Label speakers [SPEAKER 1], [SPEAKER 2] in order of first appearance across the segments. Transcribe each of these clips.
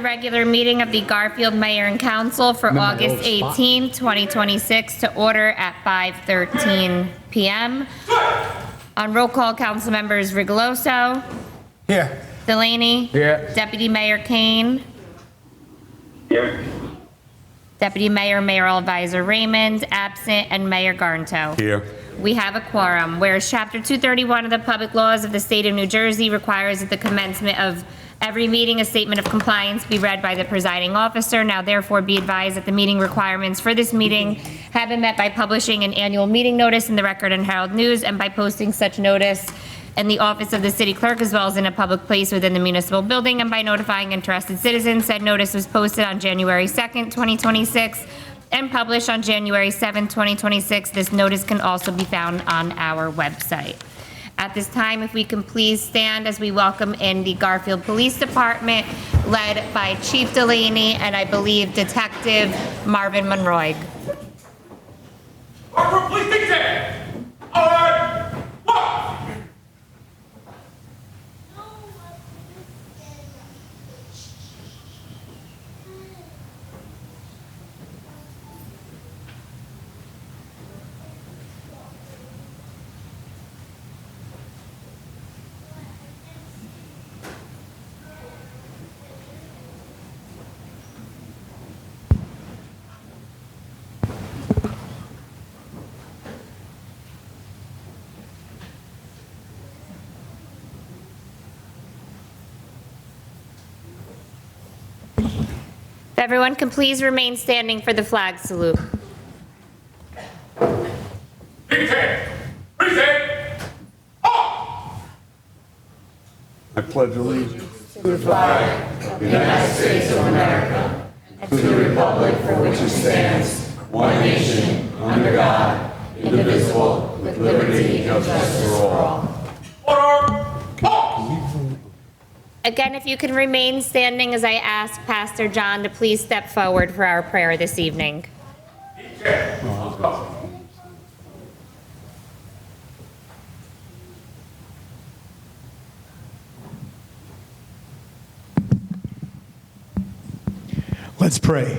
[SPEAKER 1] The regular meeting of the Garfield Mayor and Council for August 18, 2026 to order at 5:13 p.m. On roll call, council members Rigoloso.
[SPEAKER 2] Here.
[SPEAKER 1] Delaney.
[SPEAKER 2] Here.
[SPEAKER 1] Deputy Mayor Kane.
[SPEAKER 3] Here.
[SPEAKER 1] Deputy Mayor, Mayoral Advisor Raymond, absent, and Mayor Garnto.
[SPEAKER 4] Here.
[SPEAKER 1] We have a quorum. Whereas Chapter 231 of the Public Laws of the State of New Jersey requires at the commencement of every meeting a statement of compliance be read by the presiding officer. Now therefore be advised that the meeting requirements for this meeting have been met by publishing an annual meeting notice in the Record and Herald News and by posting such notice in the office of the city clerk as well as in a public place within the municipal building and by notifying interested citizens. Said notice was posted on January 2nd, 2026 and published on January 7th, 2026. This notice can also be found on our website. At this time, if we can please stand as we welcome in the Garfield Police Department, led by Chief Delaney and I believe Detective Marvin Monroy.
[SPEAKER 3] Corporal, please take that. All right. What?
[SPEAKER 1] If everyone can please remain standing for the flag salute.
[SPEAKER 4] I pledge allegiance
[SPEAKER 5] to the flag of the United States of America and to the republic for which it stands, one nation, under God, indivisible, with liberty and justice for all.
[SPEAKER 3] Order.
[SPEAKER 1] Again, if you can remain standing as I ask Pastor John to please step forward for our prayer this evening.
[SPEAKER 6] Let's pray.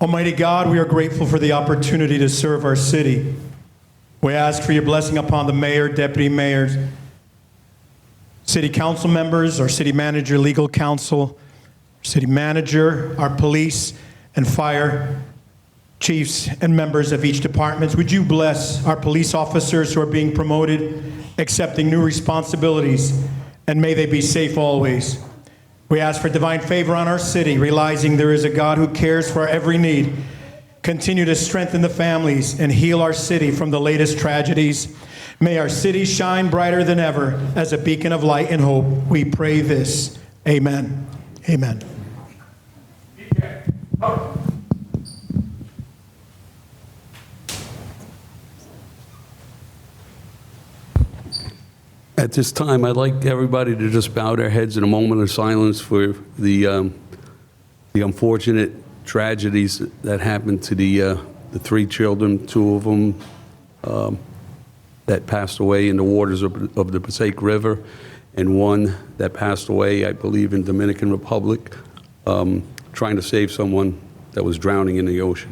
[SPEAKER 6] Almighty God, we are grateful for the opportunity to serve our city. We ask for your blessing upon the mayor, deputy mayors, city council members, our city manager, legal counsel, city manager, our police and fire chiefs and members of each department. Would you bless our police officers who are being promoted, accepting new responsibilities, and may they be safe always. We ask for divine favor on our city, realizing there is a God who cares for our every need. Continue to strengthen the families and heal our city from the latest tragedies. May our city shine brighter than ever as a beacon of light and hope. We pray this. Amen. Amen.
[SPEAKER 4] At this time, I'd like everybody to just bow their heads in a moment of silence for the unfortunate tragedies that happened to the three children, two of them that passed away in the waters of the Passaic River, and one that passed away, I believe, in Dominican Republic, trying to save someone that was drowning in the ocean.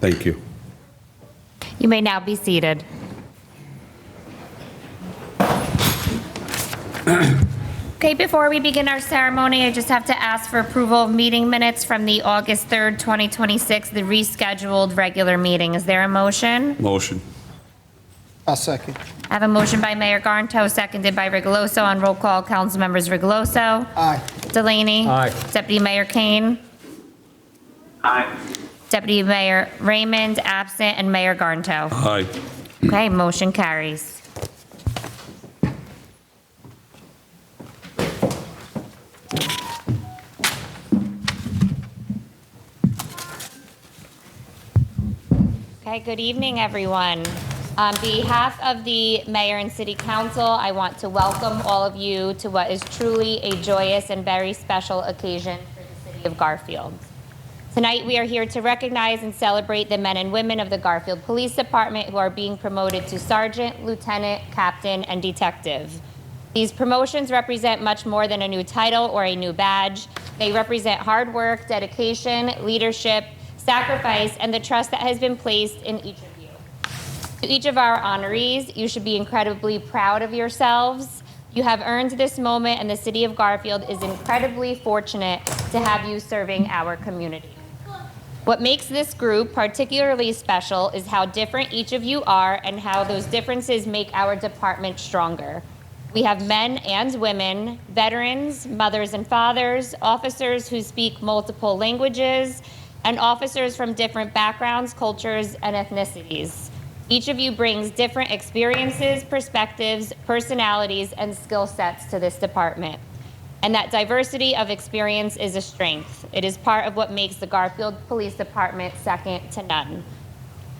[SPEAKER 4] Thank you.
[SPEAKER 1] You may now be seated. Okay, before we begin our ceremony, I just have to ask for approval of meeting minutes from the August 3rd, 2026, the rescheduled regular meeting. Is there a motion?
[SPEAKER 4] Motion.
[SPEAKER 2] I'll second.
[SPEAKER 1] I have a motion by Mayor Garnto, seconded by Rigoloso. On roll call, council members Rigoloso.
[SPEAKER 2] Aye.
[SPEAKER 1] Delaney.
[SPEAKER 2] Aye.
[SPEAKER 1] Deputy Mayor Kane.
[SPEAKER 3] Aye.
[SPEAKER 1] Deputy Mayor Raymond, absent, and Mayor Garnto.
[SPEAKER 4] Aye.
[SPEAKER 1] Okay, motion carries. Okay, good evening, everyone. On behalf of the Mayor and City Council, I want to welcome all of you to what is truly a joyous and very special occasion for the City of Garfield. Tonight, we are here to recognize and celebrate the men and women of the Garfield Police Department who are being promoted to sergeant, lieutenant, captain, and detective. These promotions represent much more than a new title or a new badge. They represent hard work, dedication, leadership, sacrifice, and the trust that has been placed in each of you. To each of our honorees, you should be incredibly proud of yourselves. You have earned this moment, and the city of Garfield is incredibly fortunate to have you serving our community. What makes this group particularly special is how different each of you are and how those differences make our department stronger. We have men and women, veterans, mothers and fathers, officers who speak multiple languages, and officers from different backgrounds, cultures, and ethnicities. Each of you brings different experiences, perspectives, personalities, and skill sets to this department. And that diversity of experience is a strength. It is part of what makes the Garfield Police Department second to none.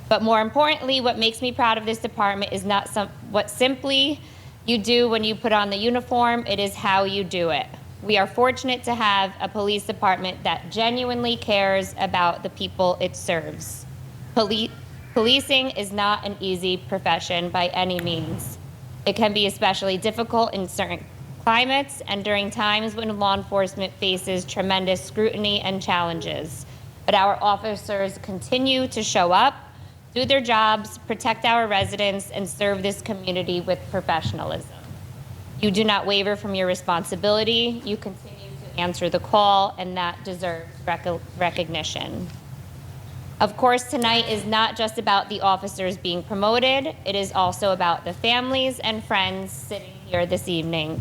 [SPEAKER 1] But more importantly, what makes me proud of this department is not what simply you do when you put on the uniform, it is how you do it. We are fortunate to have a police department that genuinely cares about the people it serves. Policing is not an easy profession by any means. It can be especially difficult in certain climates and during times when law enforcement faces tremendous scrutiny and challenges. But our officers continue to show up, do their jobs, protect our residents, and serve this community with professionalism. You do not waver from your responsibility. You continue to answer the call, and that deserves recognition. Of course, tonight is not just about the officers being promoted. It is also about the families and friends sitting here this evening.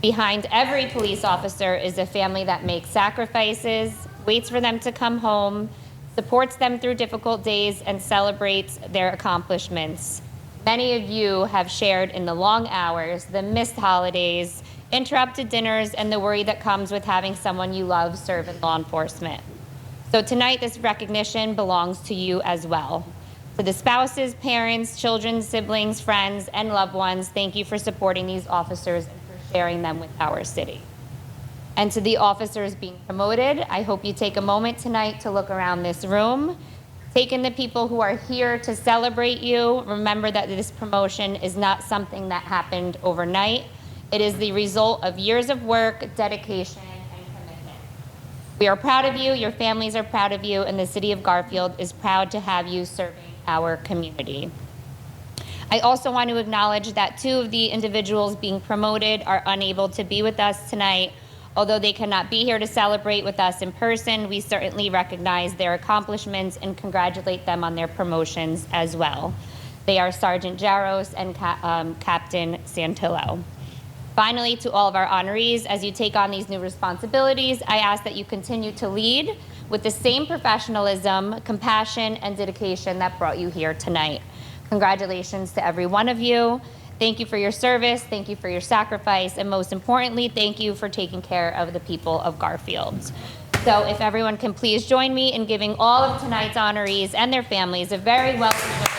[SPEAKER 1] Behind every police officer is a family that makes sacrifices, waits for them to come home, supports them through difficult days, and celebrates their accomplishments. Many of you have shared in the long hours, the missed holidays, interrupted dinners, and the worry that comes with having someone you love serve in law enforcement. So tonight, this recognition belongs to you as well. To the spouses, parents, children, siblings, friends, and loved ones, thank you for supporting these officers and for sharing them with our city. And to the officers being promoted, I hope you take a moment tonight to look around this room. Take in the people who are here to celebrate you. Remember that this promotion is not something that happened overnight. It is the result of years of work, dedication, and commitment. We are proud of you, your families are proud of you, and the city of Garfield is proud to have you serving our community. I also want to acknowledge that two of the individuals being promoted are unable to be with us tonight. Although they cannot be here to celebrate with us in person, we certainly recognize their accomplishments and congratulate them on their promotions as well. They are Sergeant Jaros and Captain Santillo. Finally, to all of our honorees, as you take on these new responsibilities, I ask that you continue to lead with the same professionalism, compassion, and dedication that brought you here tonight. Congratulations to every one of you. Thank you for your service, thank you for your sacrifice, and most importantly, thank you for taking care of the people of Garfield. So if everyone can please join me in giving all of tonight's honorees and their families a very well-deserved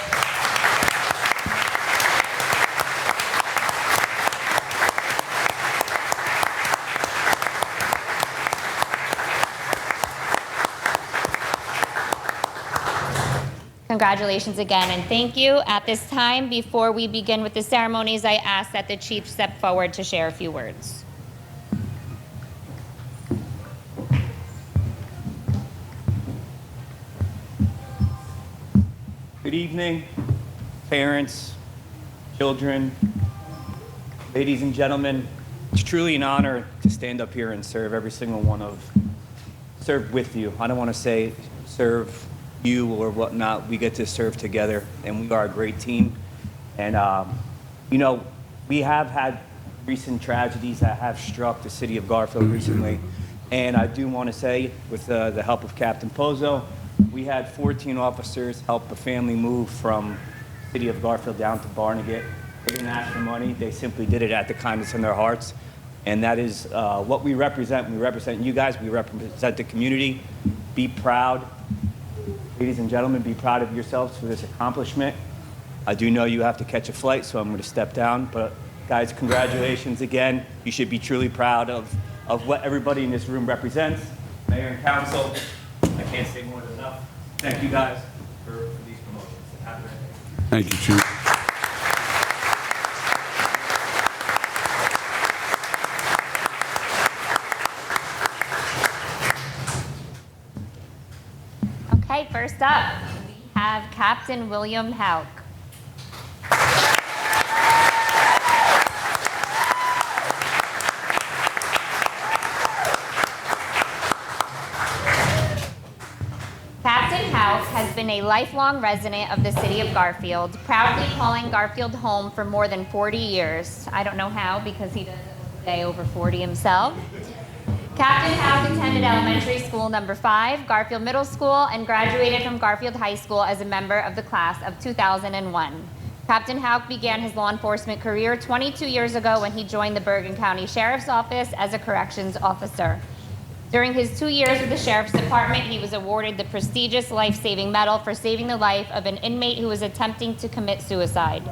[SPEAKER 1] Congratulations again, and thank you. At this time, before we begin with the ceremonies, I ask that the chief step forward to share a few words.
[SPEAKER 7] Good evening, parents, children, ladies and gentlemen. It's truly an honor to stand up here and serve every single one serve with you. I don't want to say serve you or whatnot. We get to serve together, and we are a great team. And you know, we have had recent tragedies that have struck the city of Garfield recently, and I do want to say, with the help of Captain Pozo, we had 14 officers help a family move from the city of Garfield down to Barnegat. They didn't ask for money. They simply did it at the kindness in their hearts, and that is what we represent. We represent you guys. We represent the community. Be proud. Ladies and gentlemen, be proud of yourselves for this accomplishment. I do know you have to catch a flight, so I'm going to step down. But guys, congratulations again. You should be truly proud of what everybody in this room represents. Mayor and council, I can't can't say more than enough. Thank you guys for these promotions. Happy birthday.
[SPEAKER 4] Thank you, Chief.
[SPEAKER 1] Okay, first up, we have Captain William Hauk. Captain Hauk has been a lifelong resident of the city of Garfield, proudly calling Garfield home for more than 40 years. I don't know how, because he doesn't stay over 40 himself. Captain Hauk attended elementary school number 5, Garfield Middle School, and graduated from Garfield High School as a member of the class of 2001. Captain Hauk began his law enforcement career 22 years ago when he joined the Bergen County Sheriff's Office as a corrections officer. During his 2 years with the Sheriff's Department, he was awarded the prestigious Life-Saving Medal for saving the life of an inmate who was attempting to commit suicide.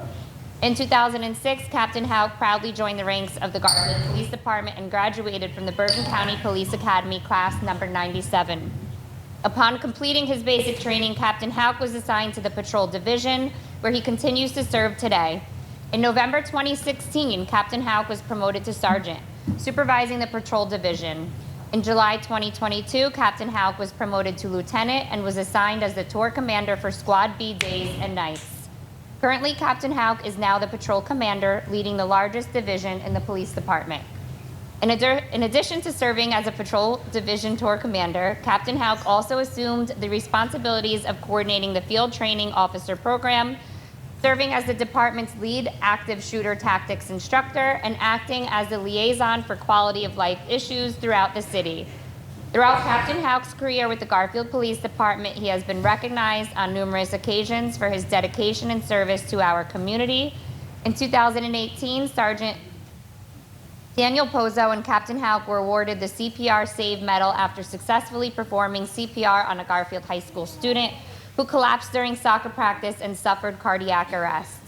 [SPEAKER 1] In 2006, Captain Hauk proudly joined the ranks of the Garfield Police Department and graduated from the Bergen County Police Academy class number 97. Upon completing his basic training, Captain Hauk was assigned to the Patrol Division, where he continues to serve today. In November 2016, Captain Hauk was promoted to Sergeant, supervising the Patrol Division. In July 2022, Captain Hauk was promoted to Lieutenant and was assigned as the Tour Commander for Squad B days and nights. Currently, Captain Hauk is now the patrol commander, leading the largest division in the police department. In addition to serving as a patrol division tour commander, Captain Hauk also assumed the responsibilities of coordinating the field training officer program, serving as the department's lead active shooter tactics instructor, and acting as the liaison for quality of life issues throughout the city. Throughout Captain Hauk's career with the Garfield Police Department, he has been recognized on numerous occasions for his dedication and service to our community. In 2018, Sergeant Daniel Pozo and Captain Hauk were awarded the CPR Save Medal after successfully performing CPR on a Garfield High School student who collapsed during soccer practice and suffered cardiac arrest.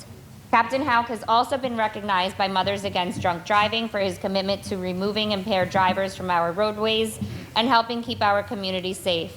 [SPEAKER 1] Captain Hauk has also been recognized by Mothers Against Drunk Driving for his commitment to removing impaired drivers from our roadways and helping keep our community safe.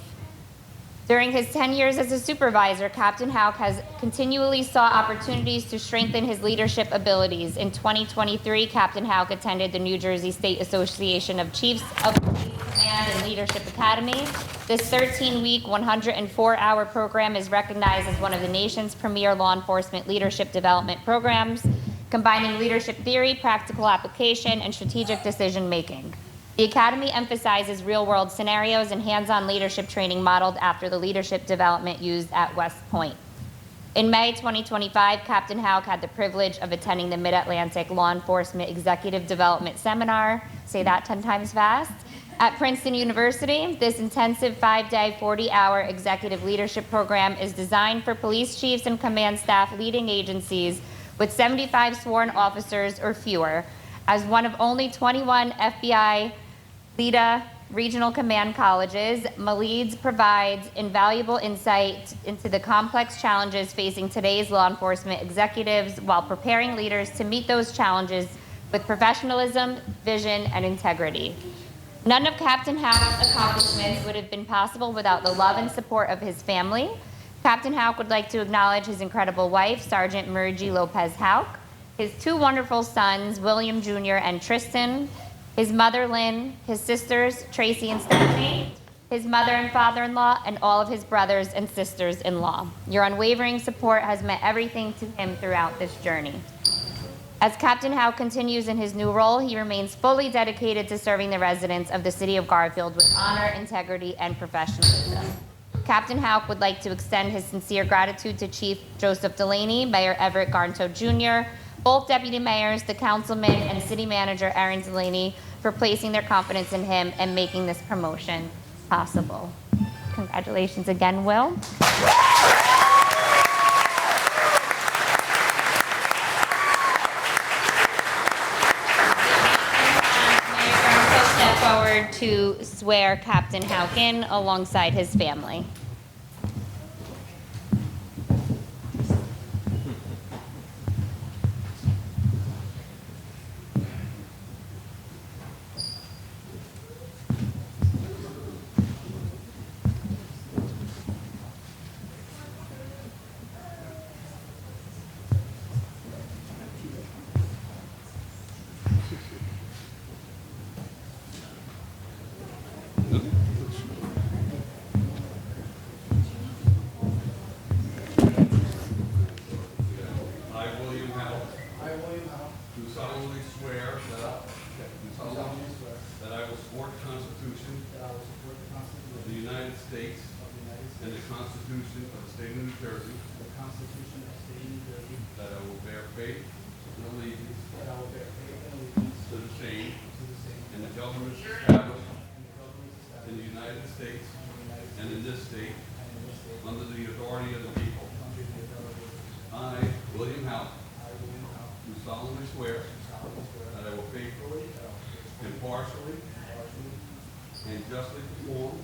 [SPEAKER 1] During his 10 years as a supervisor, Captain Hauk has continually sought opportunities to strengthen his leadership abilities. In 2023, Captain Hauk attended the New Jersey State Association of Chiefs of Police Command and Leadership Academy. This 13-week, 104-hour program is recognized as one of the nation's premier law enforcement leadership development programs, combining leadership theory, practical application, and strategic decision-making. The Academy emphasizes real-world scenarios and hands-on leadership training modeled after the leadership development used at West Point. In May 2025, Captain Hauk had the privilege of attending the Mid-Atlantic Law Enforcement Executive Development Seminar, say that 10 times fast, at Princeton University. This intensive 5-day, 40-hour executive leadership program is designed for police chiefs and command staff leading agencies with 75 sworn officers or fewer. As one of only 21 FBI LEDA regional command colleges, MALEADS provides invaluable insight into the complex challenges facing today's law enforcement executives while preparing leaders to meet those challenges with professionalism, vision, and integrity. None of Captain Hauk's accomplishments would have been possible without the love and support of his family. Captain Hauk would like to acknowledge his incredible wife, Sergeant Margie Lopez Hauk, his 2 wonderful sons, William Jr. and Tristan, his mother, Lynn, his sisters, Tracy and Stephanie, his mother and father-in-law, and all of his brothers and sisters-in-law. Your unwavering support has meant everything to him throughout this journey. As Captain Hauk continues in his new role, he remains fully dedicated to serving the residents of the city of Garfield with honor, integrity, and professionalism. Captain Hauk would like to extend his sincere gratitude to Chief Joseph Delaney, Mayor Everett Garnto Jr., both deputy mayors, the councilman, and city manager Aaron Delaney for placing their confidence in him and making this promotion possible. Congratulations again, Will. Mayor Garnto step forward to swear Captain Hauk in alongside his family.
[SPEAKER 4] William House. Do solemnly swear that I will faithfully, impartially, and justly perform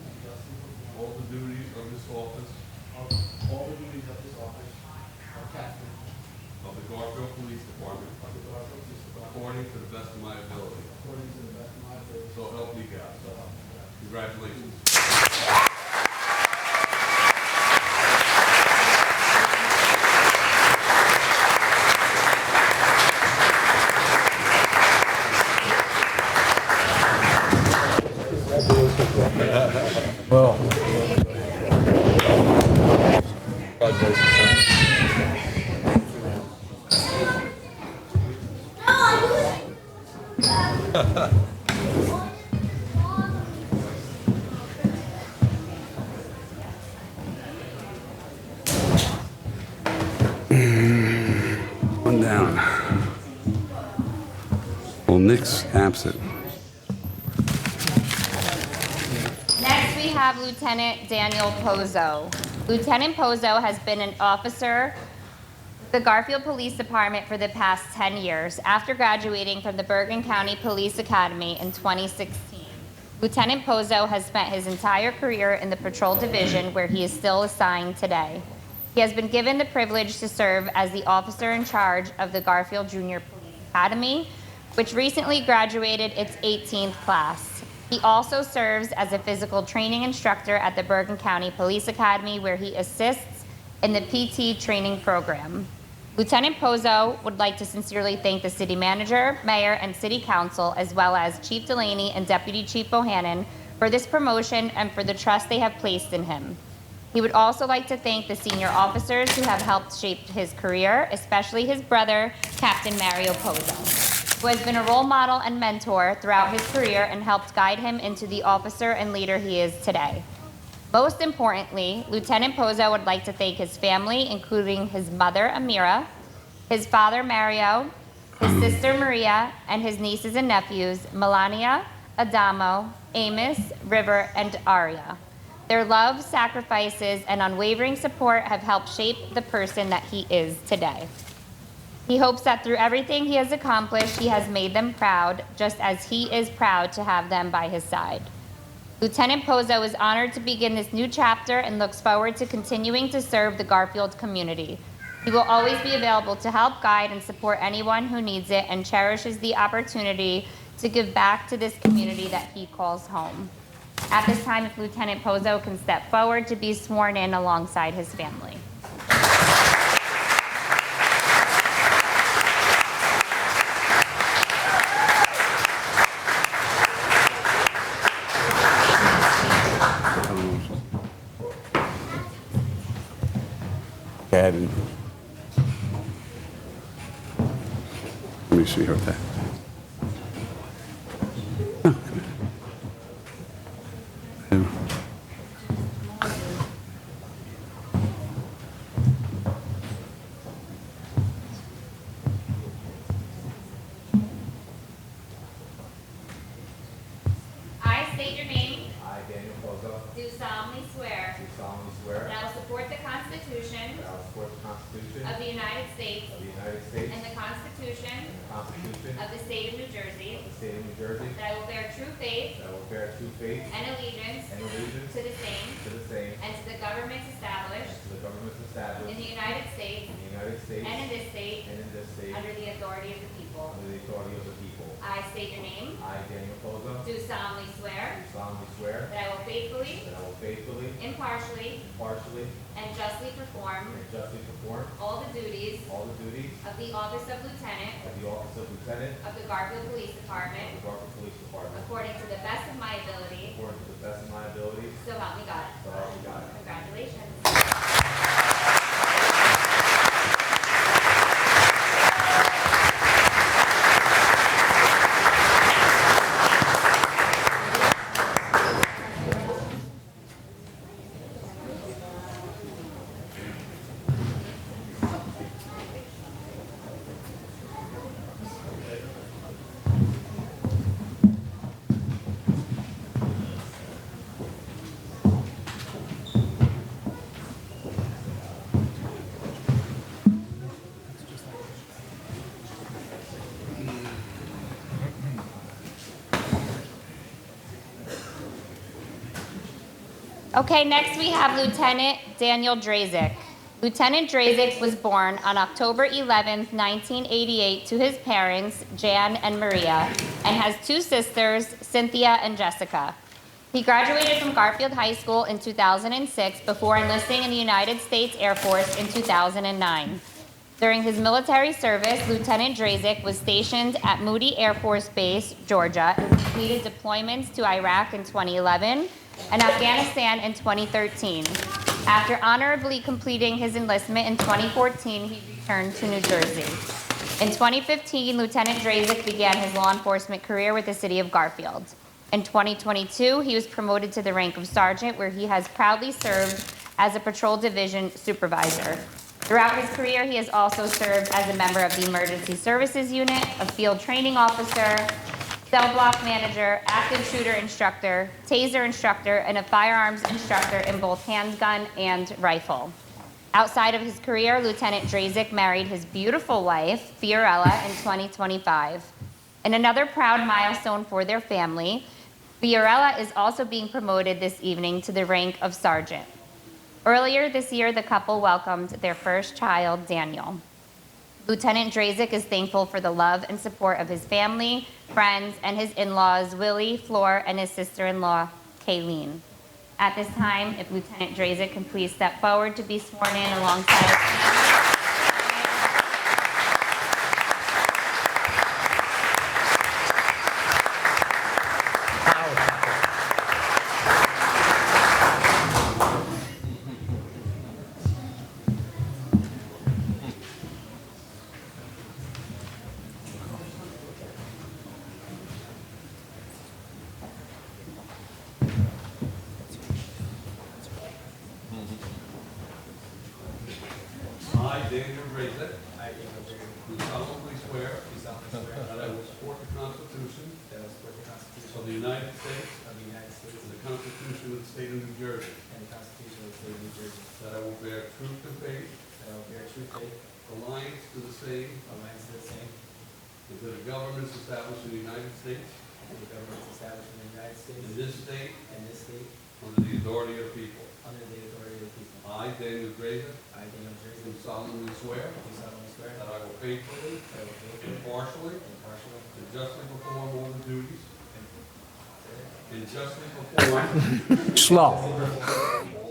[SPEAKER 4] all the duties of this office of the Garfield Police Department according to the best of my ability. So help me God. Congratulations. One down. Well, Nick's absent.
[SPEAKER 1] Next, we have Lieutenant Daniel Pozo. Lieutenant Pozo has been an officer with the Garfield Police Department for the past 10 years after graduating from the Bergen County Police Academy in 2016. Lieutenant Pozo has spent his entire career in the Patrol Division, where he is still assigned today. He has been given the privilege to serve as the officer in charge of the Garfield Junior Police Academy, which recently graduated its 18th class. He also serves as a physical training instructor at the Bergen County Police Academy, where he assists in the PT training program. Lieutenant Pozo would like to sincerely thank the city manager, mayor, and city council, as well as Chief Delaney and Deputy Chief Bohannon for this promotion and for the trust they have placed in him. He would also like to thank the senior officers who have helped shape his career, especially his brother, Captain Mario Pozo, who has been a role model and mentor throughout his career and helped guide him into the officer and leader he is today. Most importantly, Lieutenant Pozo would like to thank his family, including his mother, Amira, his father, Mario, his sister, Maria, and his nieces and nephews, Melania, Adamo, Amos, River, and Aria. Their love, sacrifices, and unwavering support have helped shape the person that he is today. He hopes that through everything he has accomplished, he has made them proud, just as he is proud to have them by his side. Lieutenant Pozo is honored to begin this new chapter and looks forward to continuing to serve the Garfield community. He will always be available to help guide and support anyone who needs it and cherishes the opportunity to give back to this community that he calls home. At this time, if Lieutenant Pozo can step forward to be sworn in alongside his family.
[SPEAKER 4] Let me see her back.
[SPEAKER 1] I state your name.
[SPEAKER 8] I, Daniel Pozo,
[SPEAKER 1] Do solemnly swear
[SPEAKER 8] do solemnly swear
[SPEAKER 1] that I will support the Constitution
[SPEAKER 8] that I will support the Constitution
[SPEAKER 1] of the United States
[SPEAKER 8] of the United States
[SPEAKER 1] and the Constitution
[SPEAKER 8] and the Constitution
[SPEAKER 1] of the State of New Jersey,
[SPEAKER 8] of the State of New Jersey,
[SPEAKER 1] that I will bear true faith
[SPEAKER 8] that I will bear true faith
[SPEAKER 1] and allegiance
[SPEAKER 8] and allegiance
[SPEAKER 1] to the same
[SPEAKER 8] to the same
[SPEAKER 1] and to the governments
[SPEAKER 8] and
[SPEAKER 1] established
[SPEAKER 8] to the governments
[SPEAKER 1] in
[SPEAKER 8] established
[SPEAKER 1] the United States
[SPEAKER 8] in the United States
[SPEAKER 1] and in this state
[SPEAKER 8] and in this state
[SPEAKER 1] under the authority of the people.
[SPEAKER 8] under the authority of the people.
[SPEAKER 1] I state your name.
[SPEAKER 8] I, Daniel Pozo,
[SPEAKER 1] Do solemnly swear
[SPEAKER 8] do solemnly swear
[SPEAKER 1] that I will faithfully,
[SPEAKER 8] that I will faithfully,
[SPEAKER 1] impartially,
[SPEAKER 8] impartially,
[SPEAKER 1] and justly perform
[SPEAKER 8] and justly perform
[SPEAKER 1] all the duties
[SPEAKER 8] all the duties
[SPEAKER 1] of the office of lieutenant
[SPEAKER 8] of the office of Lieutenant
[SPEAKER 1] of the Garfield Police
[SPEAKER 8] of
[SPEAKER 1] Department
[SPEAKER 8] the Garfield Police Department
[SPEAKER 1] according to the best of my ability.
[SPEAKER 8] according to the best of my abilities,
[SPEAKER 1] So help me God.
[SPEAKER 8] so help me God.
[SPEAKER 1] Congratulations. Okay, next we have Lieutenant Daniel Drazik. Lieutenant Drazik was born on October 11th, 1988 to his parents, Jan and Maria, and has two sisters, Cynthia and Jessica. He graduated from Garfield High School in 2006 before enlisting in the United States Air Force in 2009. During his military service, Lieutenant Drazik was stationed at Moody Air Force Base, Georgia, and completed deployments to Iraq in 2011 and Afghanistan in 2013. After honorably completing his enlistment in 2014, he returned to New Jersey. In 2015, Lieutenant Drazik began his law enforcement career with the city of Garfield. In 2022, he was promoted to the rank of sergeant, where he has proudly served as a patrol division supervisor. Throughout his career, he has also served as a member of the Emergency Services Unit, a field training officer, cell block manager, active shooter instructor, taser instructor, and a firearms instructor in both handgun and rifle. Outside of his career, Lieutenant Drazik married his beautiful wife, Fiorella, in 2025. In another proud milestone for their family, Fiorella is also being promoted this evening to the rank of sergeant. Earlier this year, the couple welcomed their first child, Daniel. Lieutenant Drazik is thankful for the love and support of his family, friends, and his in-laws, Willie, Floor, and his sister-in-law, Kayleen. At this time, if Lieutenant Drazik can please step forward to be sworn in alongside.
[SPEAKER 4] I, Daniel Drazik, do solemnly swear that I will support the Constitution of the United States and the Constitution of the State of New Jersey, that I will bear truth and faith, alliance to the same, and to the governments established in the United States and this state under the authority of the people. I, Daniel Drazik, do solemnly swear that I will faithfully, impartially, and justly perform all the duties
[SPEAKER 2] Slow.
[SPEAKER 4] all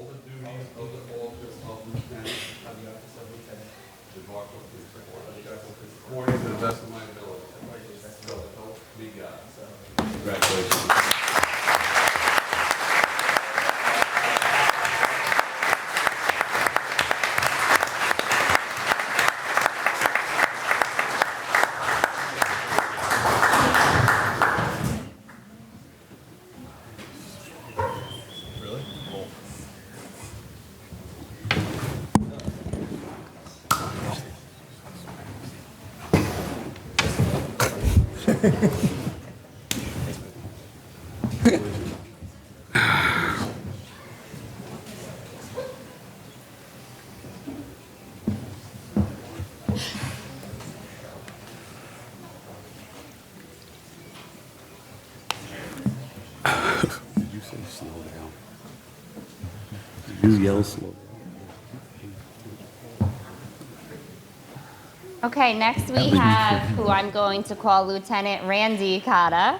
[SPEAKER 4] the duties of the office of lieutenant to Garfield Police Department, according to the best of my ability. So help me God. Congratulations. Did you say slow down? Did you yell slow down?
[SPEAKER 1] Okay, next we have who I'm going to call Lieutenant Randy Cotta.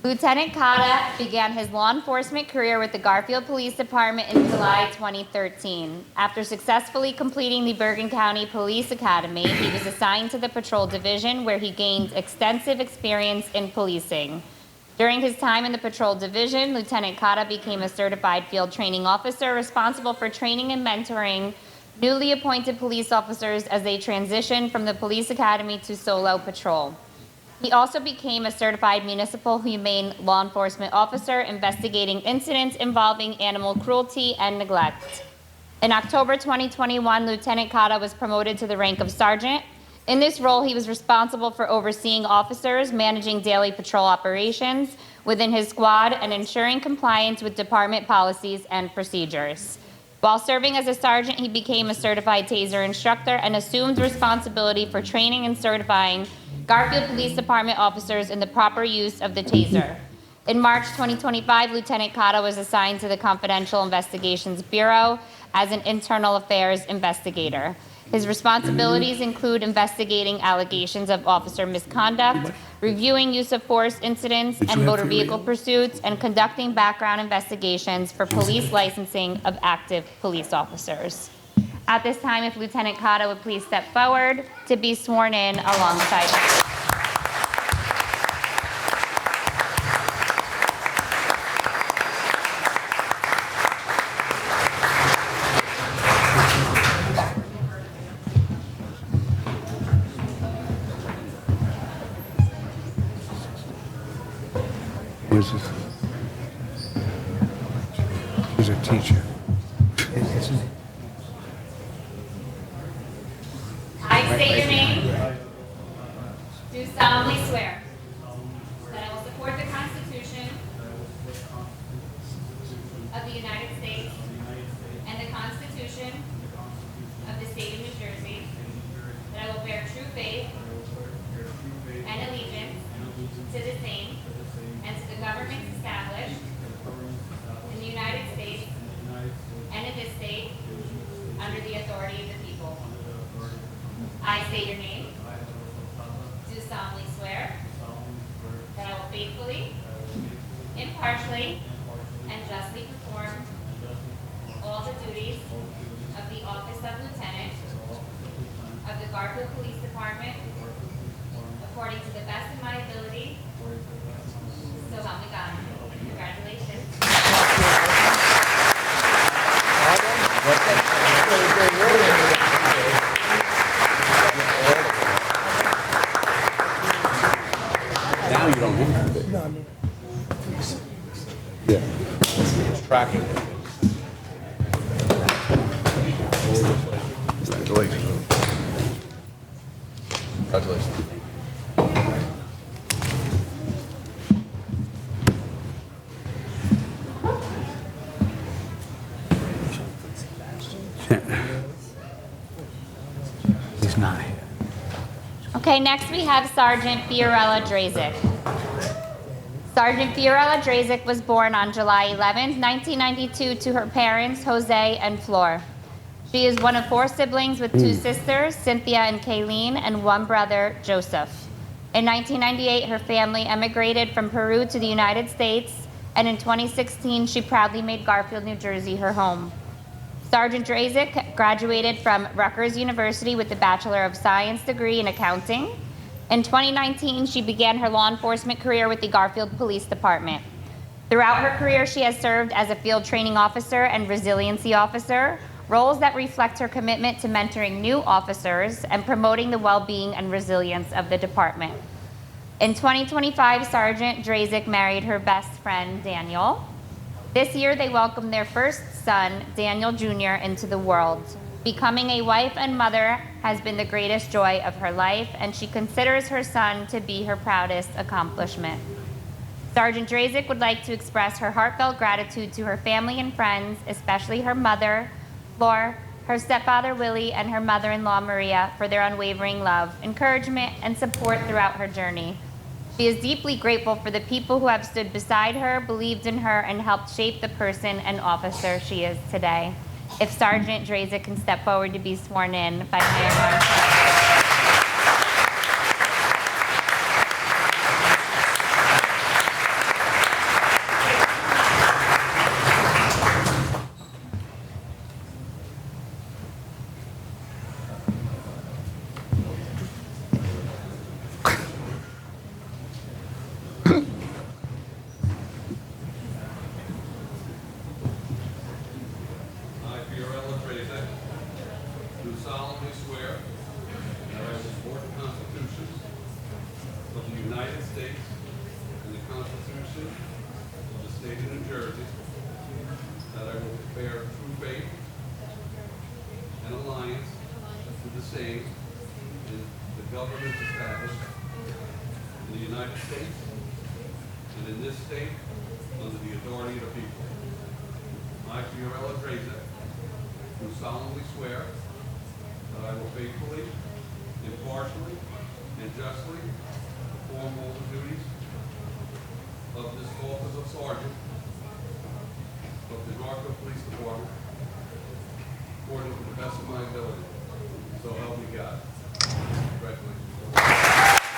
[SPEAKER 1] Lieutenant Cotta began his law enforcement career with the Garfield Police Department in July 2013. After successfully completing the Bergen County Police Academy, he was assigned to the Patrol Division, where he gained extensive experience in policing. During his time in the Patrol Division, Lieutenant Cotta became a certified field training officer responsible for training and mentoring newly appointed police officers as they transitioned from the police academy to solo patrol. He also became a certified municipal humane law enforcement officer investigating incidents involving animal cruelty and neglect. In October 2021, Lieutenant Cotta was promoted to the rank of sergeant. In this role, he was responsible for overseeing officers, managing daily patrol operations within his squad, and ensuring compliance with department policies and procedures. While serving as a sergeant, he became a certified taser instructor and assumed responsibility for training and certifying Garfield Police Department officers in the proper use of the taser. In March 2025, Lieutenant Cotta was assigned to the Confidential Investigations Bureau as an internal affairs investigator. His responsibilities include investigating allegations of officer misconduct, reviewing use of force incidents and motor vehicle pursuits, and conducting background investigations for police licensing of active police officers. At this time, if Lieutenant Cotta would please step forward to be sworn in alongside me.
[SPEAKER 2] Where's this? Who's a teacher?
[SPEAKER 1] I state your name. Do solemnly swear that I will support the Constitution of the United States and the Constitution of the State of New Jersey, that I will bear true faith and allegiance to the same and to the governments established in the United States and in this state under the authority of the people. I state your name. Do solemnly swear that I will faithfully, impartially, and justly perform all the duties of the office of lieutenant of the Garfield Police Department according to the best of my ability. So help me God. Congratulations.
[SPEAKER 4] Now you don't have to. Yeah.
[SPEAKER 2] Tracking.
[SPEAKER 4] Congratulations.
[SPEAKER 2] Congratulations.
[SPEAKER 4] He's not here.
[SPEAKER 1] Okay, next we have Sergeant Fiorella Drazik. Sergeant Fiorella Drazik was born on July 11, 1992 to her parents, Jose and Flor. She is one of 4 siblings with 2 sisters, Cynthia and Kayleen, and 1 brother, Joseph. In 1998, her family emigrated from Peru to the United States, and in 2016, she proudly made Garfield, New Jersey her home. Sergeant Drazik graduated from Rutgers University with a Bachelor of Science degree in accounting. In 2019, she began her law enforcement career with the Garfield Police Department. Throughout her career, she has served as a field training officer and resiliency officer, roles that reflect her commitment to mentoring new officers and promoting the well-being and resilience of the department. In 2025, Sergeant Drazik married her best friend, Daniel. This year, they welcomed their first son, Daniel Jr., into the world. Becoming a wife and mother has been the greatest joy of her life, and she considers her son to be her proudest accomplishment. Sergeant Drazik would like to express her heartfelt gratitude to her family and friends, especially her mother, Flor, her stepfather, Willie, and her mother-in-law, Maria, for their unwavering love, encouragement, and support throughout her journey. She is deeply grateful for the people who have stood beside her, believed in her, and helped shape the person and officer she is today. If Sergeant Drazik can step forward to be sworn in by Mayor Marshall.
[SPEAKER 4] I, Fiorella Drazik, do solemnly swear that I will support the Constitution of the United States and the Constitution of the State of New Jersey, that I will bear true faith and alliance to the same and the government established in the United States and in this state under the authority of the people. I, Fiorella Drazik, do solemnly swear that I will faithfully, impartially, and justly perform all the duties of this office of sergeant of the Garfield Police Department according to the best of my ability. So help me God. Congratulations.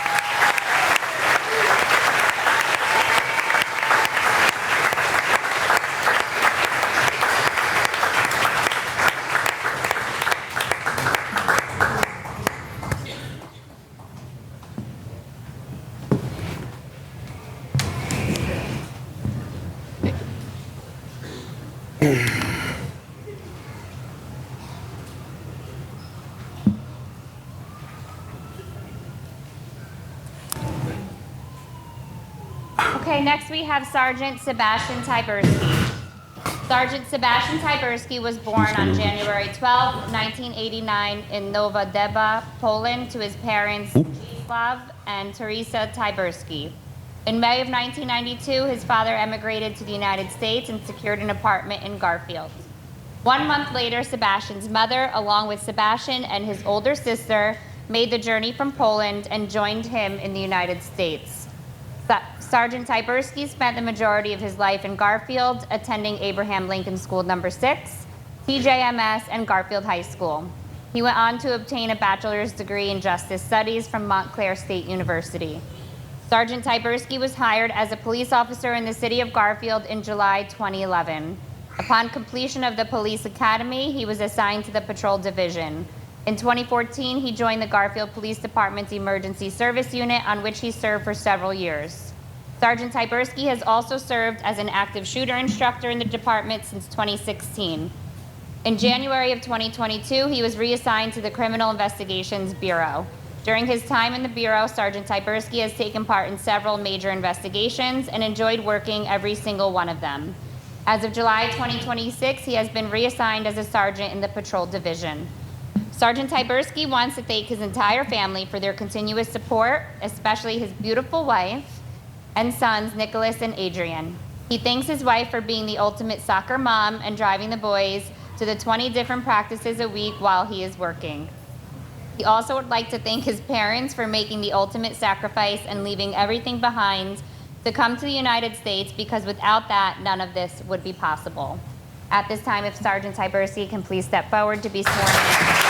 [SPEAKER 1] Okay, next we have Sergeant Sebastian Tyberski. Sergeant Sebastian Tyberski was born on January 12, 1989 in Nowa Deba, Poland, to his parents Czesław and Teresa Tyberski. In May of 1992, his father emigrated to the United States and secured an apartment in Garfield. 1 month later, Sebastian's mother, along with Sebastian and his older sister, made the journey from Poland and joined him in the United States. Sergeant Tyberski spent the majority of his life in Garfield, attending Abraham Lincoln School No. 6, TJMS, and Garfield High School. He went on to obtain a bachelor's degree in Justice Studies from Montclair State University. Sergeant Tyberski was hired as a police officer in the city of Garfield in July 2011. Upon completion of the police academy, he was assigned to the patrol division. In 2014, he joined the Garfield Police Department's Emergency Service Unit, on which he served for several years. Sergeant Tyberski has also served as an active shooter instructor in the department since 2016. In January of 2022, he was reassigned to the Criminal Investigations Bureau. During his time in the Bureau, Sergeant Tyberski has taken part in several major investigations and enjoyed working every single one of them. As of July 2026, he has been reassigned as a sergeant in the Patrol Division. Sergeant Tyberski wants to thank his entire family for their continuous support, especially his beautiful wife and sons, Nicholas and Adrian. He thanks his wife for being the ultimate soccer mom and driving the boys to the 20 different practices a week while he is working. He also would like to thank his parents for making the ultimate sacrifice and leaving everything behind to come to the United States, because without that, none of this would be possible. At this time, if Sergeant Tyberski can please step forward to be sworn in.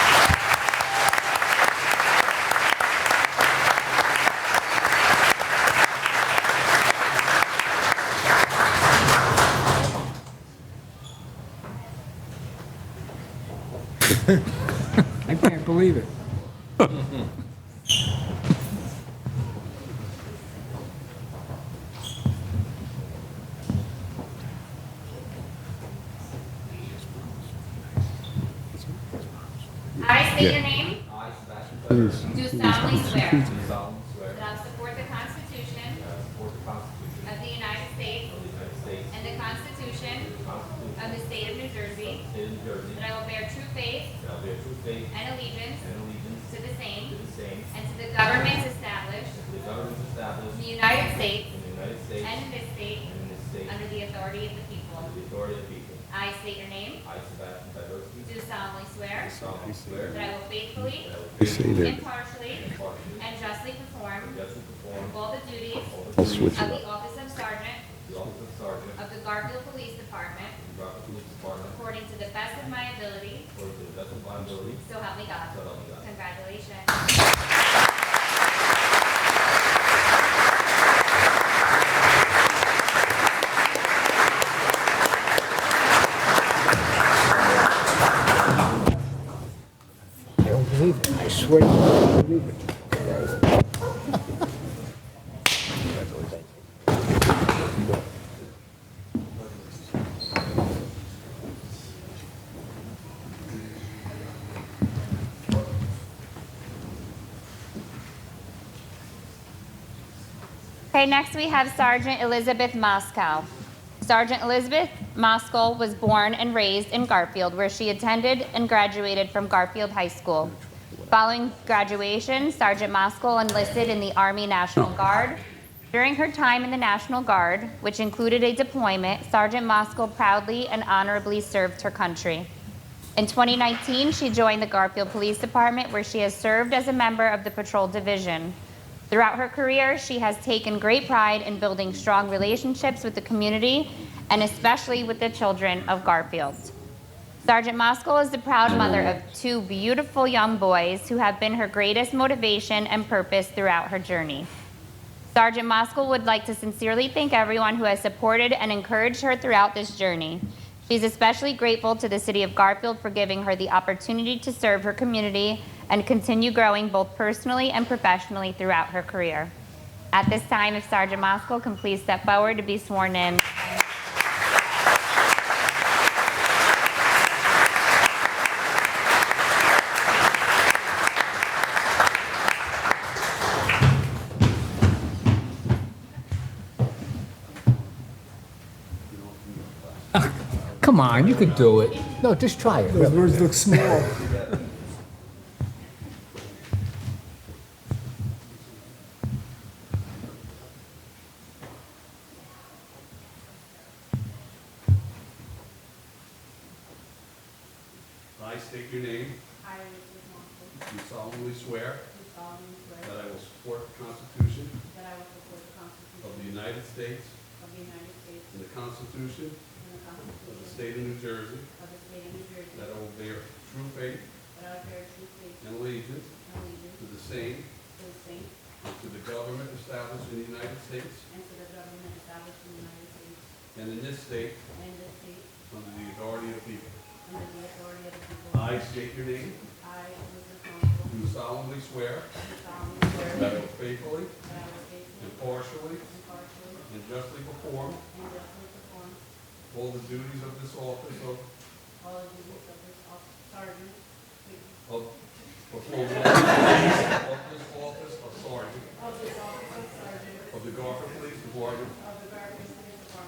[SPEAKER 2] I can't believe it.
[SPEAKER 1] I state your name.
[SPEAKER 8] I, Sebastian Tyberski,
[SPEAKER 1] Do solemnly swear
[SPEAKER 8] do solemnly swear
[SPEAKER 1] that I will support the Constitution
[SPEAKER 8] that I will support the Constitution
[SPEAKER 1] of the United States
[SPEAKER 8] of the United States
[SPEAKER 1] and the Constitution
[SPEAKER 8] and the Constitution
[SPEAKER 1] of the State of New Jersey,
[SPEAKER 8] of the State of New Jersey,
[SPEAKER 1] that I will bear true faith
[SPEAKER 8] that I will bear true faith
[SPEAKER 1] and allegiance
[SPEAKER 8] and allegiance
[SPEAKER 1] to the same
[SPEAKER 8] to the same
[SPEAKER 1] and to the governments established
[SPEAKER 8] and to the governments established
[SPEAKER 1] in the United States
[SPEAKER 8] in the United States
[SPEAKER 1] and in this state
[SPEAKER 8] and in this state
[SPEAKER 1] under the authority of the people.
[SPEAKER 8] under the authority of the people.
[SPEAKER 1] I state your name.
[SPEAKER 8] I, Sebastian Tyberski,
[SPEAKER 1] Do solemnly swear
[SPEAKER 8] solemnly swear
[SPEAKER 1] that I will faithfully,
[SPEAKER 8] that I will
[SPEAKER 2] Say that.
[SPEAKER 1] impartially,
[SPEAKER 8] impartially
[SPEAKER 1] and justly perform
[SPEAKER 8] and justly perform
[SPEAKER 1] all the duties
[SPEAKER 8] all the
[SPEAKER 2] I'll
[SPEAKER 8] duties
[SPEAKER 2] switch
[SPEAKER 1] of
[SPEAKER 2] it
[SPEAKER 1] the
[SPEAKER 2] up.
[SPEAKER 1] office of sergeant
[SPEAKER 8] of the office of sergeant
[SPEAKER 1] of the Garfield Police Department
[SPEAKER 8] of the Garfield Police Department
[SPEAKER 1] according to the best of my ability,
[SPEAKER 8] according to the best of my ability,
[SPEAKER 1] so help me God.
[SPEAKER 8] so help me God.
[SPEAKER 1] Congratulations.
[SPEAKER 2] I don't believe it. I swear to God, I don't believe it.
[SPEAKER 1] Okay, next we have Sergeant Elizabeth Moscow. Sergeant Elizabeth Moscow was born and raised in Garfield, where she attended and graduated from Garfield High School. Following graduation, Sergeant Moscow enlisted in the Army National Guard. During her time in the National Guard, which included a deployment, Sergeant Moscow proudly and honorably served her country. In 2019, she joined the Garfield Police Department, where she has served as a member of the Patrol Division. Throughout her career, she has taken great pride in building strong relationships with the community and especially with the children of Garfield. Sergeant Moskal is the proud mother of 2 beautiful young boys who have been her greatest motivation and purpose throughout her journey. Sergeant Moskal would like to sincerely thank everyone who has supported and encouraged her throughout this journey. She's especially grateful to the City of Garfield for giving her the opportunity to serve her community and continue growing both personally and professionally throughout her career. At this time, if Sergeant Moskal can please step forward to be sworn in.
[SPEAKER 2] Come on, you could do it. No, just try it.
[SPEAKER 9] Those words look small.
[SPEAKER 4] I state your name. Do solemnly swear that I will support the Constitution of the United States and the Constitution of the State of New Jersey, that I will bear true faith and allegiance to the same and to the government established in the United States and in this state under the authority of the people. I state your name. Do solemnly swear that I will faithfully, impartially, and justly perform all the duties of this office of perform all the duties of this office of sergeant of the Garfield Police Department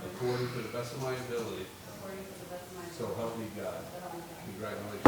[SPEAKER 4] according to the best of my ability. So help me God. Congratulations.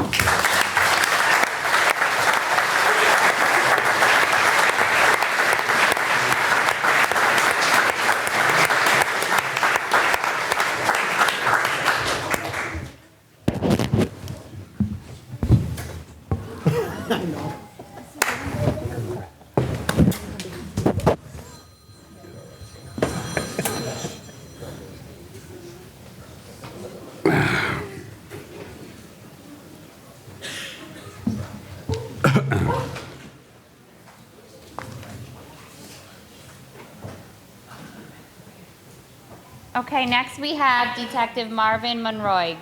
[SPEAKER 1] Okay, next we have Detective Marvin Monroig.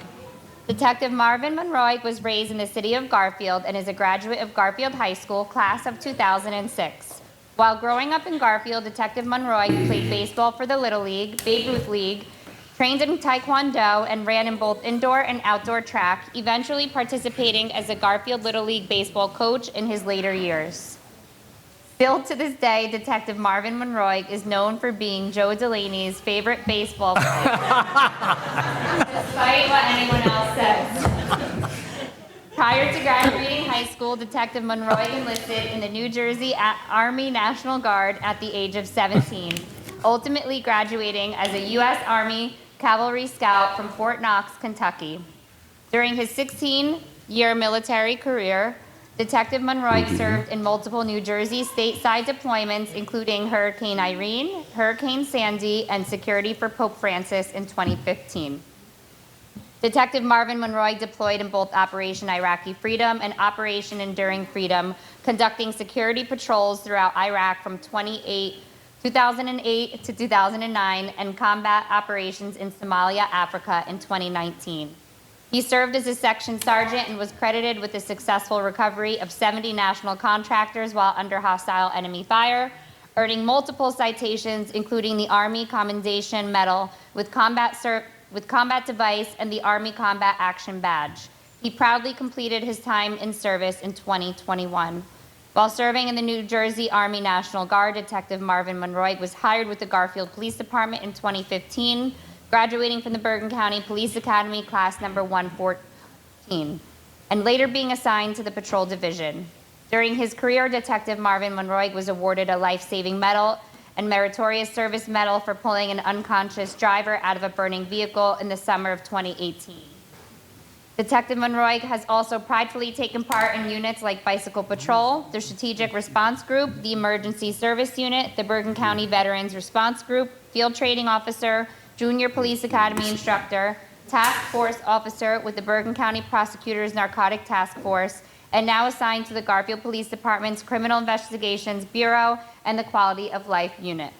[SPEAKER 1] Detective Marvin Monroig was raised in the city of Garfield and is a graduate of Garfield High School, class of 2006. While growing up in Garfield, Detective Monroig played baseball for the Little League, Babe Ruth League, trained in Taekwondo, and ran in both indoor and outdoor track, eventually participating as a Garfield Little League baseball coach in his later years. Still to this day, Detective Marvin Monroig is known for being Joe Delaney's favorite baseball player, despite what anyone else says. Prior to graduating high school, Detective Monroig enlisted in the New Jersey Army National Guard at the age of 17, ultimately graduating as a U.S. Army Cavalry Scout from Fort Knox, Kentucky. During his 16-year military career, Detective Monroig served in multiple New Jersey stateside deployments, including Hurricane Irene, Hurricane Sandy, and security for Pope Francis in 2015. Detective Marvin Monroig deployed in both Operation Iraqi Freedom and Operation Enduring Freedom, conducting security patrols throughout Iraq from 2008 to 2009, and combat operations in Somalia, Africa in 2019. He served as a section sergeant and was credited with the successful recovery of 70 national contractors while under hostile enemy fire, earning multiple citations, including the Army Commendation Medal with combat device and the Army Combat Action Badge. He proudly completed his time in service in 2021. While serving in the New Jersey Army National Guard, Detective Marvin Monroig was hired with the Garfield Police Department in 2015, graduating from the Bergen County Police Academy, class number 114, and later being assigned to the Patrol Division. During his career, Detective Marvin Monroig was awarded a life-saving medal and meritorious service medal for pulling an unconscious driver out of a burning vehicle in the summer of 2018. Detective Monroy has also pridefully taken part in units like Bicycle Patrol, the Strategic Response Group, the Emergency Service Unit, the Bergen County Veterans Response Group, Field Training Officer, Junior Police Academy Instructor, Task Force Officer with the Bergen County Prosecutor's Narcotic Task Force, and now assigned to the Garfield Police Department's Criminal Investigations Bureau and the Quality of Life Unit.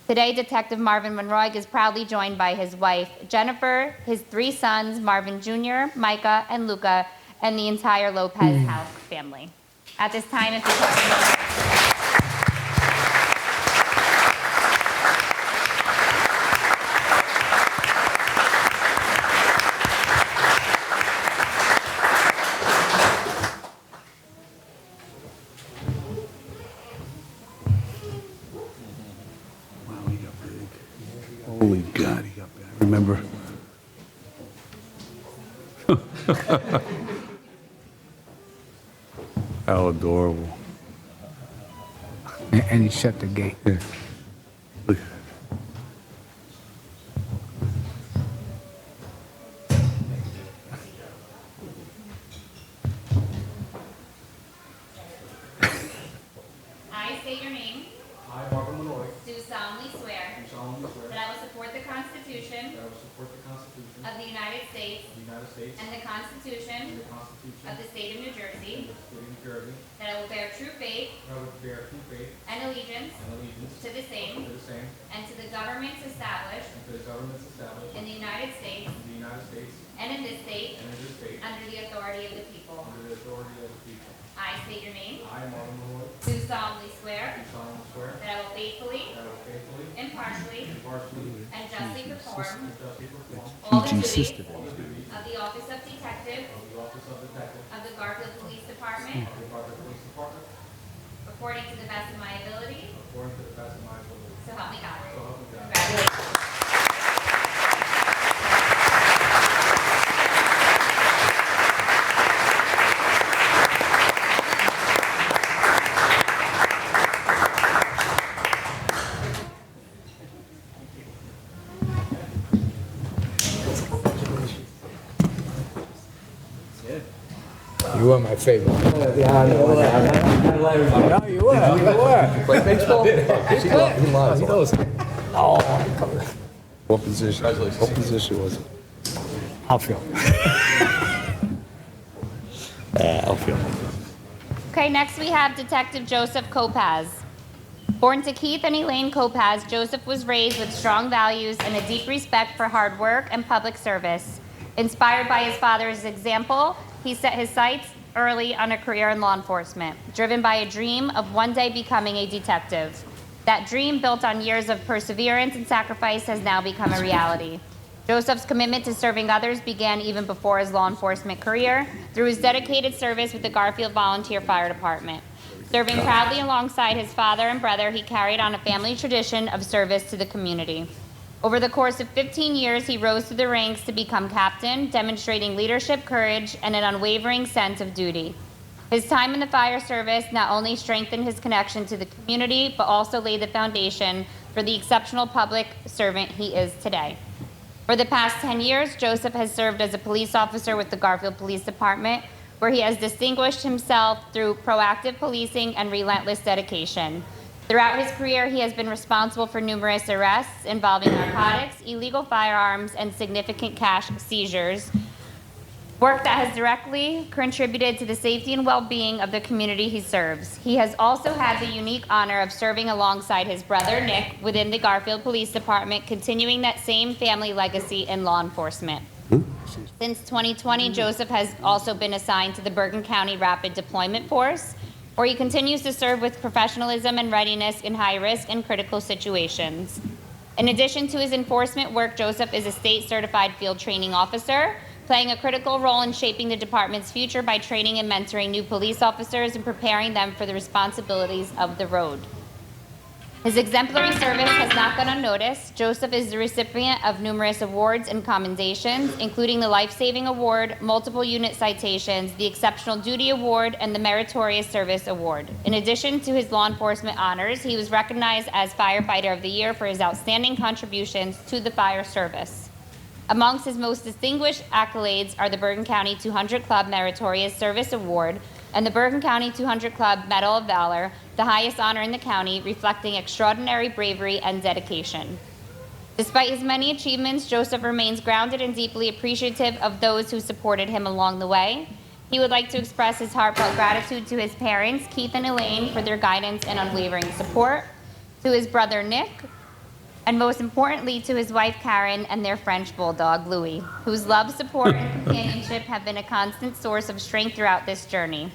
[SPEAKER 1] Today, Detective Marvin Monroy is proudly joined by his wife, Jennifer, his 3 sons, Marvin Jr., Micah, and Luca, and the entire Lopez House family. At this time, if you
[SPEAKER 4] Wow, he got big. Holy God, he got big. I remember. How adorable.
[SPEAKER 2] And he shut the gate.
[SPEAKER 4] Yeah. Look.
[SPEAKER 1] I state your name,
[SPEAKER 8] I, Marvin Monroy,
[SPEAKER 1] do solemnly swear
[SPEAKER 8] do solemnly swear
[SPEAKER 1] that I will support the Constitution
[SPEAKER 8] that I will support the Constitution
[SPEAKER 1] of the United States
[SPEAKER 8] of the United States
[SPEAKER 1] and the
[SPEAKER 8] and
[SPEAKER 1] Constitution
[SPEAKER 8] the Constitution
[SPEAKER 1] of
[SPEAKER 8] of
[SPEAKER 1] the State of New Jersey,
[SPEAKER 8] the State of New Jersey,
[SPEAKER 1] that I will bear true faith
[SPEAKER 8] that I will bear true faith
[SPEAKER 1] and allegiance
[SPEAKER 8] and allegiance
[SPEAKER 1] to the same
[SPEAKER 8] to the same
[SPEAKER 1] and to the governments established
[SPEAKER 8] and to the governments established
[SPEAKER 1] in the United States
[SPEAKER 8] in the United States
[SPEAKER 1] and in this state
[SPEAKER 8] and in this state
[SPEAKER 1] under the authority of the people.
[SPEAKER 8] under the authority of the people.
[SPEAKER 1] I state your name,
[SPEAKER 8] I, Marvin Monroy,
[SPEAKER 1] do solemnly swear
[SPEAKER 8] do solemnly swear
[SPEAKER 1] that I will faithfully,
[SPEAKER 8] that I will faithfully,
[SPEAKER 1] impartially,
[SPEAKER 8] impartially,
[SPEAKER 1] and justly perform
[SPEAKER 8] and justly perform
[SPEAKER 1] all the duties
[SPEAKER 8] all the duties
[SPEAKER 1] of the Office of Detective
[SPEAKER 8] of the office of detective
[SPEAKER 1] of the Garfield Police Department
[SPEAKER 8] of the Garfield Police Department
[SPEAKER 1] according to the best of my ability,
[SPEAKER 8] according to the best of my ability.
[SPEAKER 1] so help me God.
[SPEAKER 8] So help me God.
[SPEAKER 1] Congratulations.
[SPEAKER 2] You were my favorite. Yeah, I know. No, you were. You were.
[SPEAKER 5] Play baseball? He knows.
[SPEAKER 4] What position? What position was it?
[SPEAKER 2] Outfield.
[SPEAKER 5] Outfield.
[SPEAKER 1] Okay, next we have Detective Joseph Kopaz. Born to Keith and Elaine Kopaz, Joseph was raised with strong values and a deep respect for hard work and public service. Inspired by his father's example, he set his sights early on a career in law enforcement, driven by a dream of one day becoming a detective. That dream, built on years of perseverance and sacrifice, has now become a reality. Joseph's commitment to serving others began even before his law enforcement career, through his dedicated service with the Garfield Volunteer Fire Department. Serving proudly alongside his father and brother, he carried on a family tradition of service to the community. Over the course of 15 years, he rose through the ranks to become captain, demonstrating leadership, courage, and an unwavering sense of duty. His time in the fire service not only strengthened his connection to the community, but also laid the foundation for the exceptional public servant he is today. For the past 10 years, Joseph has served as a police officer with the Garfield Police Department, where he has distinguished himself through proactive policing and relentless dedication. Throughout his career, he has been responsible for numerous arrests involving narcotics, illegal firearms, and significant cash seizures, work that has directly contributed to the safety and well-being of the community he serves. He has also had the unique honor of serving alongside his brother, Nick, within the Garfield Police Department, continuing that same family legacy in law enforcement. Since 2020, Joseph has also been assigned to the Bergen County Rapid Deployment Force, where he continues to serve with professionalism and readiness in high-risk and critical situations. In addition to his enforcement work, Joseph is a state-certified field training officer, playing a critical role in shaping the department's future by training and mentoring new police officers and preparing them for the responsibilities of the road. His exemplary service has not gone unnoticed. Joseph is the recipient of numerous awards and commendations, including the Life Saving Award, multiple unit citations, the Exceptional Duty Award, and the Meritorious Service Award. In addition to his law enforcement honors, he was recognized as Firefighter of the Year for his outstanding contributions to the fire service. Amongst his most distinguished accolades are the Bergen County 200 Club Meritorious Service Award and the Bergen County 200 Club Medal of Valor, the highest honor in the county, reflecting extraordinary bravery and dedication. Despite his many achievements, Joseph remains grounded and deeply appreciative of those who supported him along the way. He would like to express his heartfelt gratitude to his parents, Keith and Elaine, for their guidance and unwavering support, to his brother Nick, and most importantly, to his wife Karen and their French bulldog Louis, whose love, support, and companionship have been a constant source of strength throughout this journey.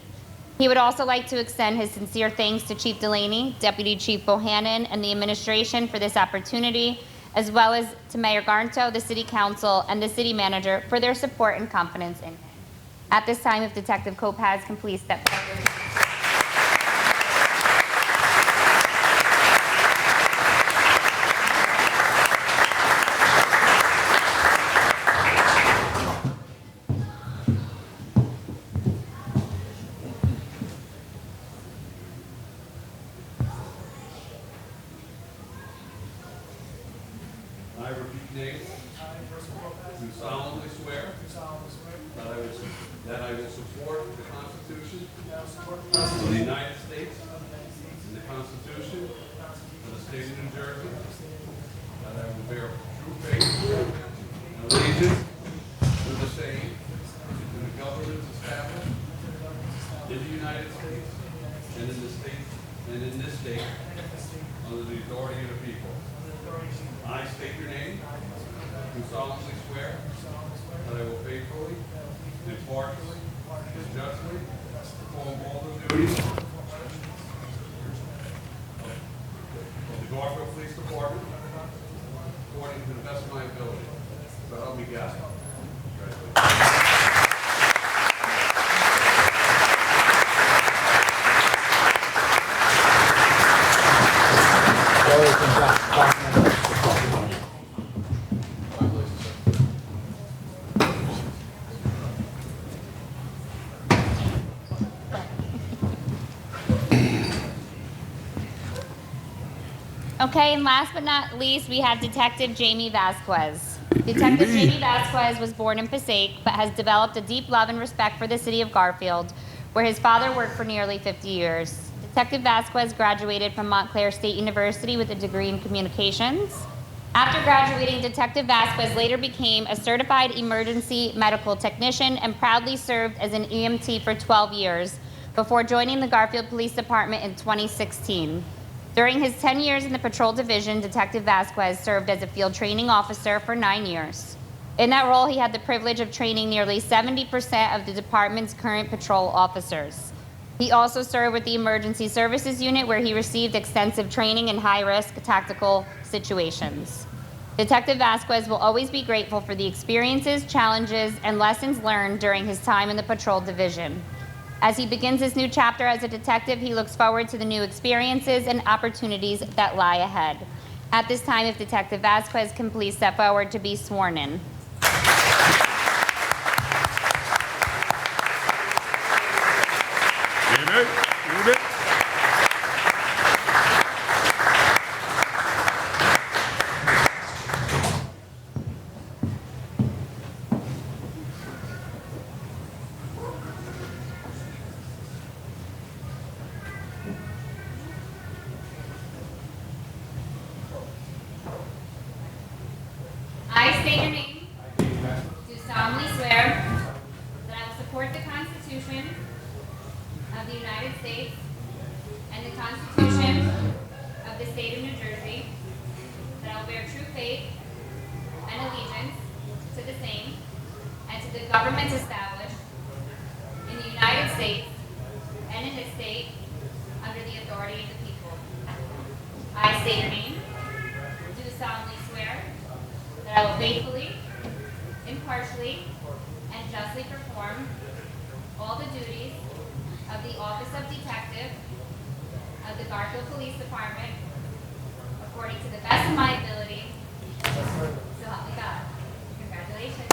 [SPEAKER 1] He would also like to extend his sincere thanks to Chief Delaney, Deputy Chief Bohannon, and the administration for this opportunity, as well as to Mayor Garnto, the City Council, and the City Manager for their support and confidence in him. At this time, if Detective Kopaz can please step forward.
[SPEAKER 4] I repeat names. Do solemnly swear that I will support the Constitution of the United States and the Constitution of the State of New Jersey, that I will bear true faith and allegiance to the same and the governments established in the United States and in this state under the authority of the people. I state your name. Do solemnly swear that I will faithfully, impartially, and justly perform all the duties of the Garfield Police Department according to the best of my ability. So help me God. Congratulations.
[SPEAKER 1] Okay, and last but not least, we have Detective Jamie Vasquez. Detective Jamie Vasquez was born in Passaic, but has developed a deep love and respect for the city of Garfield, where his father worked for nearly 50 years. Detective Vasquez graduated from Montclair State University with a degree in communications. After graduating, Detective Vasquez later became a certified emergency medical technician and proudly served as an EMT for 12 years before joining the Garfield Police Department in 2016. During his 10 years in the patrol division, Detective Vasquez served as a field training officer for 9 years. In that role, he had the privilege of training nearly 70% of the department's current patrol officers. He also served with the Emergency Services Unit, where he received extensive training in high-risk tactical situations. Detective Vasquez will always be grateful for the experiences, challenges, and lessons learned during his time in the patrol division. As he begins his new chapter as a detective, he looks forward to the new experiences and opportunities that lie ahead. At this time, if Detective Vasquez can please step forward to be sworn in. I state your name. Do solemnly swear that I will support the Constitution of the United States and the Constitution of the State of New Jersey, that I will bear true faith and allegiance to the same and to the governments established in the United States and in this state under the authority of the people. I state your name. Do solemnly swear that I will faithfully, impartially, and justly perform all the duties of the Office of Detective of the Garfield Police Department according to the best of my ability. So help me God. Congratulations.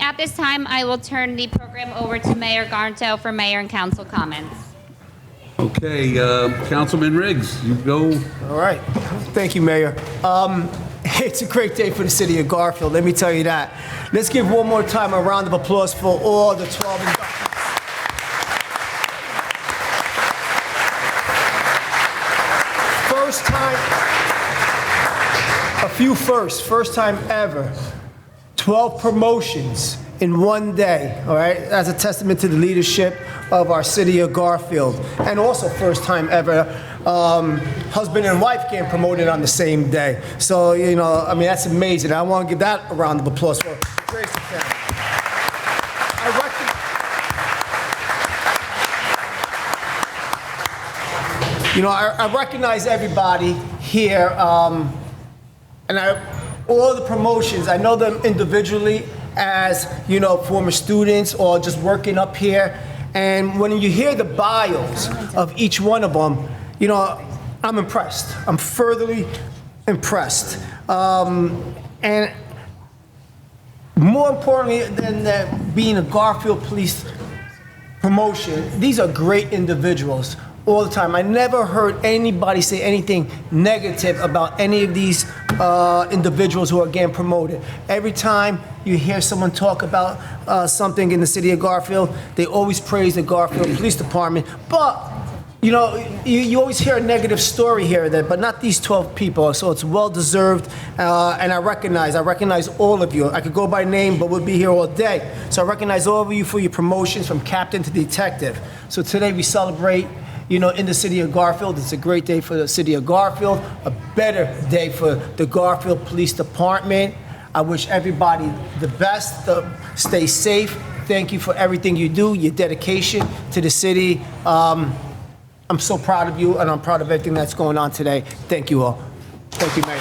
[SPEAKER 1] at this time, I will turn the program over to Mayor Garnto for mayor and council comments.
[SPEAKER 4] Okay, Councilman Riggs, you go.
[SPEAKER 9] All right. Thank you, Mayor. It's a great day for the city of Garfield, let me tell you that. Let's give one more time a round of applause for all the 12 inductees. First time, a few firsts, first time ever, 12 promotions in one day, all right? That's a testament to the leadership of our city of Garfield. And also first time ever, husband and wife getting promoted on the same day. So, you know, I mean, that's amazing. I want to give that a round of applause for Grace and family. I recognize everybody here, and all the promotions, I know them individually as, you know, former students or just working up here. And when you hear the bios of each one of them, you know, I'm impressed. I'm furtherly impressed. And more importantly than that being a Garfield Police promotion, these are great individuals all the time. I never heard anybody say anything negative about any of these individuals who are getting promoted. Every time you hear someone talk about something in the city of Garfield, they always praise the Garfield Police Department. But, you know, you always hear a negative story here or there, but not these 12 people, so it's well-deserved, and I recognize all of you. I could go by name, but we'll be here all day. So I recognize all of you for your promotions from captain to detective. So today we celebrate, you know, in the city of Garfield. It's a great day for the city of Garfield, a better day for the Garfield Police Department. I wish everybody the best. Stay safe. Thank you for everything you do, your dedication to the city. I'm so proud of you, and I'm proud of everything that's going on today. Thank you all. Thank you, Mayor.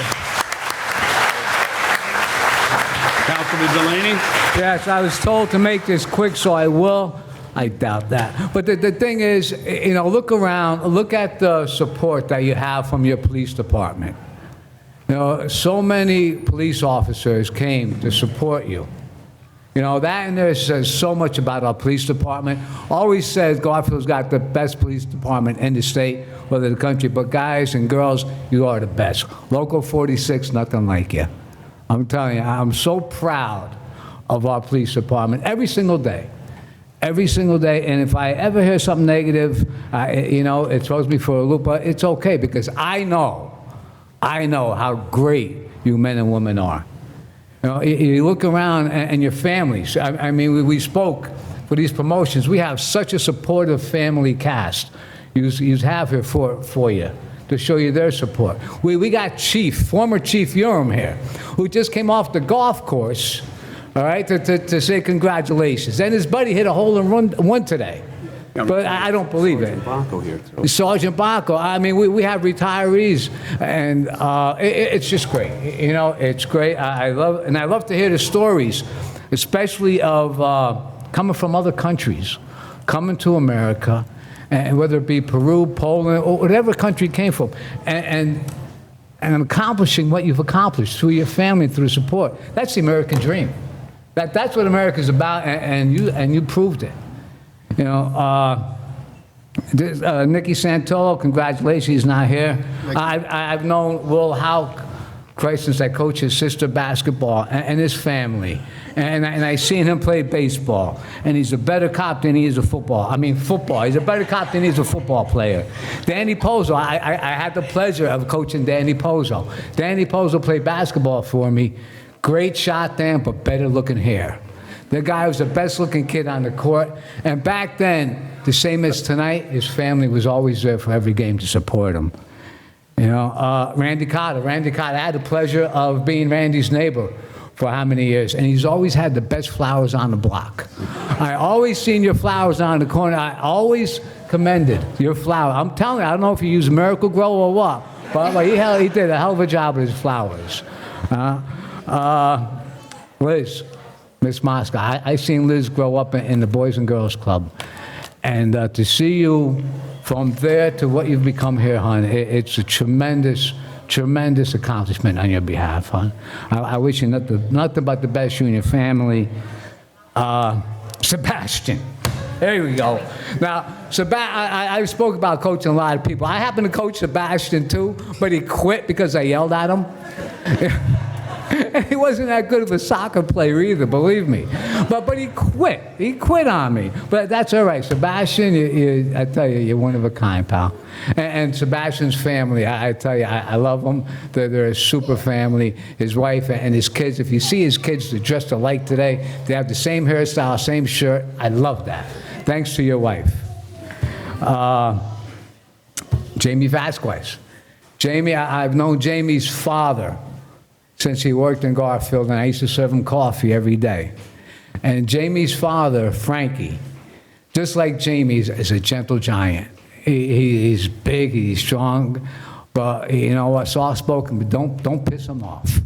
[SPEAKER 4] Councilman Delaney?
[SPEAKER 2] Yes, I was told to make this quick, so I will. I doubt that. But the thing is, you know, look around, look at the support that you have from your police department. You know, so many police officers came to support you. You know, that and there says so much about our police department. Always says Garfield's got the best police department in the state or the country, but guys and girls, you are the best. Local 46, nothing like you. I'm telling you, I'm so proud of our police department every single day. Every single day, and if I ever hear something negative, you know, it throws me for a loop, but it's okay because I know how great you men and women are. You know, you look around and your families, I mean, we spoke for these promotions, we have such a supportive family cast you have here for you to show you their support. We got former Chief Urim here, who just came off the golf course, all right, to say congratulations. And his buddy hit a hole-in-one today. But I don't believe it. Sergeant Baco. I mean, we have retirees, and it's just great. You know, it's great. I love to hear the stories, especially of coming from other countries, coming to America, and whether it be Peru, Poland, or whatever country you came from, and accomplishing what you've accomplished through your family, through support. That's the American dream. That's what America's about, and you proved it. You know, Nicky Santolo, congratulations, he's not here. I've known Will Houck, Christ, since I coached his sister basketball, and his family. And I seen him play baseball, and he's a better cop than he is a football. I mean, football. He's a better cop than he's a football player. Danny Pozo, I had the pleasure of coaching Danny Pozo. Danny Pozo played basketball for me. Great shot then, but better looking hair. The guy was the best looking kid on the court. And back then, the same as tonight, his family was always there for every game to support him. You know, Randy Carter, I had the pleasure of being Randy's neighbor for how many years, and he's always had the best flowers on the block. I always seen your flowers on the corner. I always commended your flower. I'm telling you, I don't know if you use Miracle Grow or what, but he did a hell of a job with his flowers. Liz, Miss Mosca, I seen Liz grow up in the Boys and Girls Club, and to see you from there to what you've become here, hon, it's a tremendous accomplishment on your behalf, hon. I wish you nothing but the best, you and your family. Sebastian. There we go. Now, I spoke about coaching a lot of people. I happen to coach Sebastian too, but he quit because I yelled at him. He wasn't that good of a soccer player either, believe me. But he quit. He quit on me. But that's all right. Sebastian, I tell you, you're one of a kind, pal. And Sebastian's family, I tell you, I love them. They're a super family. His wife and his kids, if you see his kids, they're dressed alike today. They have the same hairstyle, same shirt. I love that. Thanks to your wife. Jamie Vasquez. Jamie, I've known Jamie's father since he worked in Garfield, and I used to serve him coffee every day. And Jamie's father, Frankie, just like Jamie's, is a gentle giant. He's big, he's strong, but you know what, soft-spoken, but don't piss him off.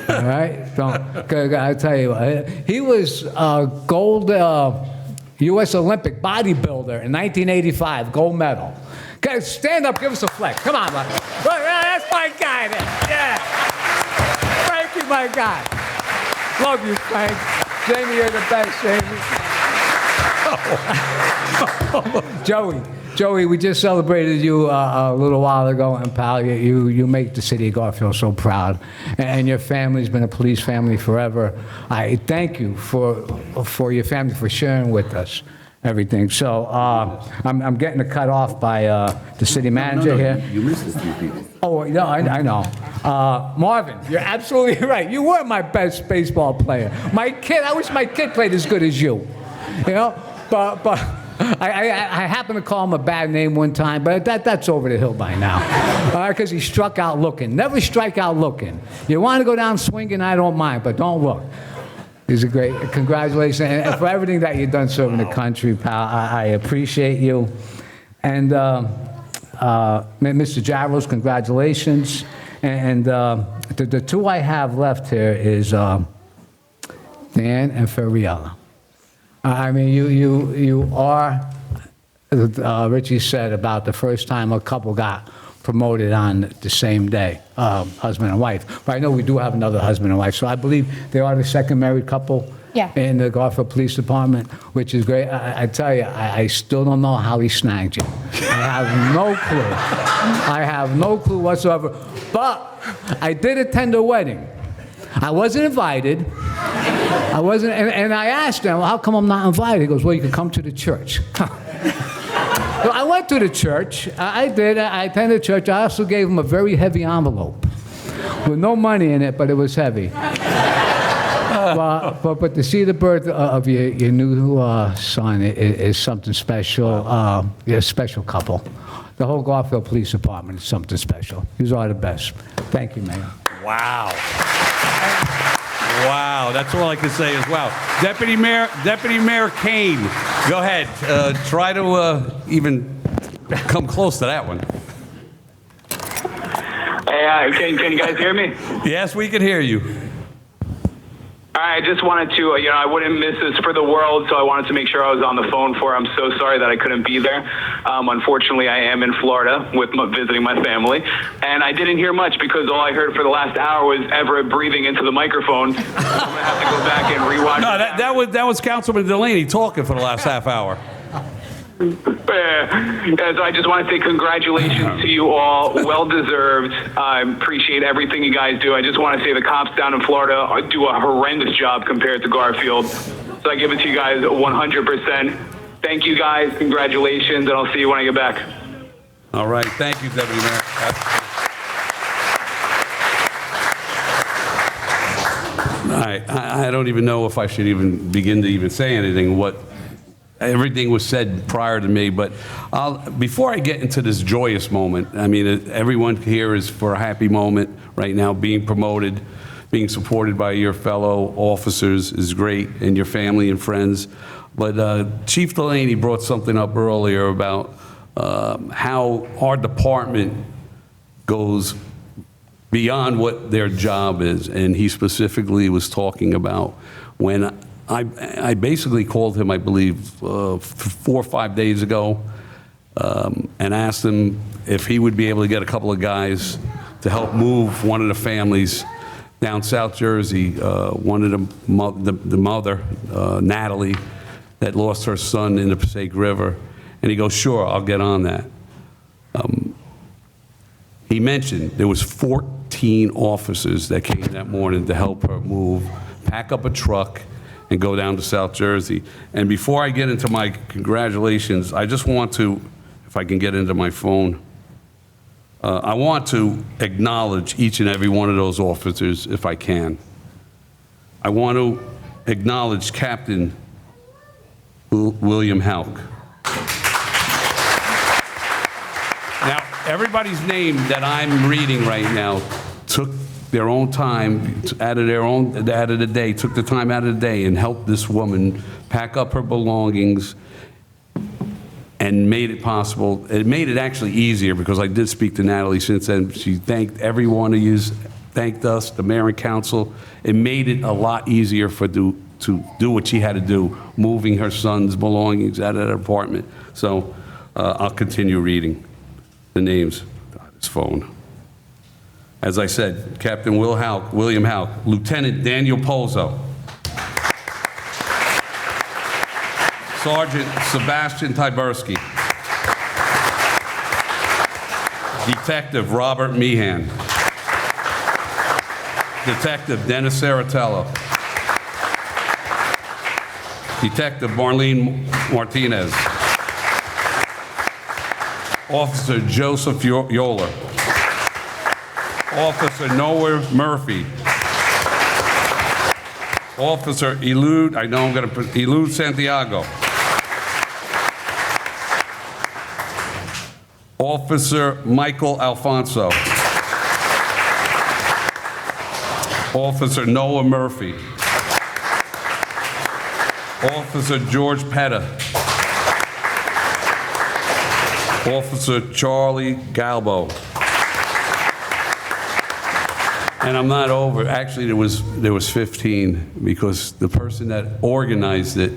[SPEAKER 2] All right? Don't. 'Cause I tell you what, he was a gold U.S. Olympic bodybuilder in 1985, gold medal. Guys, stand up, give us a flex. Come on, man. That's my guy there. Yeah. Frankie, my guy. Love you, Frank. Jamie, you're the best, Jamie. Joey, we just celebrated you a little while ago, and pal, you make the city of Garfield so proud. And your family's been a police family forever. I thank you for your family for sharing with us everything. So I'm getting cut off by the city manager here.
[SPEAKER 4] You missed a few people.
[SPEAKER 2] Oh, no, I know. Marvin, you're absolutely right. You were my best baseball player. My kid, I wish my kid played as good as you. You know, but I happened to call him a bad name one time, but that's over the hill by now. Because he struck out looking. Never strike out looking. You want to go down swinging, I don't mind, but don't look. He's a great, congratulations. And for everything that you've done serving the country, pal, I appreciate you. And Mr. Jarros, congratulations. And the two I have left here is Dan and Ferriella. I mean, you are, Richie said about the first time a couple got promoted on the same day, husband and wife. But I know we do have another husband and wife, so I believe they are the second married couple in the Garfield Police Department, which is great. I tell you, I still don't know how he snagged you. I have no clue. I have no clue whatsoever. But I did attend a wedding. I wasn't invited. And I asked him, well, how come I'm not invited? He goes, well, you can come to the church. So I went to the church. I did. I attended church. I also gave him a very heavy envelope with no money in it, but it was heavy. But to see the birth of your new son is something special. You're a special couple. The whole Garfield Police Department is something special. You are the best. Thank you, Mayor.
[SPEAKER 4] Wow. Wow, that's all I can say is wow. Deputy Mayor Kane, go ahead. Try to even come close to that one.
[SPEAKER 10] Hey, can you guys hear me?
[SPEAKER 4] Yes, we can hear you.
[SPEAKER 10] I just wanted to, I wouldn't miss this for the world, so I wanted to make sure I was on the phone for. I'm so sorry that I couldn't be there. Unfortunately, I am in Florida visiting my family, and I didn't hear much because all I heard for the last hour was Everett breathing into the microphone. I'm gonna have to go back and rewatch.
[SPEAKER 4] No, that was Councilman Delaney talking for the last half hour.
[SPEAKER 10] So I just want to say congratulations to you all. Well deserved. I appreciate everything you guys do. I just want to say the cops down in Florida do a horrendous job compared to Garfield. So I give it to you guys 100%. Thank you guys. Congratulations, and I'll see you when I get back.
[SPEAKER 4] All right. Thank you, Deputy Mayor. All right. I don't even know if I should even begin to even say anything. Everything was said prior to me, but before I get into this joyous moment, I mean, everyone here is for a happy moment right now. Being promoted, being supported by your fellow officers is great, and your family and friends. But Chief Delaney brought something up earlier about how our department goes beyond what their job is, and he specifically was talking about when I basically called him, I believe, 4 or 5 days ago, and asked him if he would be able to get a couple of guys to help move one of the families down South Jersey, one of the mother, Natalie, that lost her son in the Passaic River. And he goes, sure, I'll get on that. He mentioned there was 14 officers that came that morning to help her move, pack up a truck, and go down to South Jersey. And before I get into my congratulations, I just want to, if I can get into my phone, I want to acknowledge each and every one of those officers if I can. I want to acknowledge Captain William Houck. Now, everybody's name that I'm reading right now took their own time out of the day, took the time out of the day and helped this woman pack up her belongings and made it possible. It made it actually easier because I did speak to Natalie since then. She thanked every one of you, thanked us, the mayor and council. It made it a lot easier to do what she had to do, moving her son's belongings out of that apartment. So I'll continue reading the names on his phone. As I said, Captain William Houck, Lieutenant Daniel Pozo, Sergeant Sebastian Tyberski, Detective Robert Meehan, Detective Dennis Saratello, Detective Marlene Martinez, Officer Joseph Yoler, Officer Noah Murphy, Officer Elude Santiago, Officer Michael Alfonso, Officer Noah Murphy, Officer George Petta, Officer Charlie Galbo. And I'm not over. Actually, there was 15 because the person that organized it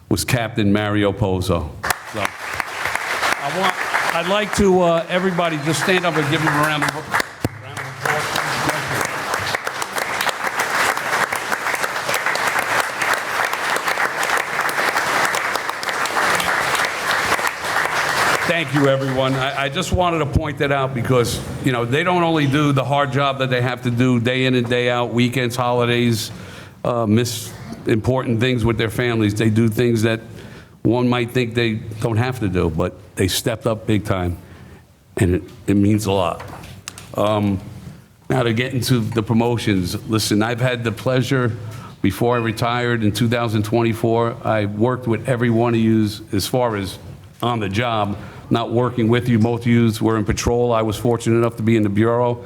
[SPEAKER 4] was Captain Mario Pozo. So I'd like to everybody just stand up and give him a round of applause. Thank you, everyone. I just wanted to point that out because, you know, they don't only do the hard job that they have to do day in and day out, weekends, holidays, miss important things with their families. They do things that one might think they don't have to do, but they stepped up big time, and it means a lot. Now to get into the promotions. Listen, I've had the pleasure, before I retired in 2024, I worked with every one of you as far as on the job, not working with you. Most of you were in patrol. I was fortunate enough to be in the Bureau.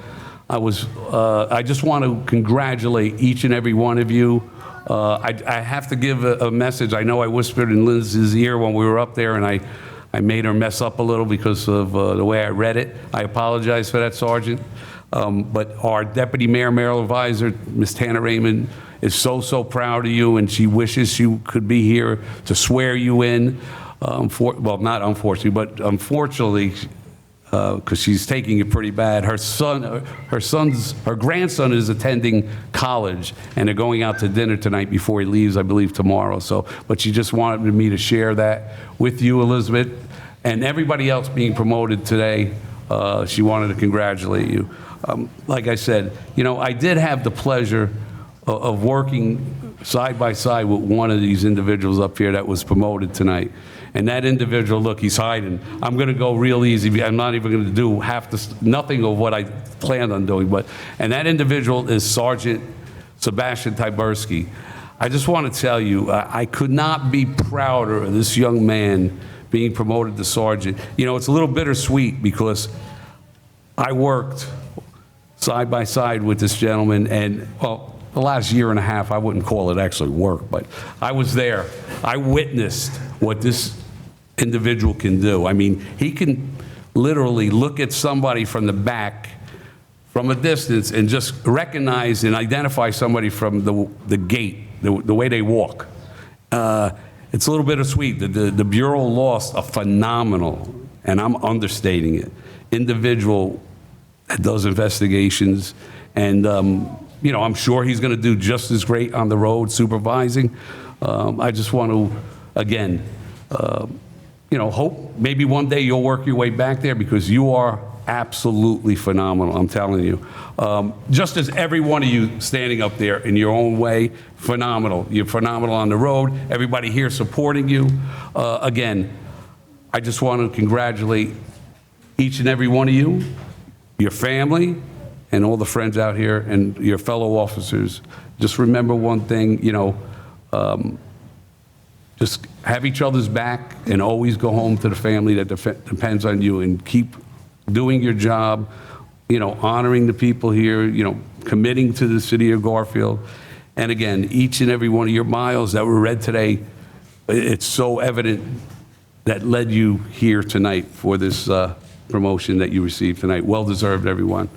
[SPEAKER 4] I just want to congratulate each and every one of you. I have to give a message. I know I whispered in Liz's ear when we were up there, and I made her mess up a little because of the way I read it. I apologize for that, Sergeant. But our Deputy Mayor, Mayoral Advisor, Ms. Tana Raymond, is so proud of you, and she wishes she could be here to swear you in. Well, not unfortunately, but unfortunately, because she's taking it pretty bad. Her grandson is attending college, and they're going out to dinner tonight before he leaves, I believe, tomorrow. So, but she just wanted me to share that with you, Elizabeth, and everybody else being promoted today. She wanted to congratulate you. Like I said, you know, I did have the pleasure of working side by side with one of these individuals up here that was promoted tonight. And that individual, look, he's hiding. I'm going to go real easy. I'm not even going to do nothing of what I planned on doing. And that individual is Sergeant Sebastian Tyberski. I just want to tell you, I could not be prouder of this young man being promoted to sergeant. You know, it's a little bittersweet because I worked side by side with this gentleman, and well, the last year and a half, I wouldn't call it actually work, but I was there. I witnessed what this individual can do. I mean, he can literally look at somebody from the back, from a distance, and just recognize and identify somebody from the gait, the way they walk. It's a little bittersweet. The Bureau lost a phenomenal, and I'm understating it, individual that does investigations, and I'm sure he's going to do just as great on the road supervising. I just want to, again, hope maybe one day you'll work your way back there because you are absolutely phenomenal, I'm telling you. Just as every one of you standing up there in your own way, phenomenal. You're phenomenal on the road. Everybody here supporting you. Again, I just want to congratulate each and every one of you, your family, and all the friends out here and your fellow officers. Just remember one thing, just have each other's back and always go home to the family that depends on you and keep doing your job, honoring the people here, committing to the city of Garfield. And again, each and every one of your miles that were read today, it's so evident that led you here tonight for this promotion that you received tonight. Well deserved, everyone.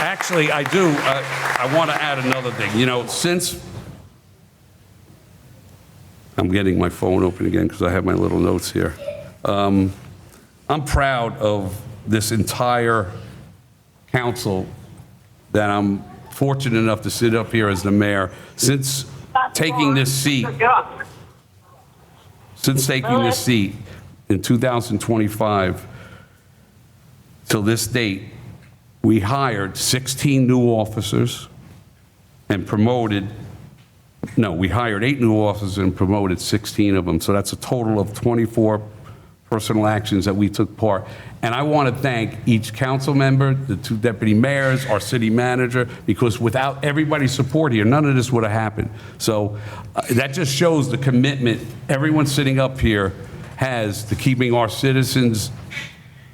[SPEAKER 4] Actually, I do. I want to add another thing. Since I'm getting my phone open again because I have my little notes here. I'm proud of this entire council that I'm fortunate enough to sit up here as the mayor. Since taking this seat in 2025 till this date, we hired 16 new officers and we hired 8 new officers and promoted 16 of them. So that's a total of 24 personal actions that we took part. And I want to thank each council member, the 2 deputy mayors, our city manager, because without everybody's support here, none of this would have happened. So that just shows the commitment everyone sitting up here has to keeping our citizens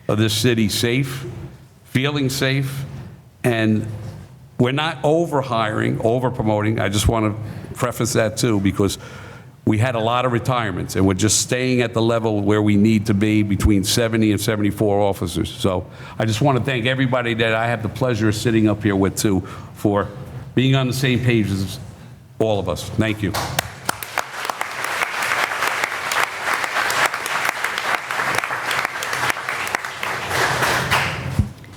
[SPEAKER 4] of this city safe, feeling safe, and we're not over-hiring, over-promoting. I just want to preface that too, because we had a lot of retirements, and we're just staying at the level where we need to be, between 70 and 74 officers. So I just want to thank everybody that I have the pleasure of sitting up here with too, for being on the same page as all of us. Thank you.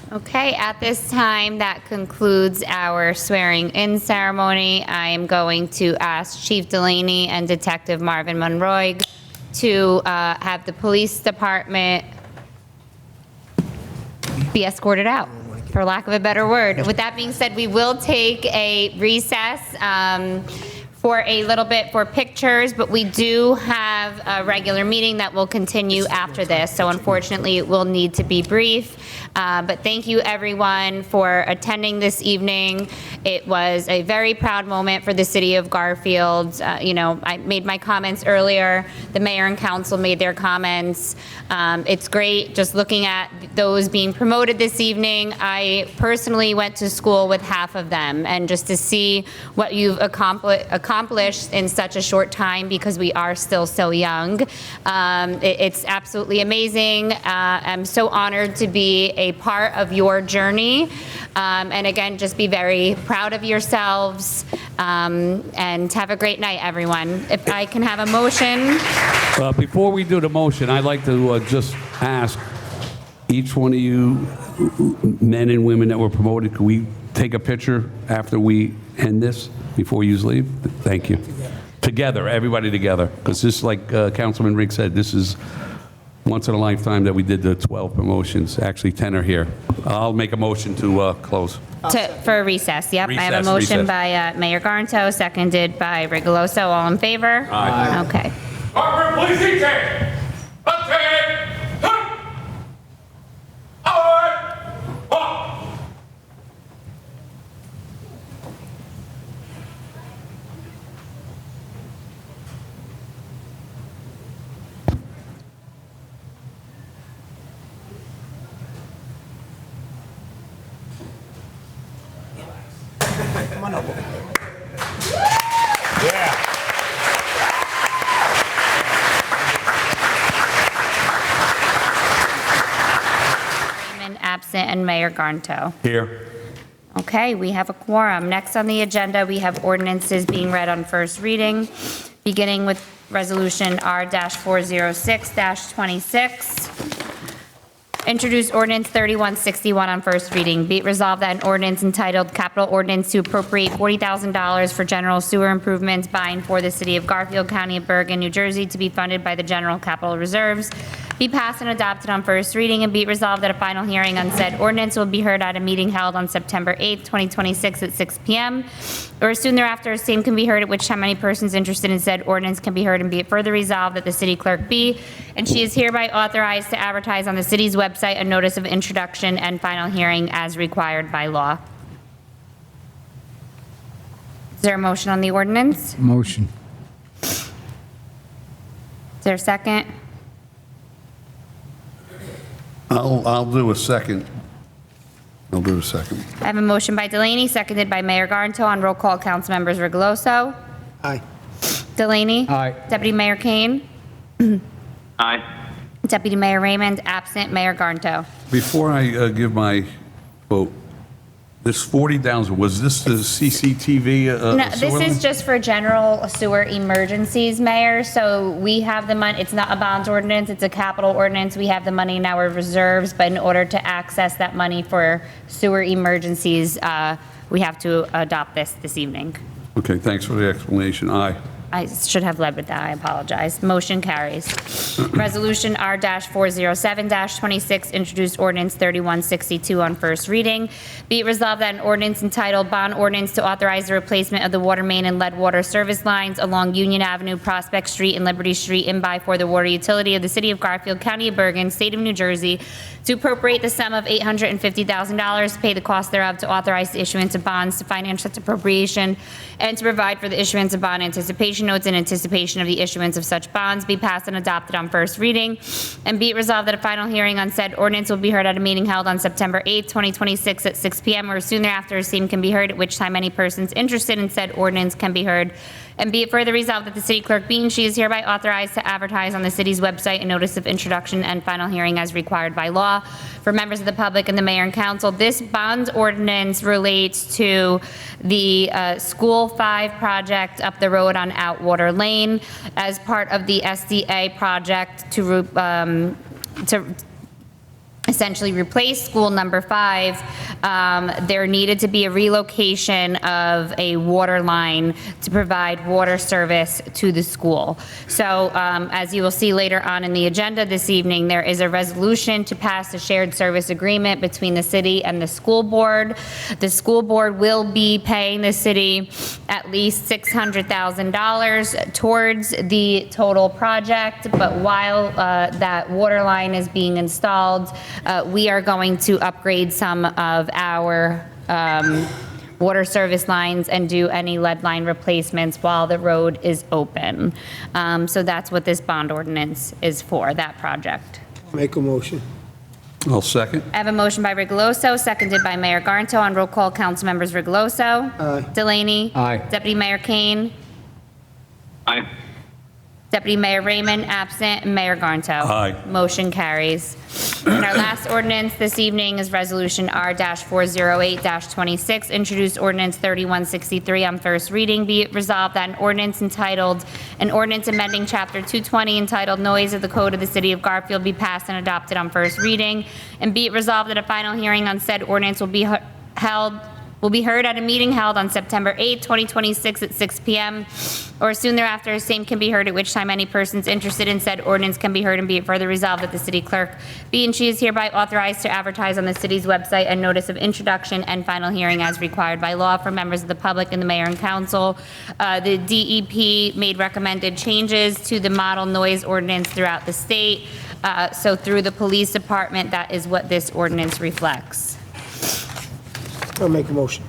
[SPEAKER 1] Okay, at this time, that concludes our swearing-in ceremony. I am going to ask Chief Delaney and Detective Marvin Monroy to have the police department be escorted out, for lack of a better word. With that being said, we will take a recess for a little bit for pictures, but we do have a regular meeting that will continue after this, so unfortunately it will need to be brief. But thank you everyone for attending this evening. It was a very proud moment for the city of Garfield. I made my comments earlier, the mayor and council made their comments. It's great just looking at those being promoted this evening. I personally went to school with half of them, and just to see what you've accomplished in such a short time, because we are still so young, it's absolutely amazing. I'm so honored to be a part of your journey, and again, just be very proud of yourselves, and have a great night, everyone. If I can have a motion.
[SPEAKER 4] Before we do the motion, I'd like to just ask each one of you men and women that were promoted, could we take a picture after we end this, before you leave? Thank you. Together, everybody together, because just like Councilman Riggs said, this is once in a lifetime that we did the 12 promotions. Actually, 10 are here. I'll make a motion to close.
[SPEAKER 1] For a recess, yep. I have a
[SPEAKER 4] Recess,
[SPEAKER 1] motion
[SPEAKER 4] recess.
[SPEAKER 1] by Mayor Garnto, seconded by Rigoloso. All in favor?
[SPEAKER 4] Aye.
[SPEAKER 1] Okay.
[SPEAKER 3] Corporate police detail. Let's take it. All right. Walk.
[SPEAKER 9] Come on over.
[SPEAKER 3] Yeah.
[SPEAKER 1] Raymond absent and Mayor Garnto.
[SPEAKER 4] Here.
[SPEAKER 1] Okay, we have a quorum. Next on the agenda, we have ordinances being read on first reading, beginning with Resolution R-406-26. Introduce ordinance 3161 on first reading. Be it resolved that an ordinance entitled Capital Ordinance to appropriate $40,000 for general sewer improvements by and for the city of Garfield, County of Bergen, New Jersey, to be funded by the general capital reserves, be passed and adopted on first reading, and be it resolved that a final hearing on said ordinance will be heard at a meeting held on September 8th, 2026 at 6 p.m. or as soon thereafter as same can be heard, at which time any persons interested in said ordinance can be heard, and be it further resolved that the city clerk be, and she is hereby authorized to advertise on the city's website a notice of introduction and final hearing as required by law. Is there a motion on the ordinance?
[SPEAKER 2] Motion.
[SPEAKER 1] Is there a second?
[SPEAKER 4] I'll do a second. I'll do a second.
[SPEAKER 1] I have a motion by Delaney, seconded by Mayor Garnto. On roll call, council members Rigoloso.
[SPEAKER 9] Aye.
[SPEAKER 1] Delaney.
[SPEAKER 2] Aye.
[SPEAKER 1] Deputy Mayor Kane.
[SPEAKER 10] Aye.
[SPEAKER 1] Deputy Mayor Raymond, absent. Mayor Garnto.
[SPEAKER 4] Before I give my vote, this 40,000, was this the CCTV?
[SPEAKER 1] No,
[SPEAKER 4] sewer
[SPEAKER 1] this
[SPEAKER 4] line?
[SPEAKER 1] is just for general sewer emergencies, Mayor. So we have the money, it's not a bonds ordinance, it's a capital ordinance. We have the money in our reserves, but in order to access that money for sewer emergencies, we have to adopt this evening.
[SPEAKER 4] Okay, thanks for the explanation. Aye.
[SPEAKER 1] I should have led with that, I apologize. Motion carries. Resolution R-407-26, introduced ordinance 3162 on first reading. Be it resolved that an ordinance entitled Bond Ordinance to authorize the replacement of the water main and lead water service lines along Union Avenue, Prospect Street, and Liberty Street in by for the water utility of the city of Garfield, County of Bergen, State of New Jersey, to appropriate the sum of $850,000 to pay the cost thereof, to authorize the issuance of bonds to finance such appropriation, and to provide for the issuance of bond anticipation notes in anticipation of the issuance of such bonds, be passed and adopted on first reading. And be it resolved that a final hearing on said ordinance will be heard at a meeting held on September 8th, 2026 at 6 p.m. or soon thereafter as same can be heard, at which time any persons interested in said ordinance can be heard. And be it further resolved that the city clerk be and she is hereby authorized to advertise on the city's website a notice of introduction and final hearing as required by law for members of the public and the mayor and council. This bonds ordinance relates to the School 5 project up the road on Outwater Lane as part of the SDA project to essentially replace school number 5. There needed to be a relocation of a water line to provide water service to the school. So as you will see later on in the agenda this evening, there is a resolution to pass a shared service agreement between the city and the school board. The school board will be paying the city at least $600,000 towards the total project, but while that water line is being installed, we are going to upgrade some of our water service lines and do any lead line replacements while the road is open. So that's what this bond ordinance is for, that project.
[SPEAKER 9] Make a motion.
[SPEAKER 4] I'll second.
[SPEAKER 1] I have a motion by Rigoloso, seconded by Mayor Garnto. On roll call, council members Rigoloso.
[SPEAKER 9] Aye.
[SPEAKER 1] Delaney.
[SPEAKER 2] Aye.
[SPEAKER 1] Deputy Mayor Kane.
[SPEAKER 10] Aye.
[SPEAKER 1] Deputy Mayor Raymond, absent, and Mayor Garnto.
[SPEAKER 4] Aye.
[SPEAKER 1] Motion carries. And our last ordinance this evening is Resolution R-408-26, introduced ordinance 3163 on first reading. Be it resolved that an ordinance entitled, an ordinance amending Chapter 220 entitled Noise of the Code of the City of Garfield be passed and adopted on first reading. And be it resolved that a final hearing on said ordinance will be heard at a meeting held on September 8th, 2026 at 6 p.m. or soon thereafter, same can be heard, at which time any persons interested in said ordinance can be heard, and be it further resolved that the city clerk be and she is hereby authorized to advertise on the city's website a notice of introduction and final hearing as required by law for members of the public and the mayor and council. The DEP made recommended changes to the model noise ordinance throughout the state. So through the police department, that is what this ordinance reflects.
[SPEAKER 9] I'll make a motion.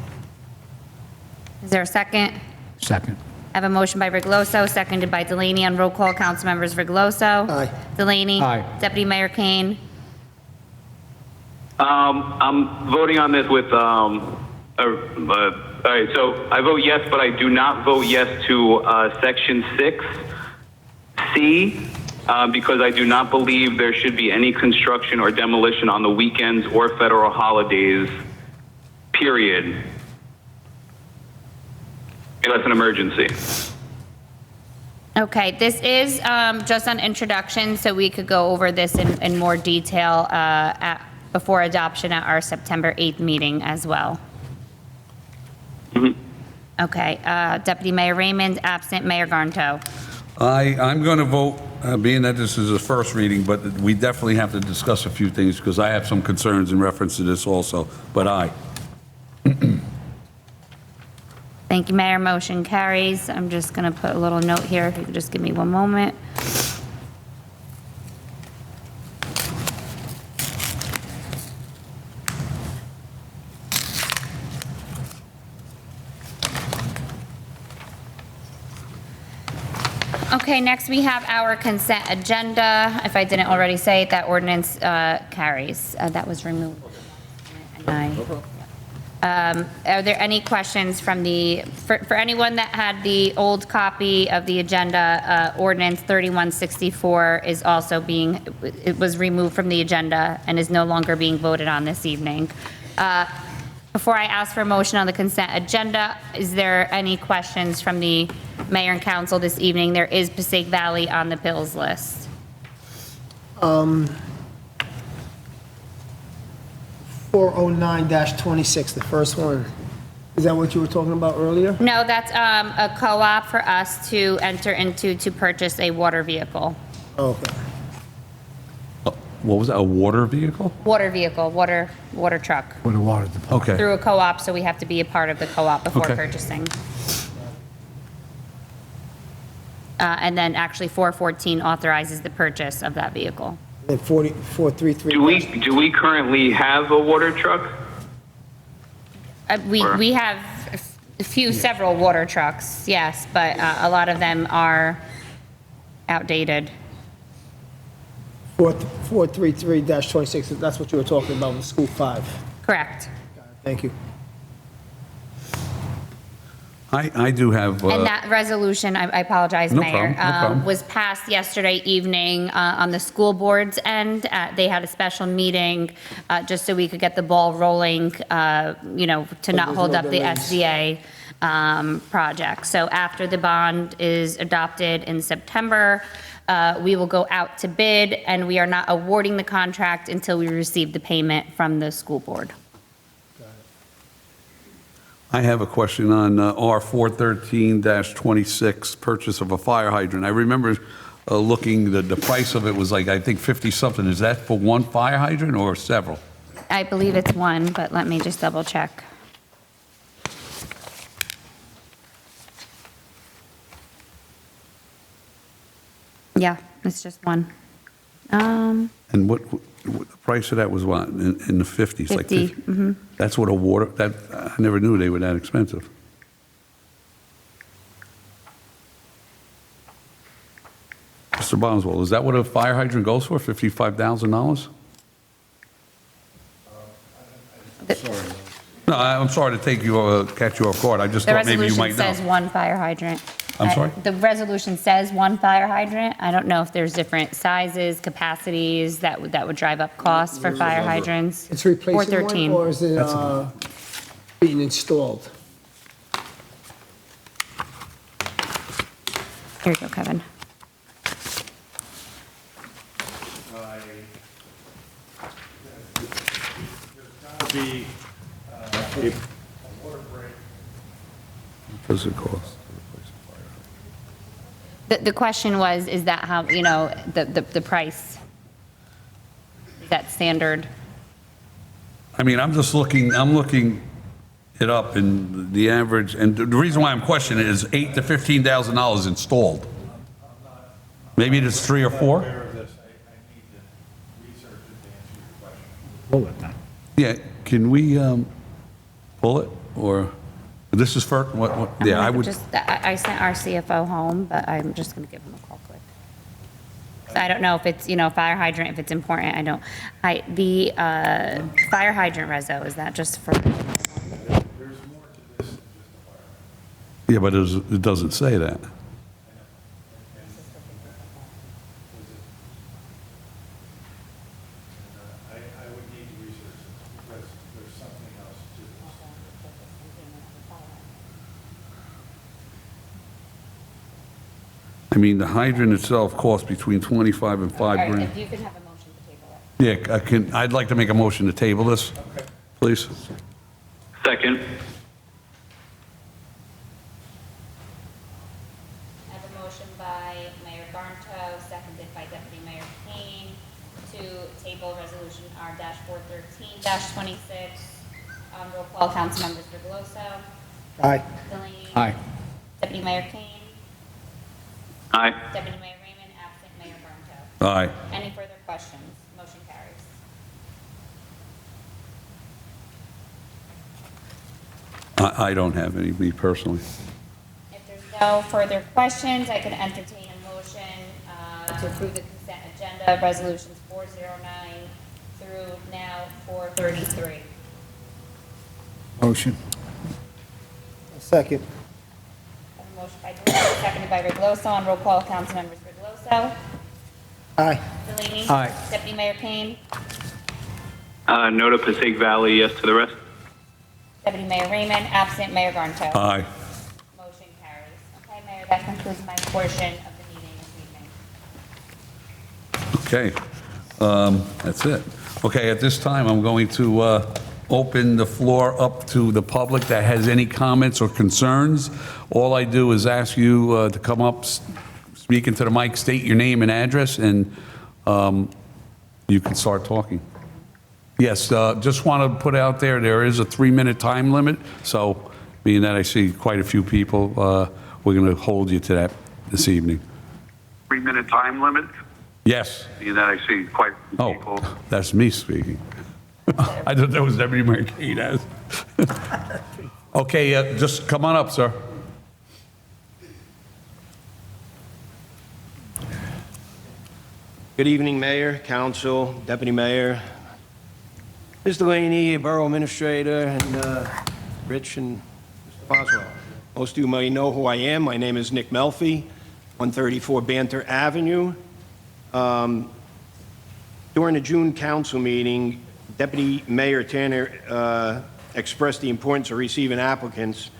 [SPEAKER 1] Is there a second?
[SPEAKER 2] Second.
[SPEAKER 1] I have a motion by Rigoloso, seconded by Delaney. On roll call, council members Rigoloso.
[SPEAKER 9] Aye.
[SPEAKER 1] Delaney.
[SPEAKER 2] Aye.
[SPEAKER 1] Deputy Mayor Kane.
[SPEAKER 10] I'm voting on this with, all right, so I vote yes, but I do not vote yes to Section 6C, because I do not believe there should be any construction or demolition on the weekends or federal holidays, period, unless an emergency.
[SPEAKER 1] Okay, this is just an introduction, so we could go over this in more detail before adoption at our September 8th meeting as well. Okay, Deputy Mayor Raymond, absent Mayor Garnto.
[SPEAKER 4] I'm going to vote, being that this is a first reading, but we definitely have to discuss a few things because I have some concerns in reference to this also, but aye.
[SPEAKER 1] Thank you, Mayor. Motion carries. I'm just going to put a little note here, if you could just give me one moment. Okay, next we have our consent agenda. If I didn't already say it, that ordinance carries. That was removed. Are there any questions from for anyone that had the old copy of the agenda, ordinance 3164 is also it was removed from the agenda and is no longer being voted on this evening. Before I ask for a motion on the consent agenda, is there any questions from the mayor and council this evening? There is Passaic Valley on the bills list.
[SPEAKER 9] 409-26, the first one. Is that what you were talking about earlier?
[SPEAKER 1] No, that's a co-op for us to enter into to purchase a water vehicle.
[SPEAKER 9] Okay.
[SPEAKER 4] What was that, a water vehicle?
[SPEAKER 1] Water vehicle, water truck.
[SPEAKER 2] For the water department.
[SPEAKER 4] Okay.
[SPEAKER 1] Through a co-op, so we have to be a part of the co-op before
[SPEAKER 4] Okay.
[SPEAKER 1] purchasing. And then actually 414 authorizes the purchase of that vehicle.
[SPEAKER 9] And 433.
[SPEAKER 10] Do we currently have a water truck?
[SPEAKER 1] We have several water trucks, yes, but a lot of them are outdated.
[SPEAKER 9] 433-26, that's what you were talking about with School 5.
[SPEAKER 1] Correct.
[SPEAKER 9] Thank you.
[SPEAKER 4] I do have,
[SPEAKER 1] And that resolution, I apologize,
[SPEAKER 4] No
[SPEAKER 1] Mayor,
[SPEAKER 4] problem, no problem.
[SPEAKER 1] was passed yesterday evening on the school board's end. They had a special meeting just so we could get the ball rolling, to not hold up the SDA project. So after the bond is adopted in September, we will go out to bid, and we are not awarding the contract until we receive the payment from the school board.
[SPEAKER 4] I have a question on R 413-26, purchase of a fire hydrant. I remember looking, the price of it was like, I think 50-something. Is that for one fire hydrant or several?
[SPEAKER 1] I believe it's one, but let me just double check. Yeah, it's just one.
[SPEAKER 4] And what the price of that was what, in the 50s? Like
[SPEAKER 1] 50,
[SPEAKER 4] 50? That's what a water, I never knew they were that expensive. Mr. Boswell, is that what a fire hydrant goes for, $55,000? No, I'm sorry to catch you off guard. I just
[SPEAKER 1] The
[SPEAKER 4] thought maybe you
[SPEAKER 1] resolution
[SPEAKER 4] might
[SPEAKER 1] says
[SPEAKER 4] know.
[SPEAKER 1] one fire hydrant.
[SPEAKER 4] I'm sorry?
[SPEAKER 1] The resolution says one fire hydrant. I don't know if there's different sizes, capacities that would drive up costs for fire hydrants.
[SPEAKER 9] It's replacing one,
[SPEAKER 1] 413.
[SPEAKER 9] or is it being installed?
[SPEAKER 1] Here you go, Kevin.
[SPEAKER 8] Be a water break.
[SPEAKER 4] What does it cost?
[SPEAKER 1] The question was, is that how, the price? Is that standard?
[SPEAKER 4] I mean, I'm looking it up, and the average, and the reason why I'm questioning it is $8,000 to $15,000 installed. Maybe it's 3 or 4?
[SPEAKER 8] Aware of this, I need to research it to answer your question.
[SPEAKER 4] Yeah, can we pull it, or, this is for, yeah, I would,
[SPEAKER 1] I sent our CFO home, but I'm just going to give him a call quick. So I don't know if it's, fire hydrant, if it's important, the fire hydrant reso, is that just for?
[SPEAKER 8] There's more to this than just a fire.
[SPEAKER 4] yeah, but it doesn't say that.
[SPEAKER 8] I would need to research it because there's something else to this.
[SPEAKER 4] I mean, the hydrant itself costs between 25 and 5
[SPEAKER 1] All right,
[SPEAKER 4] grand.
[SPEAKER 1] if you can have a motion to table it.
[SPEAKER 4] Yeah, I'd like to make a motion to table this, please.
[SPEAKER 10] Second.
[SPEAKER 1] I have a motion by Mayor Barnto, seconded by Deputy Mayor Kane, to table Resolution R-413-26. Roll call, council members Fregeloso.
[SPEAKER 9] Aye.
[SPEAKER 1] Delaney.
[SPEAKER 2] Aye.
[SPEAKER 1] Deputy Mayor Kane.
[SPEAKER 10] Aye.
[SPEAKER 1] Deputy Mayor Raymond, absent Mayor Barnto.
[SPEAKER 4] Aye.
[SPEAKER 1] Any further questions? Motion carries.
[SPEAKER 4] I don't have any, me personally.
[SPEAKER 1] If there's no further questions, I can entertain a motion to approve the consent agenda, resolutions 409 through now 433.
[SPEAKER 2] Motion.
[SPEAKER 9] Second.
[SPEAKER 1] A motion by Delaney, seconded by Fregeloso. On roll call, council members Fregeloso.
[SPEAKER 9] Aye.
[SPEAKER 1] Delaney.
[SPEAKER 2] Aye.
[SPEAKER 1] Deputy Mayor Kane.
[SPEAKER 10] No to Passaic Valley, yes to the rest.
[SPEAKER 1] Deputy Mayor Raymond, absent Mayor Garnto.
[SPEAKER 4] Aye.
[SPEAKER 1] Motion carries. Okay, Mayor, that concludes my portion of the meeting this evening.
[SPEAKER 4] Okay, that's it. Okay, at this time, I'm going to open the floor up to the public that has any comments or concerns. All I do is ask you to come up, speak into the mic, state your name and address, and you can start talking. Yes, just want to put out there is a 3-minute time limit, so being that I see quite a few people, we're going to hold you to that this evening.
[SPEAKER 11] 3-minute time limit?
[SPEAKER 4] Yes.
[SPEAKER 11] Being that I see quite a few people.
[SPEAKER 4] Oh, that's me speaking. I thought that was Deputy Mayor Kane. Okay, just come on up, sir.
[SPEAKER 12] Good evening, Mayor, Council, Deputy Mayor, Ms. Delaney, Borough Administrator, and Rich and Mr. Boswell. Most of you may know who I am. My name is Nick Melfi, 134 Banter Avenue. During the June council meeting, Deputy Mayor Tanner expressed the importance of receiving applicants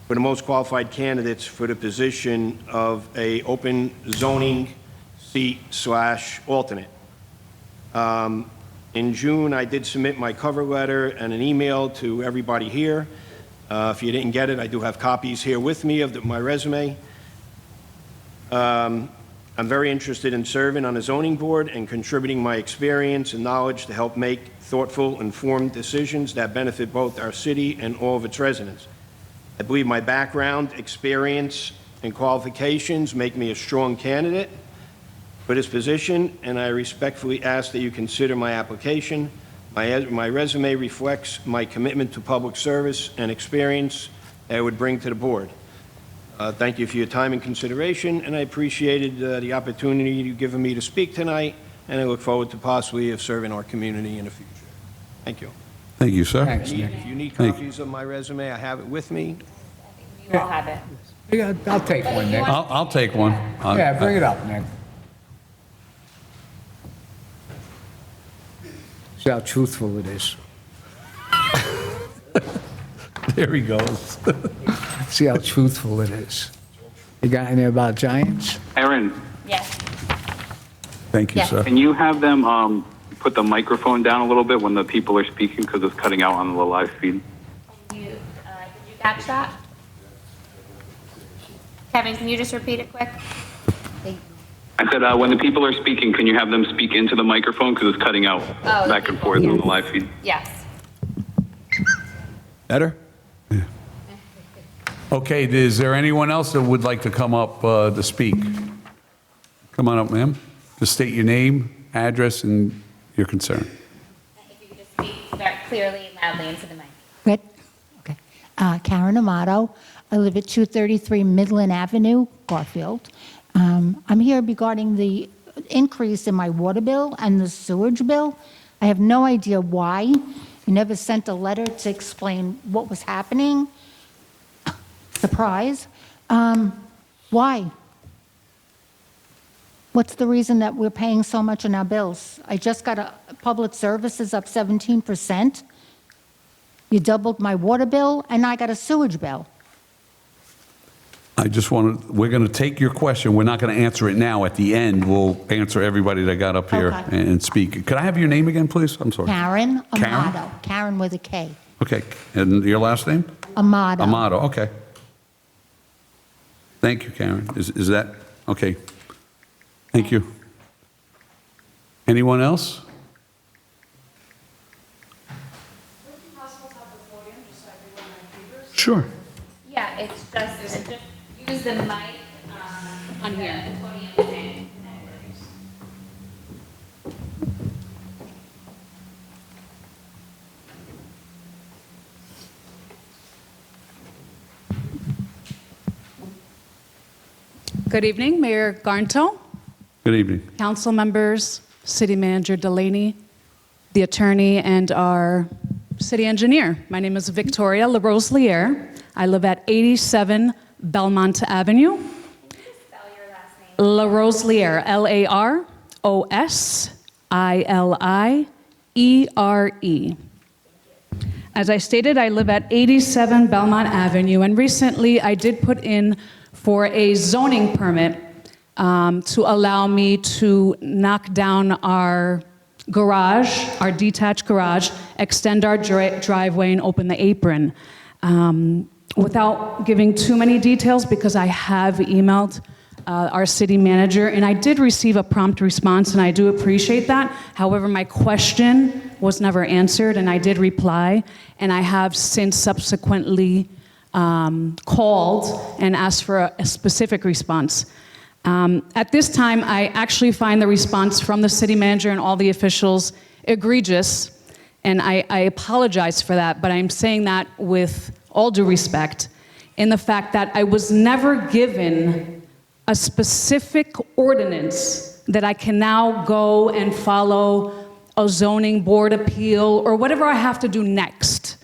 [SPEAKER 12] for the most qualified candidates for the position of a open zoning seat/alternate. In June, I did submit my cover letter and an email to everybody here. If you didn't get it, I do have copies here with me of my resume. I'm very interested in serving on the zoning board and contributing my experience and knowledge to help make thoughtful, informed decisions that benefit both our city and all of its residents. I believe my background, experience, and qualifications make me a strong candidate for this position, and I respectfully ask that you consider my application. My resume reflects my commitment to public service and experience that I would bring to the board. Thank you for your time and consideration, and I appreciated the opportunity you've given me to speak tonight, and I look forward to possibly serving our community in the future. Thank you.
[SPEAKER 4] Thank you, sir.
[SPEAKER 2] Thanks, Nick.
[SPEAKER 12] If you need
[SPEAKER 4] Thank
[SPEAKER 12] copies of my resume, I have it with me.
[SPEAKER 1] You all have it.
[SPEAKER 2] Yeah, I'll take one, Nick.
[SPEAKER 4] I'll take one.
[SPEAKER 2] Yeah, bring it up, Nick. See how truthful it is.
[SPEAKER 4] There he goes.
[SPEAKER 2] See how truthful it is. You got any about Giants?
[SPEAKER 10] Aaron,
[SPEAKER 1] Yes.
[SPEAKER 4] Thank you,
[SPEAKER 1] Yes.
[SPEAKER 4] sir.
[SPEAKER 10] can you have them put the microphone down a little bit when the people are speaking because it's cutting out on the live feed?
[SPEAKER 1] Did you catch that? Kevin, can you just repeat it quick? Thank you.
[SPEAKER 10] I said, when the people are speaking, can you have them speak into the microphone because it's cutting out
[SPEAKER 1] Oh,
[SPEAKER 10] back and forth on the live feed?
[SPEAKER 1] Yes.
[SPEAKER 12] Better?
[SPEAKER 4] Okay, is there anyone else that would like to come up to speak? Come on up, ma'am. Just state your name, address, and your concern.
[SPEAKER 1] If you could just speak very clearly and loudly into the mic.
[SPEAKER 13] Good. Okay. Karen Amato. I live at 233 Midland Avenue, Garfield. I'm here regarding the increase in my water bill and the sewage bill. I have no idea why. You never sent a letter to explain what was happening. Surprise. Why? What's the reason that we're paying so much on our bills? I just got a public services up 17%. You doubled my water bill, and I got a sewage bill.
[SPEAKER 4] I just we're going to take your question. We're not going to answer it now. At the end, we'll answer everybody that got up here
[SPEAKER 13] Okay.
[SPEAKER 4] and speak. Could I have your name again, please? I'm sorry.
[SPEAKER 13] Karen
[SPEAKER 4] Karen?
[SPEAKER 13] Amato. Karen with a K.
[SPEAKER 4] Okay, and your last name?
[SPEAKER 13] Amato.
[SPEAKER 4] Amato, okay. Thank you, Karen. Is that, okay. Thank you. Anyone else? Sure.
[SPEAKER 1] Yeah, it's just use the mic on here. Podium.
[SPEAKER 14] Good evening, Mayor Garnto,
[SPEAKER 4] Good evening.
[SPEAKER 14] council members, city manager Delaney, the attorney, and our city engineer. My name is Victoria LaRose-Lier. I live at 87 Belmont Avenue. LaRose-Lier, L-A-R-O-S-I-L-I-E-R-E. As I stated, I live at 87 Belmont Avenue, and recently I did put in for a zoning permit to allow me to knock down our garage, our detached garage, extend our driveway, and open the apron. Without giving too many details, because I have emailed our city manager, and I did receive a prompt response, and I do appreciate that. However, my question was never answered, and I did reply, and I have since subsequently called and asked for a specific response. At this time, I actually find the response from the city manager and all the officials egregious, and I apologize for that, but I'm saying that with all due respect, in the fact that I was never given a specific ordinance that I can now go and follow a zoning board appeal or whatever I have to do next.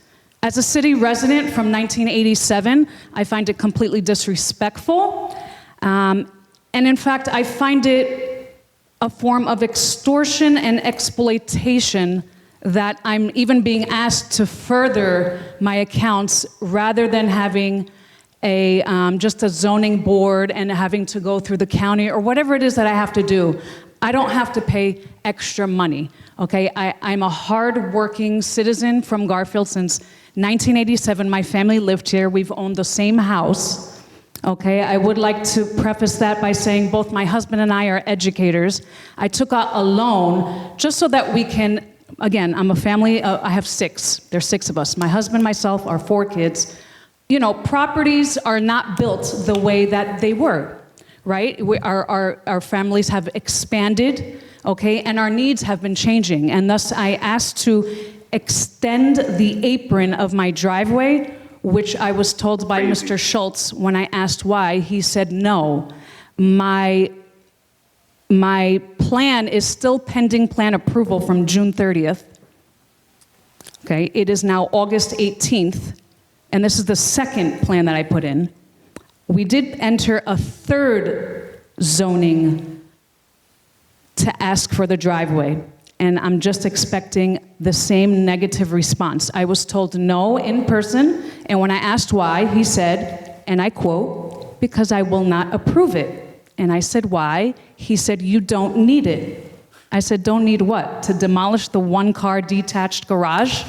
[SPEAKER 14] As a city resident from 1987, I find it completely disrespectful. And in fact, I find it a form of extortion and exploitation that I'm even being asked to further my accounts rather than having just a zoning board and having to go through the county or whatever it is that I have to do. I don't have to pay extra money, okay? I'm a hard-working citizen from Garfield since 1987. My family lived here. We've owned the same house, okay? I would like to preface that by saying both my husband and I are educators. I took out a loan just so that we can, again, I'm a family, I have six. There's six of us. My husband, myself, our 4 kids. You know, properties are not built the way that they were, right? Our families have expanded, okay, and our needs have been changing. And thus, I asked to extend the apron of my driveway, which I was told by Mr. Schultz when I asked why. He said, no, my plan is still pending plan approval from June 30th. Okay, it is now August 18th. And this is the second plan that I put in. We did enter a third zoning to ask for the driveway, and I'm just expecting the same negative response. I was told no in person, and when I asked why, he said, and I quote, "Because I will not approve it." And I said, why? He said, "You don't need it." I said, don't need what? To demolish the 1-car detached garage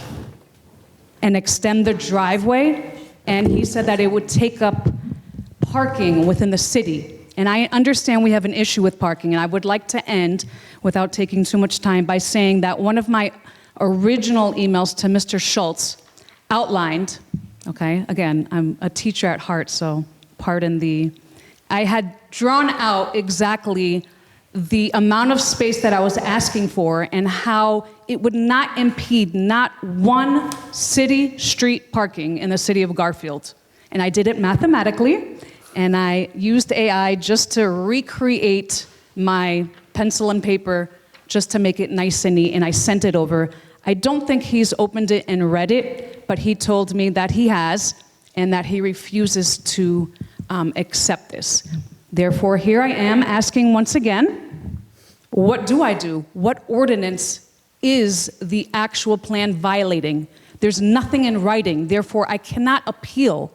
[SPEAKER 14] and extend the driveway? And he said that it would take up parking within the city. And I understand we have an issue with parking, and I would like to end, without taking too much time, by saying that one of my original emails to Mr. Schultz outlined, okay, again, I'm a teacher at heart, so I had drawn out exactly the amount of space that I was asking for and how it would not impede not one city street parking in the city of Garfield. And I did it mathematically, and I used AI just to recreate my pencil and paper just to make it nice and neat, and I sent it over. I don't think he's opened it and read it, but he told me that he has and that he refuses to accept this. Therefore, here I am asking once again, what do I do? What ordinance is the actual plan violating? There's nothing in writing, therefore I cannot appeal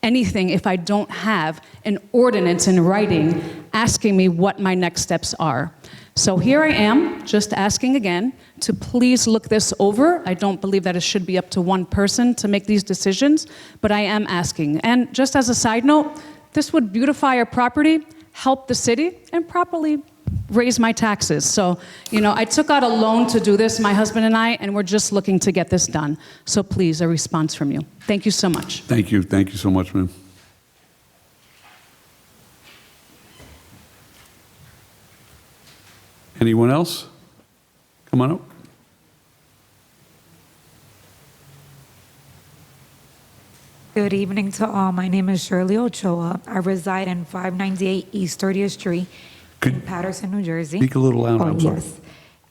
[SPEAKER 14] anything if I don't have an ordinance in writing asking me what my next steps are. So here I am, just asking again to please look this over. I don't believe that it should be up to one person to make these decisions, but I am asking. And just as a side note, this would beautify our property, help the city, and properly raise my taxes. So, I took out a loan to do this, my husband and I, and we're just looking to get this done. So please, a response from you. Thank you so much.
[SPEAKER 4] Thank you. Thank you so much, ma'am. Anyone else? Come on up.
[SPEAKER 15] Good evening to all. My name is Shirley Ochoa. I reside in 598 East 30th Street in Paterson, New Jersey.
[SPEAKER 4] Speak a little louder.
[SPEAKER 15] Oh,
[SPEAKER 4] I'm sorry.
[SPEAKER 15] yes.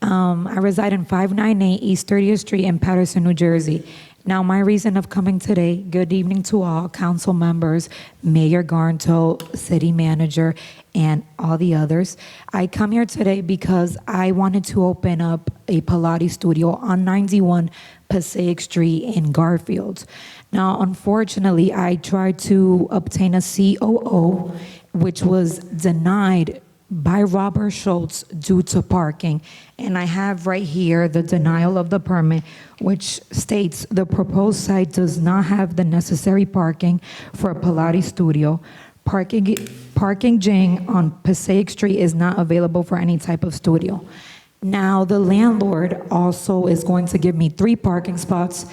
[SPEAKER 15] I reside in 598 East 30th Street in Paterson, New Jersey. Now, my reason of coming today, good evening to all council members, Mayor Garnto, City Manager, and all the others. I come here today because I wanted to open up a Pilates studio on 91 Passaic Street in Garfield. Now, unfortunately, I tried to obtain a COO, which was denied by Robert Schultz due to parking. And I have right here the denial of the permit, which states the proposed site does not have the necessary parking for a Pilates studio. Parking Jing on Passaic Street is not available for any type of studio. Now, the landlord also is going to give me 3 parking spots.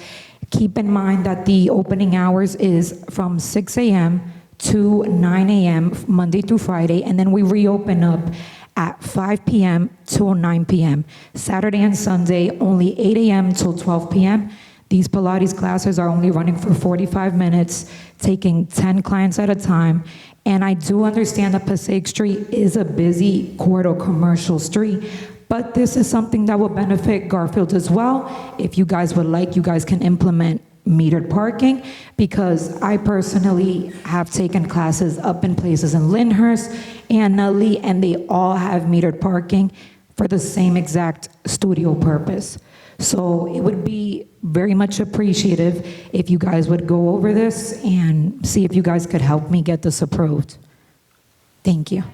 [SPEAKER 15] Keep in mind that the opening hours is from 6 a.m. to 9 a.m. Monday through Friday, and then we reopen up at 5 p.m. till 9 p.m. Saturday and Sunday, only 8 a.m. till 12 p.m. These Pilates classes are only running for 45 minutes, taking 10 clients at a time. And I do understand that Passaic Street is a busy corridor commercial street, but this is something that will benefit Garfield as well. If you guys would like, you guys can implement metered parking, because I personally have taken classes up in places in Lyndhurst and Nutley, and they all have metered parking for the same exact studio purpose. So it would be very much appreciative if you guys would go over this and see if you guys could help me get this approved. Thank you.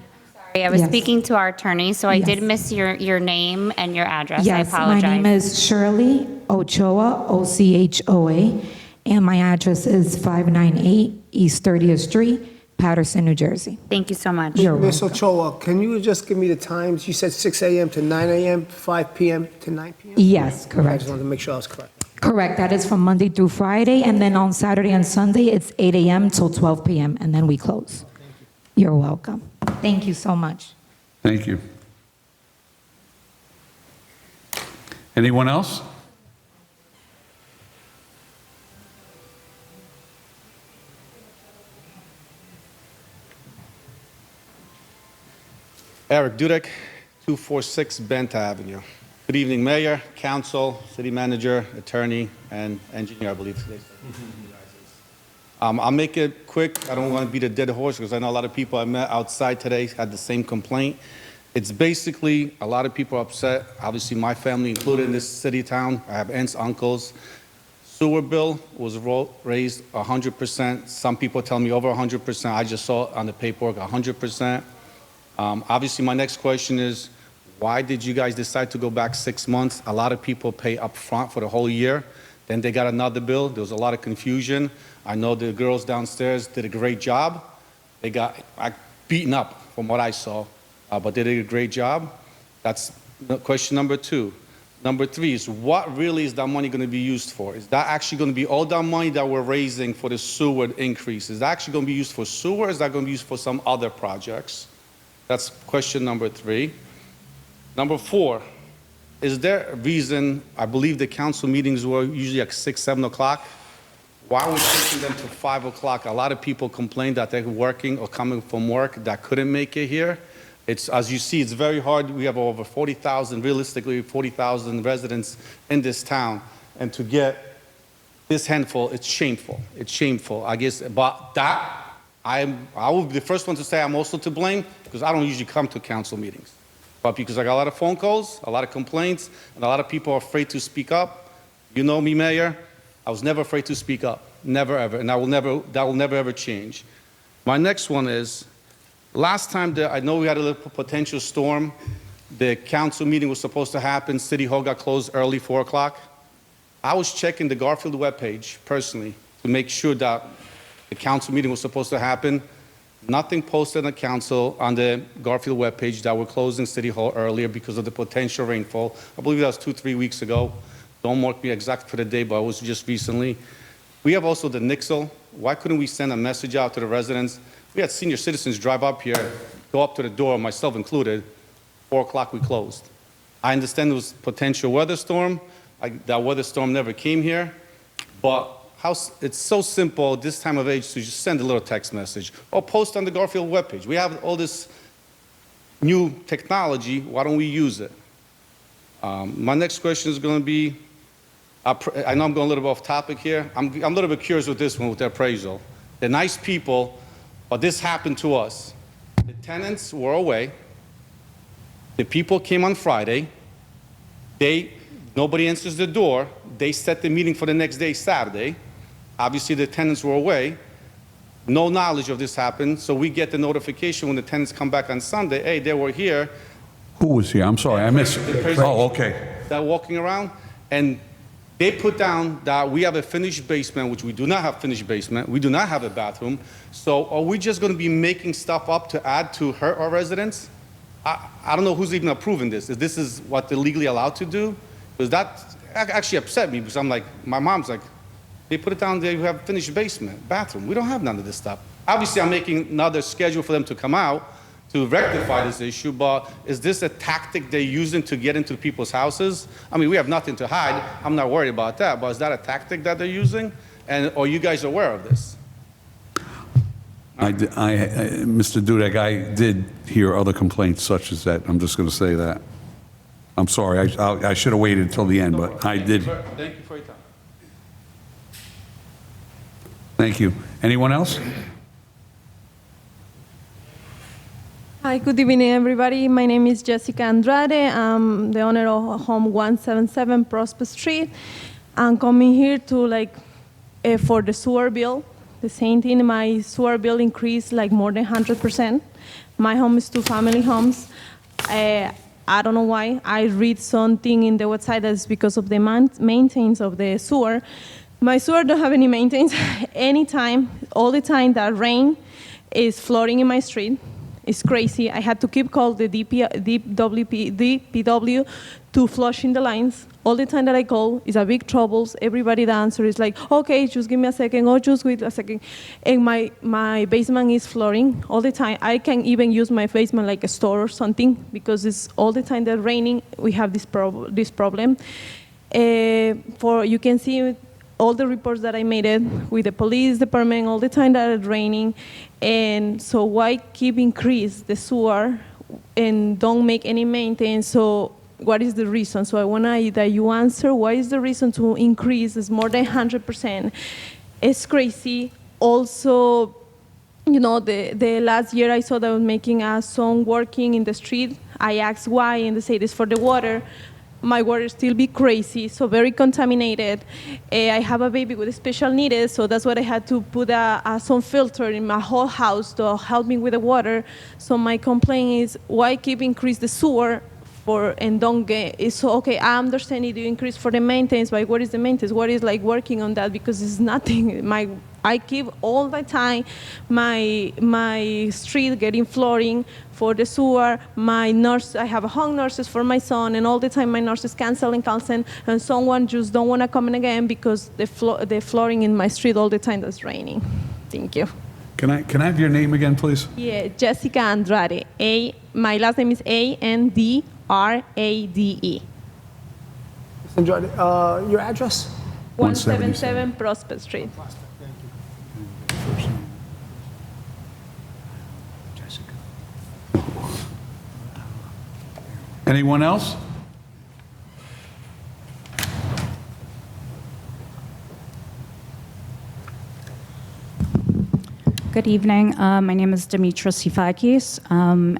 [SPEAKER 1] Sorry, I was
[SPEAKER 15] Yes.
[SPEAKER 1] speaking to our attorney, so I
[SPEAKER 15] Yes.
[SPEAKER 1] did miss your name and your address. I
[SPEAKER 15] Yes,
[SPEAKER 1] apologize.
[SPEAKER 15] my name is Shirley Ochoa, Ochoa, and my address is 598 East 30th Street, Paterson, New Jersey.
[SPEAKER 1] Thank you so much.
[SPEAKER 15] You're
[SPEAKER 9] Ms.
[SPEAKER 15] welcome.
[SPEAKER 9] Ochoa, can you just give me the times? You said 6 a.m. to 9 a.m., 5 p.m. to 9 p.m.?
[SPEAKER 15] Yes,
[SPEAKER 9] I
[SPEAKER 15] correct.
[SPEAKER 9] just wanted to make sure I was correct.
[SPEAKER 15] Correct, that is from Monday through Friday, and then on Saturday and Sunday, it's 8 a.m. till 12 p.m., and then we close. You're welcome. Thank you so much.
[SPEAKER 4] Thank you. Anyone else?
[SPEAKER 8] Eric Dudek, 246 Bent Avenue. Good evening, Mayor, Council, City Manager, Attorney, and Engineer, I believe today. I'll make it quick. I don't want to beat a dead horse because I know a lot of people I met outside today had the same complaint. It's basically a lot of people are upset. Obviously, my family included in this city town. I have aunts, uncles. Sewer bill was raised 100%. Some people tell me over 100%. I just saw it on the paperwork, 100%. Obviously, my next question is, why did you guys decide to go back 6 months? A lot of people pay up front for the whole year. Then they got another bill. There was a lot of confusion. I know the girls downstairs did a great job. They got beaten up from what I saw, but they did a great job. That's question number 2. Number 3 is, what really is that money going to be used for? Is that actually going to be all that money that we're raising for the sewer increase? Is that actually going to be used for sewer, or is that going to be used for some other projects? That's question number 3. Number 4, is there a reason, I believe the council meetings were usually at 6, 7 o'clock. Why are we taking them to 5 o'clock? A lot of people complained that they're working or coming from work that couldn't make it here. It's, as you see, it's very hard. We have over 40,000, realistically 40,000 residents in this town. And to get this handful, it's shameful. It's shameful, I guess. But that, I will be the first one to say I'm also to blame, because I don't usually come to council meetings. But because I got a lot of phone calls, a lot of complaints, and a lot of people are afraid to speak up. You know me, Mayor, I was never afraid to speak up. never ever, and that will never ever change. My next one is, last time that I know we had a little potential storm, the council meeting was supposed to happen, City Hall got closed early, 4 o'clock. I was checking the Garfield webpage personally to make sure that the council meeting was supposed to happen. Nothing posted on the Garfield webpage that we're closing City Hall earlier because of the potential rainfall. I believe that was 2-3 weeks ago. Don't mark me exact for the day, but it was just recently. We have also the Nixle. Why couldn't we send a message out to the residents? We had senior citizens drive up here, go up to the door, myself included, 4 o'clock we closed. I understand there was potential weather storm. That weather storm never came here, but it's so simple this time of age to just send a little text message or post on the Garfield webpage. We have all this new technology. Why don't we use it? My next question is going to be, I know I'm going a little bit off topic here. I'm a little bit curious with this one, with the appraisal. They're nice people, but this happened to us. The tenants were away. The people came on Friday. Nobody answers the door. They set the meeting for the next day, Saturday. Obviously, the tenants were away. No knowledge of this happened, so we get the notification when the tenants come back on Sunday, hey, they were here.
[SPEAKER 4] Who was here? I'm sorry, I missed it. Oh, okay.
[SPEAKER 8] They're walking around, and they put down that we have a finished basement, which we do not have finished basement. We do not have a bathroom. So are we just going to be making stuff up to add to hurt our residents? I don't know who's even approving this. If this is what they're legally allowed to do, because that actually upset me, because I'm like, my mom's like, they put it down there, you have finished basement, bathroom. We don't have none of this stuff. Obviously, I'm making another schedule for them to come out to rectify this issue, but is this a tactic they're using to get into people's houses? I mean, we have nothing to hide. I'm not worried about that, but is that a tactic that they're using? And are you guys aware of this?
[SPEAKER 4] Mr. Dudek, I did hear other complaints such as that. I'm just going to say that. I'm sorry, I should have waited until the end, but I did.
[SPEAKER 8] Thank you for your time.
[SPEAKER 4] Thank you. Anyone else?
[SPEAKER 16] Hi, good evening, everybody. My name is Jessica Andrade. I'm the owner of Home 177 Prospect Street. I'm coming here to for the sewer bill. The same thing, my sewer bill increased more than 100%. My home is 2 family homes. I don't know why. I read something in the website that's because of the maintenance of the sewer. My sewer don't have any maintenance. Anytime, all the time that rain is flooding in my street. It's crazy. I had to keep calling the DPW to flush in the lines. All the time that I call is a big troubles. Everybody that answers is like, okay, just give me a second, or just wait a second. And my basement is flooding all the time. I can even use my basement like a store or something because it's all the time that raining, we have this problem. You can see all the reports that I made it with the police department all the time that it's raining. And so why keep increase the sewer and don't make any maintenance? So what is the reason? So I want that you answer, what is the reason to increase? It's more than 100%. It's crazy. Also, the last year I saw that I was making a son working in the street. I asked why, and they say it's for the water. My water still be crazy, so very contaminated. I have a baby with special needs, so that's why I had to put some filter in my whole house to help me with the water. So my complaint is, why keep increase the sewer and don't get, so okay, I understand it, you increase for the maintenance, but what is the maintenance? What is working on that? Because it's nothing. I keep all the time my street getting flooding for the sewer. My nurse, I have home nurses for my son, and all the time my nurses cancel, and someone just don't want to come in again because the flooding in my street all the time that's raining. Thank you.
[SPEAKER 4] Can I have your name again, please?
[SPEAKER 16] Yeah, Jessica Andrade. My last name is Andrade. Mr.
[SPEAKER 9] Andrade, your address?
[SPEAKER 16] 177 Prospect Street.
[SPEAKER 4] Anyone else?
[SPEAKER 17] Good evening. My name is Dimitra Sifakis, and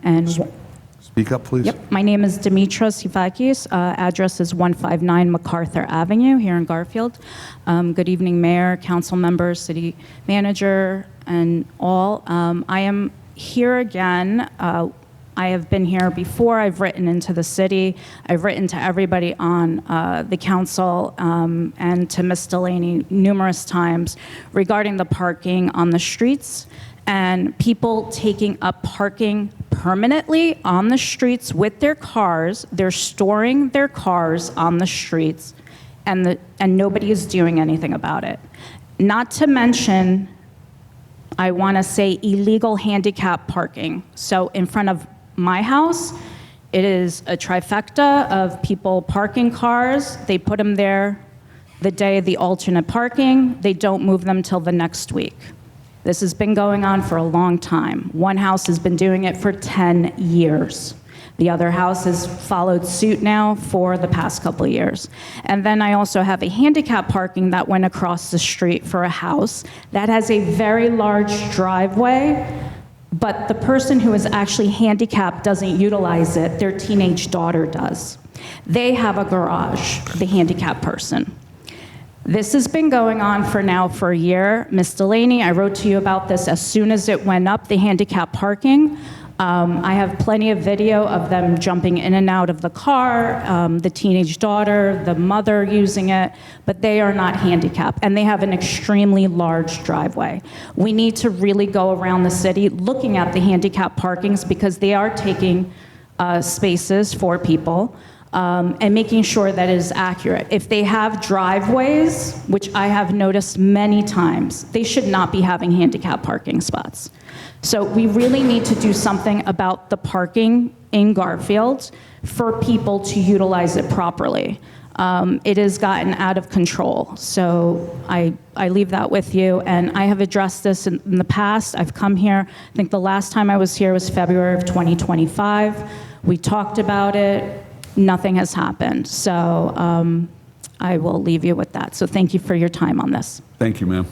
[SPEAKER 4] Speak up, please.
[SPEAKER 17] Yep, my name is Dimitra Sivakis. Address is 159 MacArthur Avenue here in Garfield. Good evening, Mayor, council members, city manager, and all. I am here again. I have been here before. I've written into the city. I've written to everybody on the council and to Ms. Delaney numerous times regarding the parking on the streets and people taking up parking permanently on the streets with their cars. They're storing their cars on the streets, and nobody is doing anything about it. Not to mention, I want to say illegal handicap parking. So in front of my house, it is a trifecta of people parking cars. They put them there the day of the alternate parking. They don't move them till the next week. This has been going on for a long time. One house has been doing it for 10 years. The other house has followed suit now for the past couple of years. And then I also have a handicap parking that went across the street for a house that has a very large driveway, but the person who is actually handicapped doesn't utilize it. Their teenage daughter does. They have a garage, the handicapped person. This has been going on for a year. Ms. Delaney, I wrote to you about this as soon as it went up, the handicap parking. I have plenty of video of them jumping in and out of the car, the teenage daughter, the mother using it, but they are not handicapped, and they have an extremely large driveway. We need to really go around the city looking at the handicap parkings because they are taking spaces for people. And making sure that it is accurate. If they have driveways, which I have noticed many times, they should not be having handicap parking spots. So we really need to do something about the parking in Garfield for people to utilize it properly. It has gotten out of control. So I leave that with you. And I have addressed this in the past. I've come here. I think the last time I was here was February of 2025. We talked about it. Nothing has happened. So I will leave you with that. So thank you for your time on this.
[SPEAKER 4] Thank you, ma'am.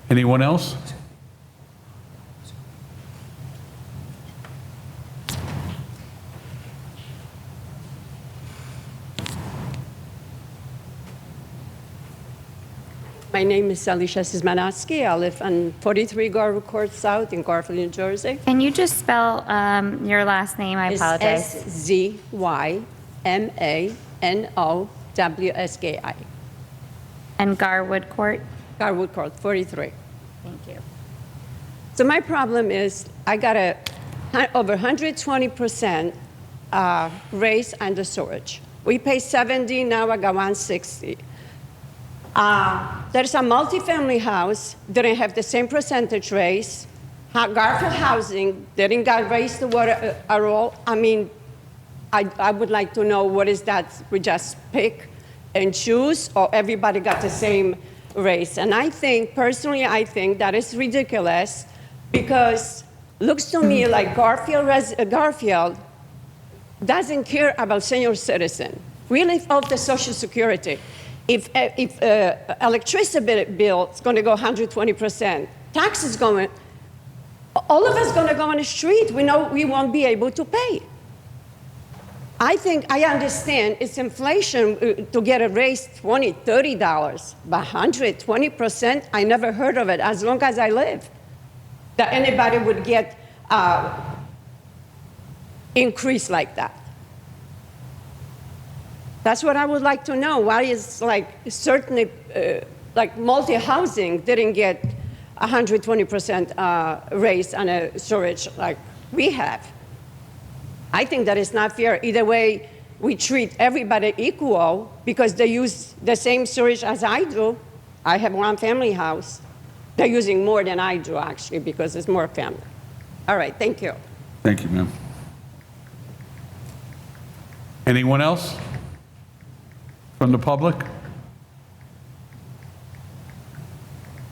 [SPEAKER 4] Anyone else?
[SPEAKER 18] My name is Alicia Szymanowski. I live on 43 Garfield Court South in Garfield, New Jersey.
[SPEAKER 1] Can you just spell your last name? I apologize.
[SPEAKER 18] It's SZYMANOWSKI.
[SPEAKER 1] And Garwood Court?
[SPEAKER 18] Garwood Court, 43.
[SPEAKER 1] Thank you.
[SPEAKER 18] So my problem is I got over 120% raise on the storage. We pay 70, now I got 160. There's a multifamily house, didn't have the same percentage raise. Garfield Housing didn't get raised the water at all. I mean, I would like to know what is that, we just pick and choose, or everybody got the same raise? And I think, personally, I think that is ridiculous because looks to me like Garfield doesn't care about senior citizen. We live off the Social Security. If electricity bill is going to go 120%, taxes going, all of us going to go on the street. We know we won't be able to pay. I think I understand it's inflation to get a raise $20, $30, but 120%, I never heard of it as long as I live, that anybody would get increase like that. That's what I would like to know. Why is like certainly like multi-housing didn't get 120% raise on a storage like we have? I think that is not fair. Either way, we treat everybody equal because they use the same storage as I do. I have one family house. They're using more than I do actually because it's more family. All right, thank you.
[SPEAKER 4] Thank you, ma'am. Anyone else from the public?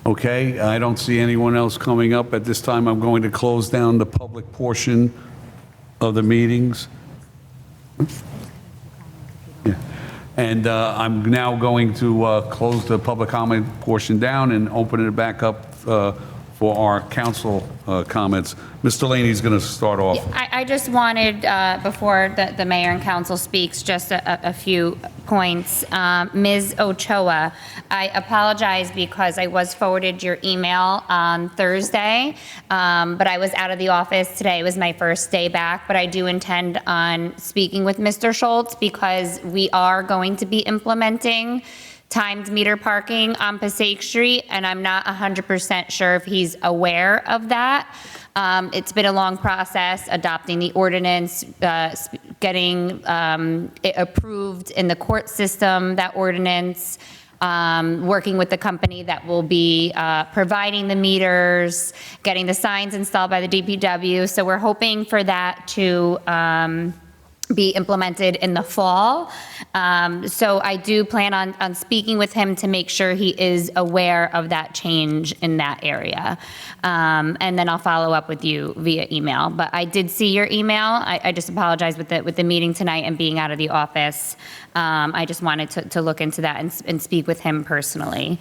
[SPEAKER 4] Okay, I don't see anyone else coming up. At this time, I'm going to close down the public portion of the meetings. Yeah. And I'm now going to close the public comment portion down and open it back up for for our council comments. Mr. Delaney's going to start off.
[SPEAKER 1] I just wanted, before the mayor and council speaks, just a few points. Ms. Ochoa, I apologize because I was forwarded your email on Thursday, but I was out of the office today. It was my first day back, but I do intend on speaking with Mr. Schultz because we are going to be implementing timed meter parking on Passaic Street, and I'm not 100% sure if he's aware of that. It's been a long process, adopting the ordinance, getting it approved in the court system, that ordinance, working with the company that will be providing the meters, getting the signs installed by the DPW. So we're hoping for that to be implemented in the fall. So I do plan on speaking with him to make sure he is aware of that change in that area. And then I'll follow up with you via email. But I did see your email. I just apologize with the meeting tonight and being out of the office. I just wanted to look into that and speak with him personally.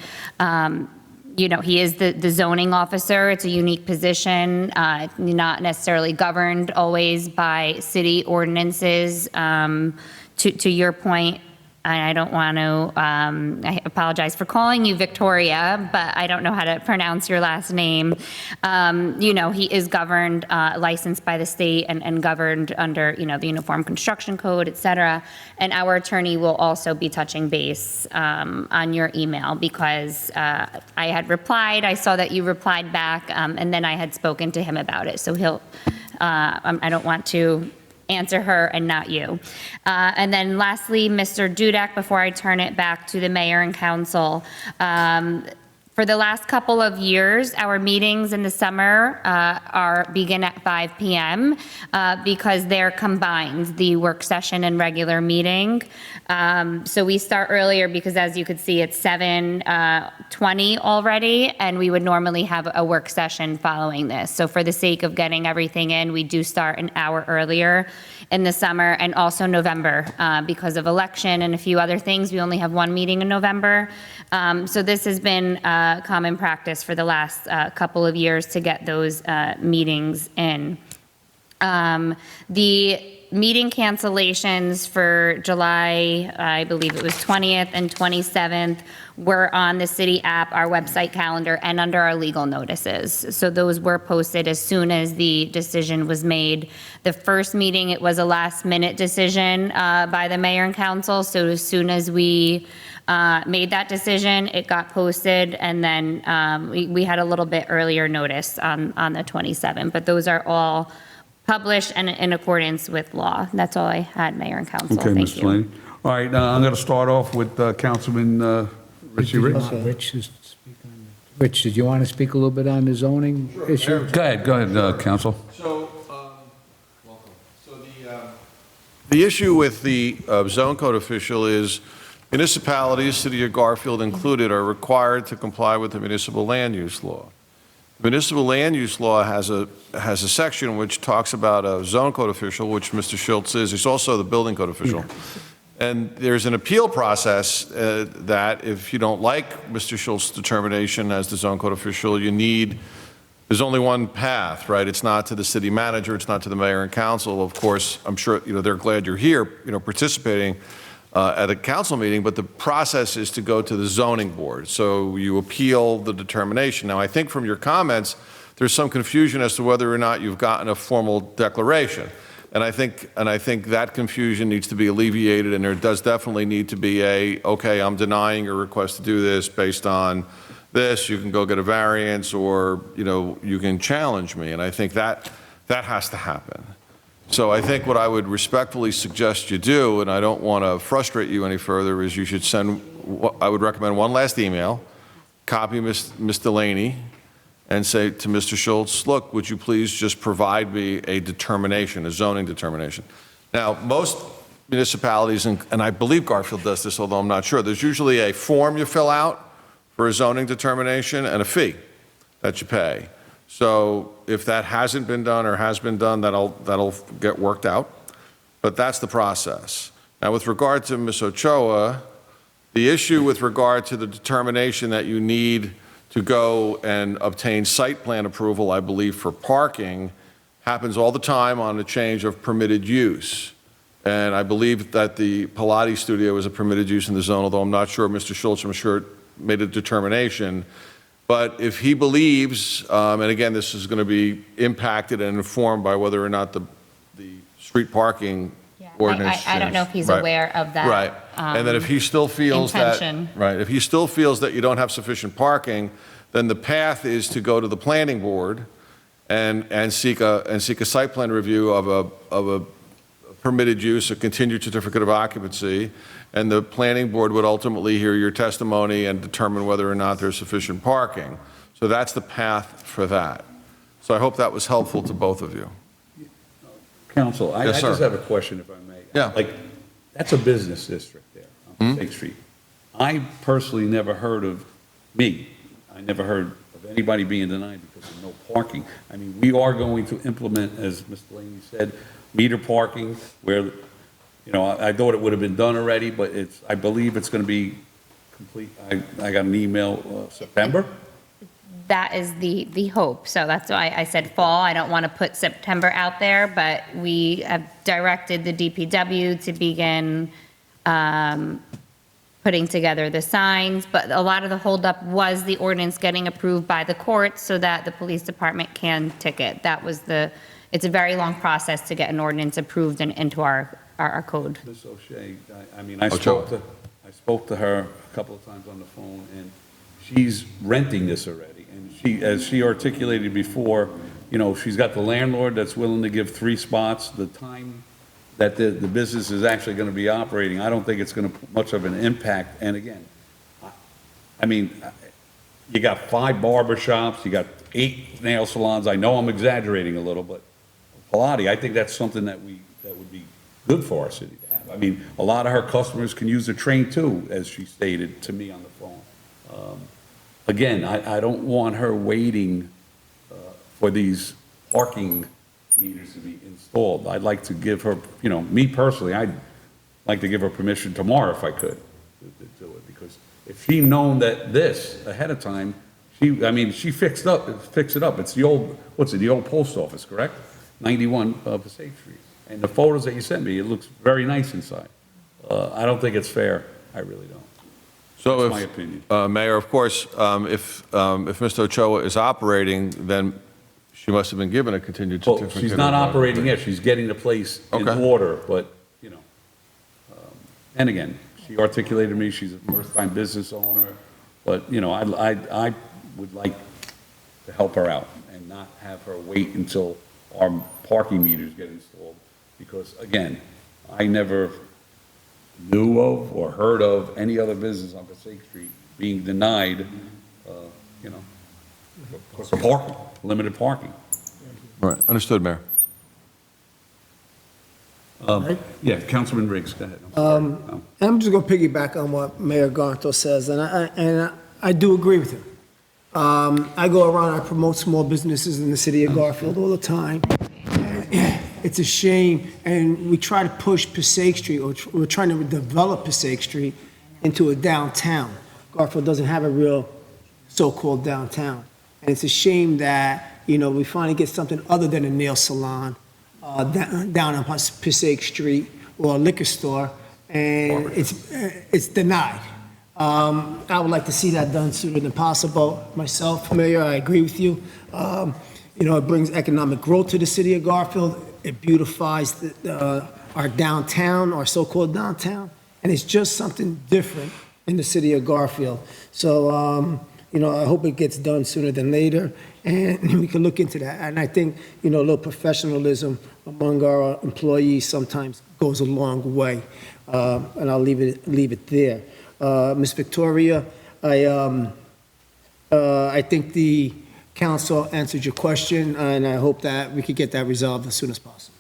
[SPEAKER 1] You know, he is the zoning officer. It's a unique position, not necessarily governed always by city ordinances. To your point, I don't want to, I apologize for calling you Victoria, but I don't know how to pronounce your last name. You know, he is governed, licensed by the state and governed under, you know, the Uniform Construction Code, et cetera. And our attorney will also be touching base on your email because I had replied, I saw that you replied back, and then I had spoken to him about it. So he'll, I don't want to answer her and not you. And then lastly, Mr. Dudek, before I turn it back to the mayor and council, for the last couple of years, our meetings in the summer begin at 5 p.m. Because they're combined, the work session and regular meeting. So we start earlier because, as you could see, it's 7:20 already, and we would normally have a work session following this. So for the sake of getting everything in, we do start an hour earlier in the summer and also November because of election and a few other things. We only have one meeting in November. So this has been common practice for the last couple of years to get those meetings in. The meeting cancellations for July, I believe it was 20th and 27th, were on the city app, our website calendar, and under our legal notices. So those were posted as soon as the decision was made. The first meeting, it was a last-minute decision by the mayor and council. So as soon as we made that decision, it got posted, and then we had a little bit earlier notice on the 27th. But those are all published and in accordance with law. That's all I had, Mayor and Council.
[SPEAKER 4] Okay,
[SPEAKER 1] Thank
[SPEAKER 4] Mr.
[SPEAKER 1] you.
[SPEAKER 4] Delaney. All right, I'm going to start off with Councilman Richie Rich.
[SPEAKER 2] Rich, did you want to speak a little bit on the zoning issue?
[SPEAKER 4] Go ahead, Council.
[SPEAKER 19] So, welcome. So the issue with the zone code official is municipalities, City of Garfield included, are required to comply with the municipal land use law. The municipal land use law has a section which talks about a zone code official, which Mr. Schultz is. He's also the building code official. And there's an appeal process that if you don't like Mr. Schultz's determination as the zone code official, there's only one path, right? It's not to the city manager, it's not to the mayor and council. Of course, I'm sure, they're glad you're here, participating at a council meeting, but the process is to go to the zoning board. So you appeal the determination. Now, I think from your comments, there's some confusion as to whether or not you've gotten a formal declaration. And I think that confusion needs to be alleviated, and there does definitely need to be okay, I'm denying your request to do this based on this. You can go get a variance, or, you can challenge me. And I think that has to happen. So I think what I would respectfully suggest you do, and I don't want to frustrate you any further, is you should I would recommend one last email, copy Ms. Delaney, and say to Mr. Schultz, look, would you please just provide me a determination, a zoning determination. Now, most municipalities, and I believe Garfield does this, although I'm not sure, there's usually a form you fill out for a zoning determination and a fee that you pay. So if that hasn't been done or has been done, that'll get worked out. But that's the process. Now, with regard to Ms. Ochoa, the issue with regard to the determination that you need to go and obtain site plan approval, I believe, for parking, happens all the time on a change of permitted use. And I believe that the Pilates studio is a permitted use in the zone, although I'm not sure, Mr. Schultz, I'm sure, made a determination. But if he believes, and again, this is going to be impacted and informed by whether or not the street parking ordinance.
[SPEAKER 1] I don't know if he's
[SPEAKER 19] Right.
[SPEAKER 1] aware of that.
[SPEAKER 19] Right. And then if he still feels
[SPEAKER 1] intention.
[SPEAKER 19] that, right, if he still feels that you don't have sufficient parking, then the path is to go to the planning board and seek a site plan review of a permitted use, a continued certificate of occupancy, and the planning board would ultimately hear your testimony and determine whether or not there's sufficient parking. So that's the path for that. So I hope that was helpful to both of you.
[SPEAKER 4] Counsel, I
[SPEAKER 19] Yes, sir.
[SPEAKER 4] just have a question, if I may.
[SPEAKER 19] Yeah.
[SPEAKER 4] Like, that's a business district there on Passaic Street. I personally never heard of, I never heard of anybody being denied because of no parking. I mean, we are going to implement, as Mr. Laney said, meter parking where, you know, I thought it would have been done already, but I believe it's going to be complete. I got an email September.
[SPEAKER 1] That is the hope. So that's why I said fall. I don't want to put September out there, but we have directed the DPW to begin putting together the signs. But a lot of the holdup was the ordinance getting approved by the courts so that the police department can ticket. That was it's a very long process to get an ordinance approved and into our code.
[SPEAKER 4] Ms. O'Shea, I mean, I spoke to her a couple of times on the phone, and she's renting this already. And as she articulated before, you know, she's got the landlord that's willing to give 3 spots. The time that the business is actually going to be operating, I don't think it's going to put much of an impact. And again, I mean, you got 5 barber shops, you got 8 nail salons. I know I'm exaggerating a little, but Pilates, I think that's something that would be good for our city to have. I mean, a lot of her customers can use the train too, as she stated to me on the phone. Again, I don't want her waiting for these parking meters to be installed. I'd like to give her, you know, me personally, I'd like to give her permission tomorrow if I could to do it. Because if she'd known that this ahead of time, she fixed it up. It's the old, the old post office, correct? 91 Passaic Street. And the photos that you sent me, it looks very nice inside. I don't think it's fair. I really don't.
[SPEAKER 19] So
[SPEAKER 4] That's my opinion.
[SPEAKER 19] Mayor, of course, if Mr. Ochoa is operating, then she must have been given a continued
[SPEAKER 4] Well,
[SPEAKER 19] certificate.
[SPEAKER 4] she's not
[SPEAKER 19] of
[SPEAKER 4] operating yet. She's getting the place in
[SPEAKER 19] Okay.
[SPEAKER 4] order, but, you know. And again, she articulated to me, she's a first-time business owner, but, you know, I would like to help her out and not have her wait until our parking meters get installed. Because, again, I never knew of or heard of any other business on Passaic Street being denied, you know, for parking, limited parking.
[SPEAKER 19] Right, understood, Mayor.
[SPEAKER 4] Yeah, Councilman Riggs, go ahead.
[SPEAKER 9] I'm just going to piggyback on what Mayor Garfield says, and I do agree with him. I go around, I promote small businesses in the city of Garfield all the time. It's a shame, and we try to push Passaic Street, or we're trying to develop Passaic Street into a downtown. Garfield doesn't have a real so-called downtown. And it's a shame that, you know, we finally get something other than a nail salon down on Passaic Street or a liquor store, and it's denied. I would like to see that done sooner than possible. Myself, Mayor, I agree with you. You know, it brings economic growth to the city of Garfield. It beautifies our downtown, our so-called downtown, and it's just something different in the city of Garfield. So, you know, I hope it gets done sooner than later, and we can look into that. And I think, you know, a little professionalism among our employees sometimes goes a long way. And I'll leave it there. Ms. Victoria, I think the council answered your question, and I hope that we could get that resolved as soon as possible.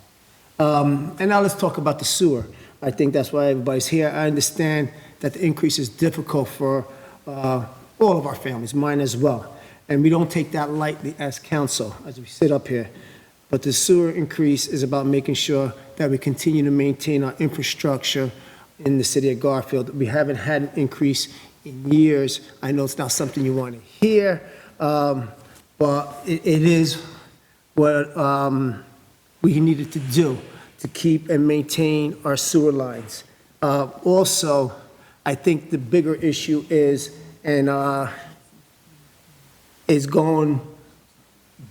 [SPEAKER 9] And now let's talk about the sewer. I think that's why everybody's here. I understand that the increase is difficult for all of our families, mine as well. And we don't take that lightly as council, as we sit up here. But the sewer increase is about making sure that we continue to maintain our infrastructure in the city of Garfield. We haven't had an increase in years. I know it's not something you want to hear, but it is what we needed to do to keep and maintain our sewer lines. Also, I think the bigger issue is going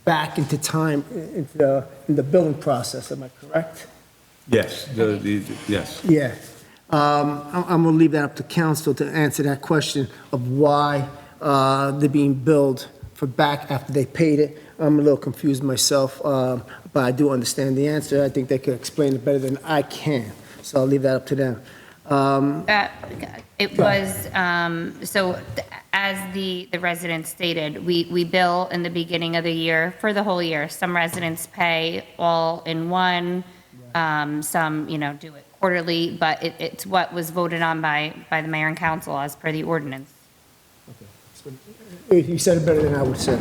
[SPEAKER 9] back into time in the building process. Am I correct?
[SPEAKER 4] Yes, yes.
[SPEAKER 9] Yeah. I'm going to leave that up to council to answer that question of why they're being billed for back after they paid it. I'm a little confused myself, but I do understand the answer. I think they could explain it better than I can, so I'll leave that up to them.
[SPEAKER 1] It was, as the resident stated, we bill in the beginning of the year for the whole year. Some residents pay all in one, some, do it quarterly, but it's what was voted on by the mayor and council as per the ordinance.
[SPEAKER 9] You said it better than I would say.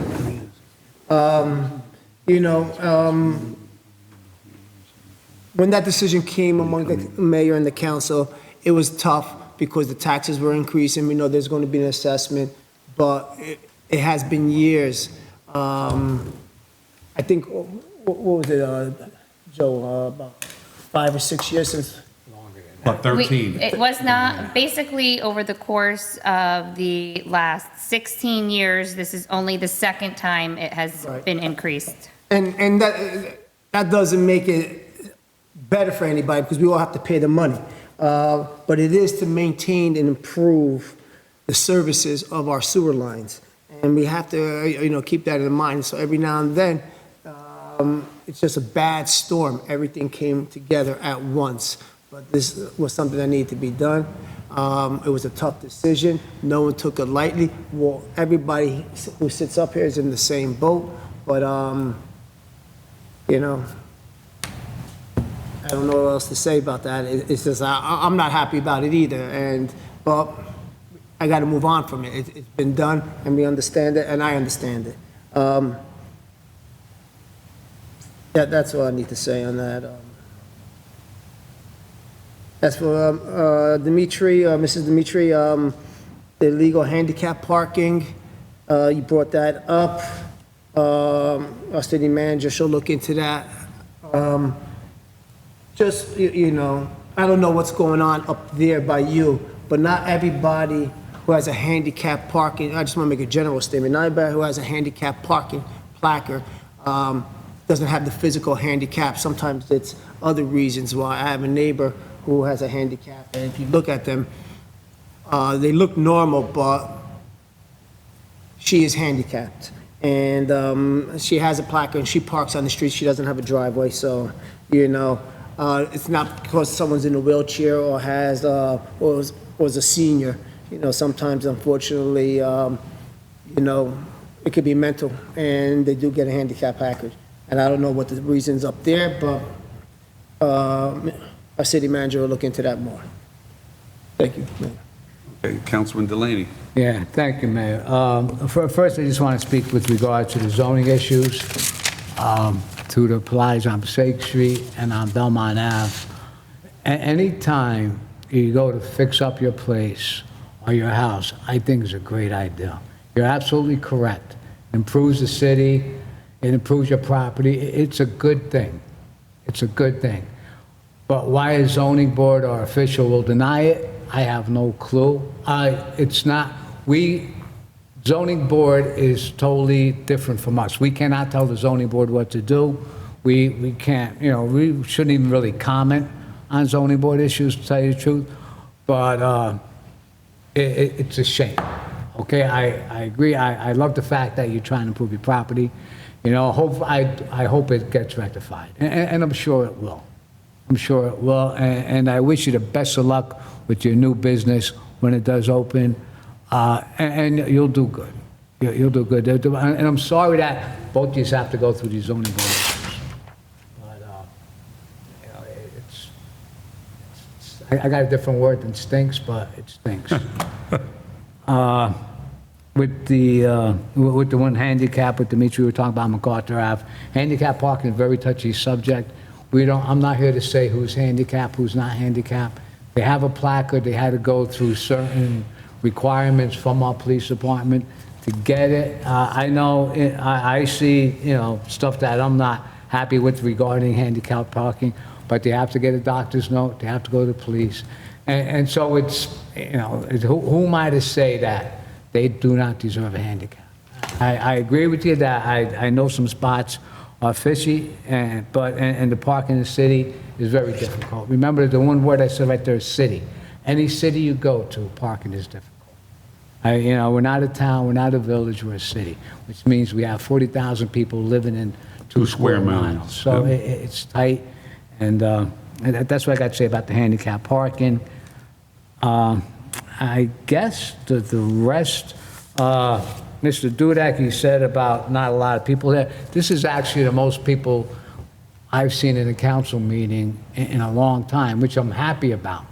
[SPEAKER 9] When that decision came among the mayor and the council, it was tough because the taxes were increasing. We know there's going to be an assessment, but it has been years. I think, what was it, Joe, about 5 or 6 years since?
[SPEAKER 4] About 13.
[SPEAKER 1] It was not, basically, over the course of the last 16 years, this is only the second time it has been increased.
[SPEAKER 9] And that doesn't make it better for anybody because we all have to pay the money. But it is to maintain and improve the services of our sewer lines. And we have to, keep that in mind. So every now and then, it's just a bad storm. Everything came together at once. But this was something that needed to be done. It was a tough decision. No one took it lightly. Well, everybody who sits up here is in the same boat. But, I don't know what else to say about that. It's just, I'm not happy about it either. But I got to move on from it. It's been done, and we understand it, and I understand it. That's all I need to say on that. As for Dimitri, Mrs. Dimitri, the illegal handicap parking, you brought that up. Our city manager shall look into that. Just, I don't know what's going on up there by you, but not everybody who has a handicap parking, I just want to make a general statement, not everybody who has a handicap parking placard doesn't have the physical handicap. Sometimes it's other reasons why. I have a neighbor who has a handicap, and if you look at them, they look normal, but she is handicapped. And she has a placard, and she parks on the street. She doesn't have a driveway, so, it's not because someone's in a wheelchair or has, or was a senior. Sometimes, unfortunately, it could be mental, and they do get a handicap package. And I don't know what the reason's up there, but our city manager will look into that more. Thank you, Mayor.
[SPEAKER 4] Okay, Councilman Delaney.
[SPEAKER 2] Yeah, thank you, Mayor. First, I just want to speak with regard to the zoning issues, to the plaza on Passaic Street and on Belmont Ave. Anytime you go to fix up your place or your house, I think is a great idea. You're absolutely correct. It improves the city, it improves your property. It's a good thing. It's a good thing. But why a zoning board or official will deny it, I have no clue. Zoning board is totally different from us. We cannot tell the zoning board what to do. We can't, we shouldn't even really comment on zoning board issues, to tell you the truth. But it's a shame. Okay, I agree. I love the fact that you're trying to improve your property. I hope it gets rectified, and I'm sure it will. I'm sure it will, and I wish you the best of luck with your new business when it does open, and you'll do good. You'll do good. And I'm sorry that both of you have to go through these zoning board issues. But I got a different word than stinks, but it stinks. With the one handicap, with Dimitri, we were talking about MacArthur Ave. Handicap parking is a very touchy subject. I'm not here to say who's handicapped, who's not handicapped. They have a placard, they had to go through certain requirements from our police department to get it. I know, I see, stuff that I'm not happy with regarding handicap parking, but they have to get a doctor's note, they have to go to the police. And so it's, who am I to say that they do not deserve a handicap? I agree with you that I know some spots are fishy, and the parking in the city is very difficult. Remember, the one word I said right there is city. Any city you go to, parking is difficult. We're not a town, we're not a village, we're a city, which means we have 40,000 people living in 2 square miles. So it's tight, and that's what I got to say about the handicap parking. I guess the rest, Mr. Dudek, he said about not a lot of people there. This is actually the most people I've seen in a council meeting in a long time, which I'm happy about.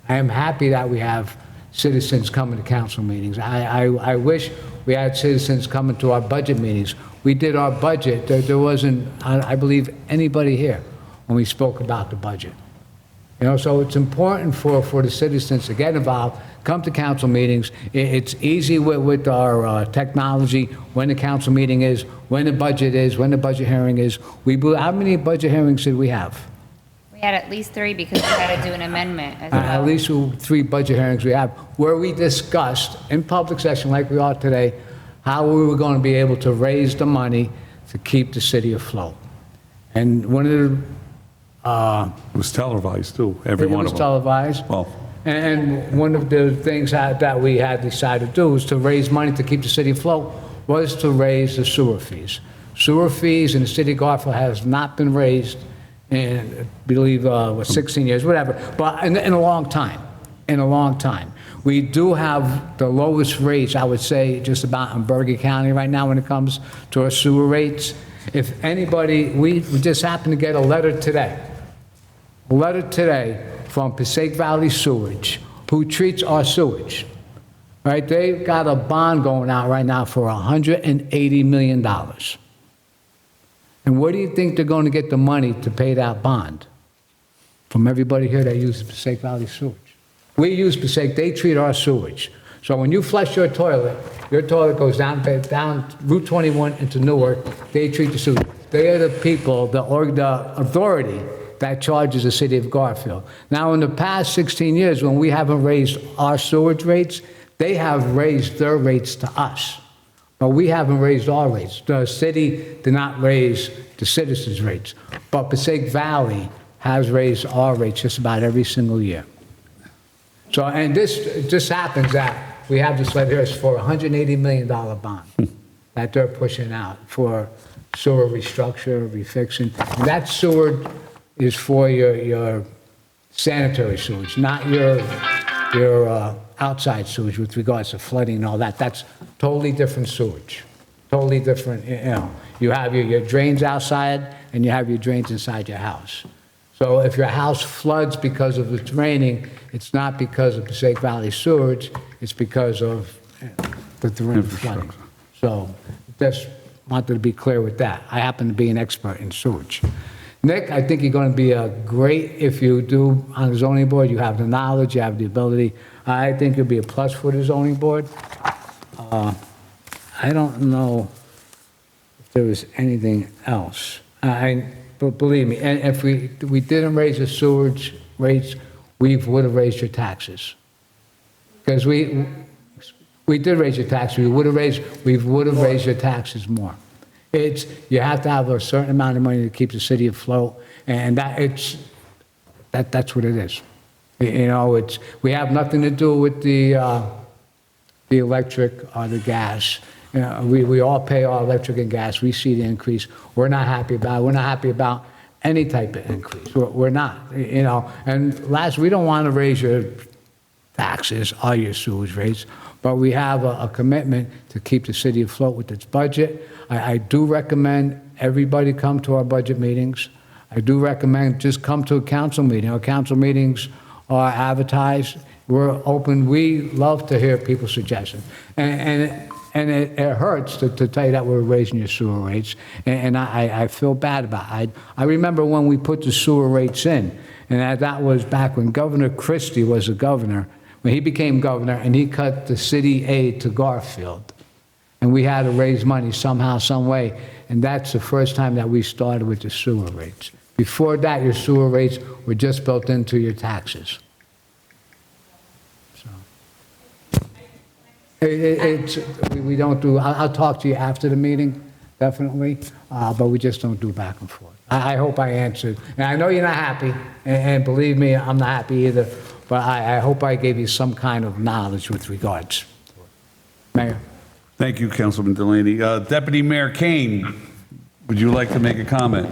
[SPEAKER 2] I am happy that we have citizens coming to council meetings. I wish we had citizens coming to our budget meetings. We did our budget. There wasn't, I believe, anybody here when we spoke about the budget. So it's important for the citizens to get involved, come to council meetings. It's easy with our technology, when the council meeting is, when the budget is, when the budget hearing is. How many budget hearings did we have?
[SPEAKER 1] We had at least 3 because we had to do an amendment as well.
[SPEAKER 2] At least 3 budget hearings we have, where we discussed in public session like we are today, how we were going to be able to raise the money to keep the city afloat. And one of the
[SPEAKER 4] It was televised, too, every one of them.
[SPEAKER 2] It was televised.
[SPEAKER 4] Well,
[SPEAKER 2] And one of the things that we had decided to do was to raise money to keep the city afloat, was to raise the sewer fees. Sewer fees in the city of Garfield has not been raised in, I believe, 16 years, whatever, but in a long time, We do have the lowest rates, I would say, just about in Bergen County right now when it comes to our sewer rates. If anybody, we just happened to get a letter today from Passaic Valley Sewage, who treats our sewage, right? They've got a bond going out right now for $180 million. And where do you think they're going to get the money to pay that bond? From everybody here that uses Passaic Valley Sewage. We use Passaic, they treat our sewage. So when you flush your toilet goes down Route 21 into Newark, they treat the sewage. They are the people, the authority that charges the city of Garfield. Now, in the past 16 years, when we haven't raised our sewage rates, they have raised their rates to us. But we haven't raised our rates. The city did not raise the citizens' rates. But Passaic Valley has raised our rates just about every single year. So, and this just happens that we have this letter here, it's for a $180 million bond that they're pushing out for sewer restructure, refixing. And that sewer is for your sanitary sewage, not your outside sewage with regards to flooding and all that. That's totally different sewage, totally different. You have your drains outside and you have your drains inside your house. So if your house floods because of it's raining, it's not because of Passaic Valley sewage, it's because of the flooding. So just wanted to be clear with that. I happen to be an expert in sewage. Nick, I think you're going to be great if you do on the zoning board. You have the knowledge, you have the ability. I think you'll be a plus for the zoning board. I don't know if there was anything else. But believe me, and if we didn't raise the sewage rates, we would have raised your taxes. Because we did raise your taxes, we would have raised your taxes more. You have to have a certain amount of money to keep the city afloat, and that's what it is. We have nothing to do with the electric or the gas. We all pay our electric and gas. We see the increase. We're not happy about it. We're not happy about any type of increase. We're not, And last, we don't want to raise your taxes or your sewage rates, but we have a commitment to keep the city afloat with its budget. I do recommend everybody come to our budget meetings. I do recommend just come to a council meeting. Our council meetings are advertised. We're open. We love to hear people's suggestions. And it hurts to tell you that we're raising your sewer rates, and I feel bad about it. I remember when we put the sewer rates in, and that was back when Governor Christie was the governor. when he became governor, and he cut the city aid to Garfield. And we had to raise money somehow, some way, and that's the first time that we started with the sewer rates. Before that, your sewer rates were just built into your taxes. We don't do, I'll talk to you after the meeting, definitely, but we just don't do back and forth. I hope I answered. And I know you're not happy, and believe me, I'm not happy either, but I hope I gave you some kind of knowledge with regards. Mayor?
[SPEAKER 4] Thank you, Councilman Delaney. Deputy Mayor Kane, would you like to make a comment?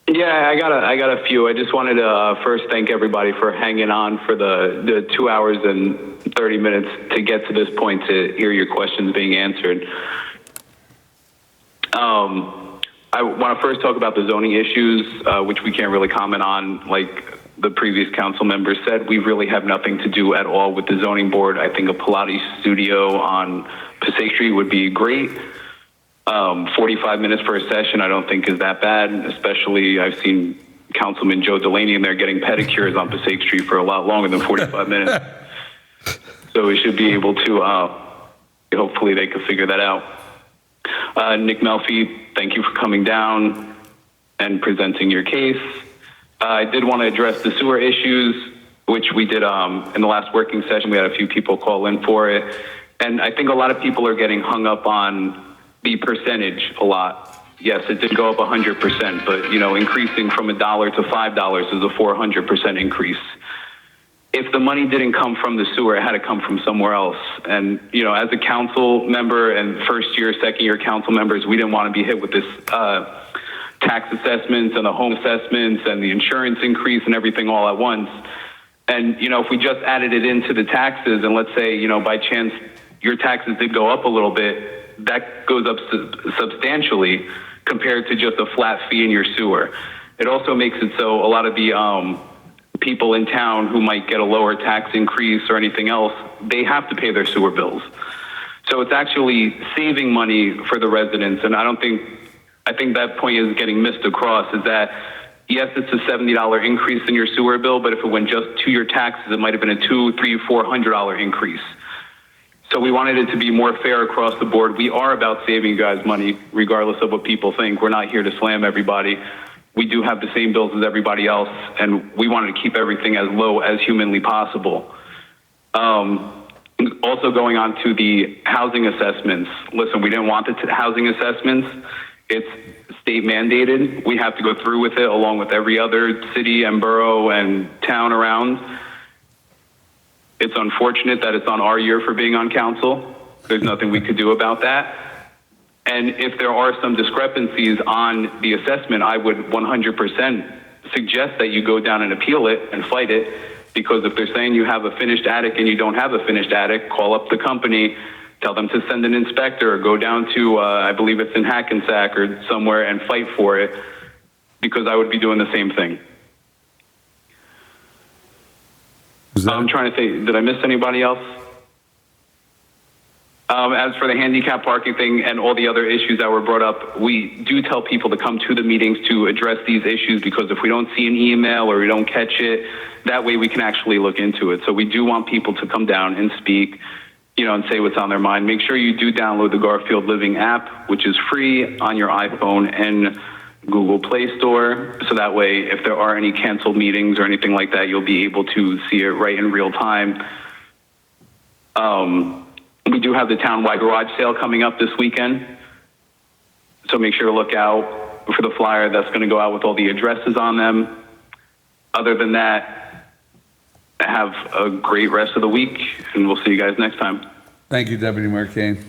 [SPEAKER 10] Yeah, I got a few. I just wanted to first thank everybody for hanging on for the 2 hours and 30 minutes to get to this point to hear your questions being answered. I want to first talk about the zoning issues, which we can't really comment on. Like the previous council members said, we really have nothing to do at all with the zoning board. I think a Pilates studio on Passaic Street would be great. 45 minutes for a session I don't think is that bad, especially I've seen Councilman Joe Delaney in there getting pedicures on Passaic Street for a lot longer than 45 minutes. So we should be able to, hopefully they can figure that out. Nick Melfi, thank you for coming down and presenting your case. I did want to address the sewer issues, which we did in the last working session. We had a few people call in for it. And I think a lot of people are getting hung up on the percentage a lot. Yes, it did go up 100%, but increasing from $1 to $5 is a 400% increase. If the money didn't come from the sewer, it had to come from somewhere else. And as a council member and first year, second year council members, we didn't want to be hit with this tax assessments and the home assessments and the insurance increase and everything all at once. And if we just added it into the taxes, and let's say by chance your taxes did go up a little bit, that goes up substantially compared to just a flat fee in your sewer. It also makes it so a lot of the people in town who might get a lower tax increase or anything else, they have to pay their sewer bills. So it's actually saving money for the residents. And I think that point is getting missed across, is that yes, it's a $70 increase in your sewer bill, but if it went just to your taxes, it might have been a $200, $300, $400 increase. So we wanted it to be more fair across the board. We are about saving you guys money, regardless of what people think. We're not here to slam everybody. We do have the same bills as everybody else, and we wanted to keep everything as low as humanly possible. Also going on to the housing assessments. Listen, we didn't want the housing assessments. It's state mandated. We have to go through with it along with every other city and borough and town around. It's unfortunate that it's on our year for being on council. There's nothing we could do about that. And if there are some discrepancies on the assessment, I would 100% suggest that you go down and appeal it and fight it, because if they're saying you have a finished attic and you don't have a finished attic, call up the company, tell them to send an inspector, or go down to, I believe it's in Hackensack or somewhere, and fight for it, because I would be doing the same thing. I'm trying to think, did I miss anybody else? As for the handicap parking thing and all the other issues that were brought up, we do tell people to come to the meetings to address these issues, because if we don't see an email or we don't catch it, that way we can actually look into it. So we do want people to come down and speak, and say what's on their mind. Make sure you do download the Garfield Living app, which is free on your iPhone and Google Play Store, so that way if there are any canceled meetings or anything like that, you'll be able to see it right in real time. We do have the town-wide garage sale coming up this weekend, so make sure to look out for the flyer that's going to go out with all the addresses on them. Other than that, have a great rest of the week, and we'll see you guys next time.
[SPEAKER 4] Thank you, Deputy Mayor Kane.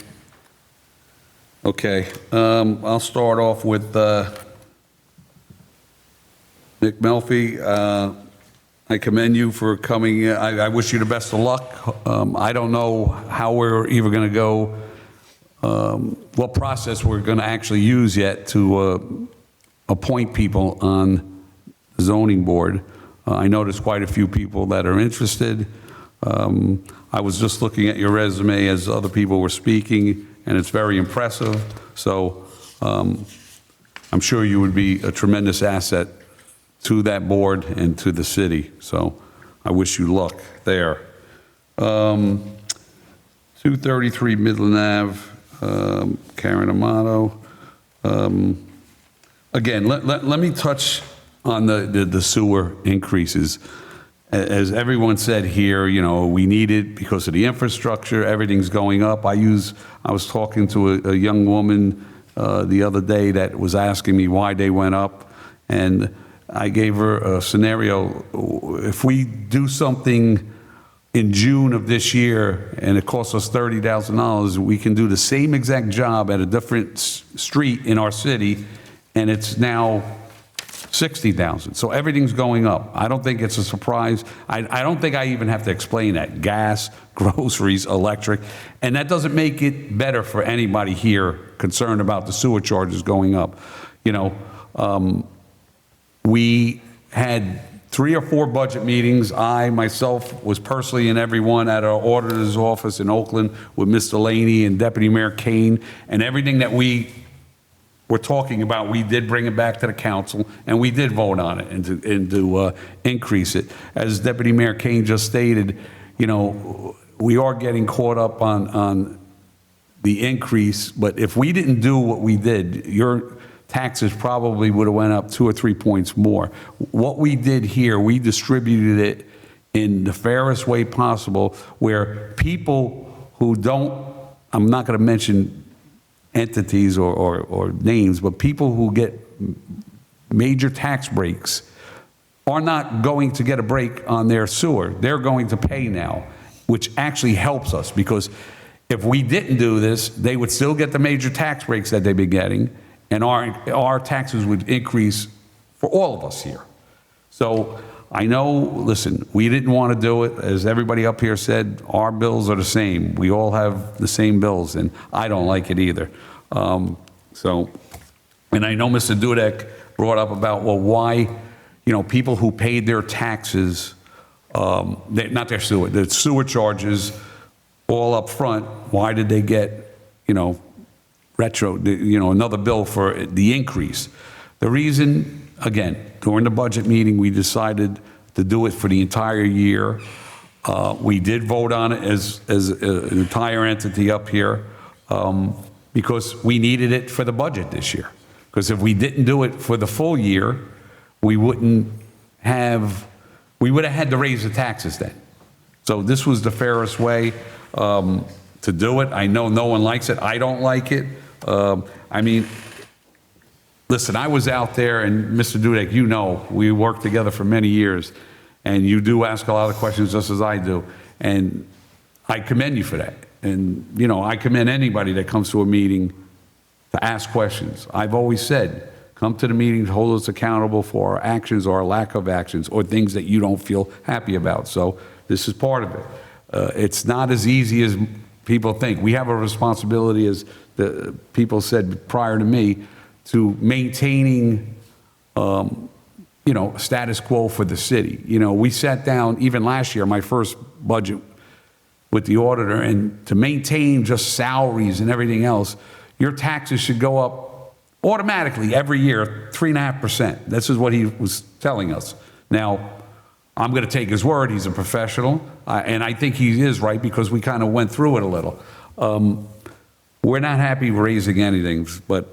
[SPEAKER 4] Okay, I'll start off with Nick Melfi. I commend you for coming. I wish you the best of luck. I don't know how we're even going to go, what process we're going to actually use yet to appoint people on the zoning board. I know there's quite a few people that are interested. I was just looking at your resume as other people were speaking, and it's very impressive. So I'm sure you would be a tremendous asset to that board and to the city. So I wish you luck there. 233 Midland Ave, Karen Amato. Again, let me touch on the sewer increases. As everyone said here, you know, we need it because of the infrastructure, everything's going up. I was talking to a young woman the other day that was asking me why they went up, and I gave her a scenario. If we do something in June of this year and it costs us $30,000, we can do the same exact job at a different street in our city, and it's now $60,000. So everything's going up. I don't think it's a surprise. I don't think I even have to explain that. Gas, groceries, electric, and that doesn't make it better for anybody here concerned about the sewer charges going up. You know, we had 3 or 4 budget meetings. I, myself, was personally in every one at our auditor's office in Oakland with Mr. Laney and Deputy Mayor Kane, and everything that we were talking about, we did bring it back to the council, and we did vote on it and to increase it. As Deputy Mayor Kane just stated, you know, we are getting caught up on the increase, but if we didn't do what we did, your taxes probably would have went up 2 or 3 points more. What we did here, we distributed it in the fairest way possible, where people who don't, I'm not going to mention entities or names, but people who get major tax breaks are not going to get a break on their sewer. They're going to pay now, which actually helps us, because if we didn't do this, they would still get the major tax breaks that they've been getting, and our taxes would increase for all of us here. So I know, listen, we didn't want to do it. As everybody up here said, our bills are the same. We all have the same bills, and I don't like it either. And I know Mr. Dudek brought up about, well, why, you know, people who paid their taxes, not their sewer, the sewer charges all up front, why did they get, you know, another bill for the increase? The reason, again, during the budget meeting, we decided to do it for the entire year. We did vote on it as an entire entity up here because we needed it for the budget this year. Because if we didn't do it for the full year, we would have had to raise the taxes then. So this was the fairest way to do it. I know no one likes it. I don't like it. I mean, listen, I was out there, and Mr. Dudek, you know, we worked together for many years, and you do ask a lot of questions just as I do, and I commend you for that. And, you know, I commend anybody that comes to a meeting to ask questions. I've always said, come to the meeting to hold us accountable for our actions or our lack of actions or things that you don't feel happy about. So this is part of it. It's not as easy as people think. We have a responsibility, as the people said prior to me, to maintaining, you know, status quo for the city. You know, we sat down, even last year, my first budget with the auditor, and to maintain just salaries and everything else, your taxes should go up automatically every year, 3.5%. This is what he was telling us. Now, I'm going to take his word. He's a professional, and I think he is right, because we kind of went through it a little. We're not happy raising anything, but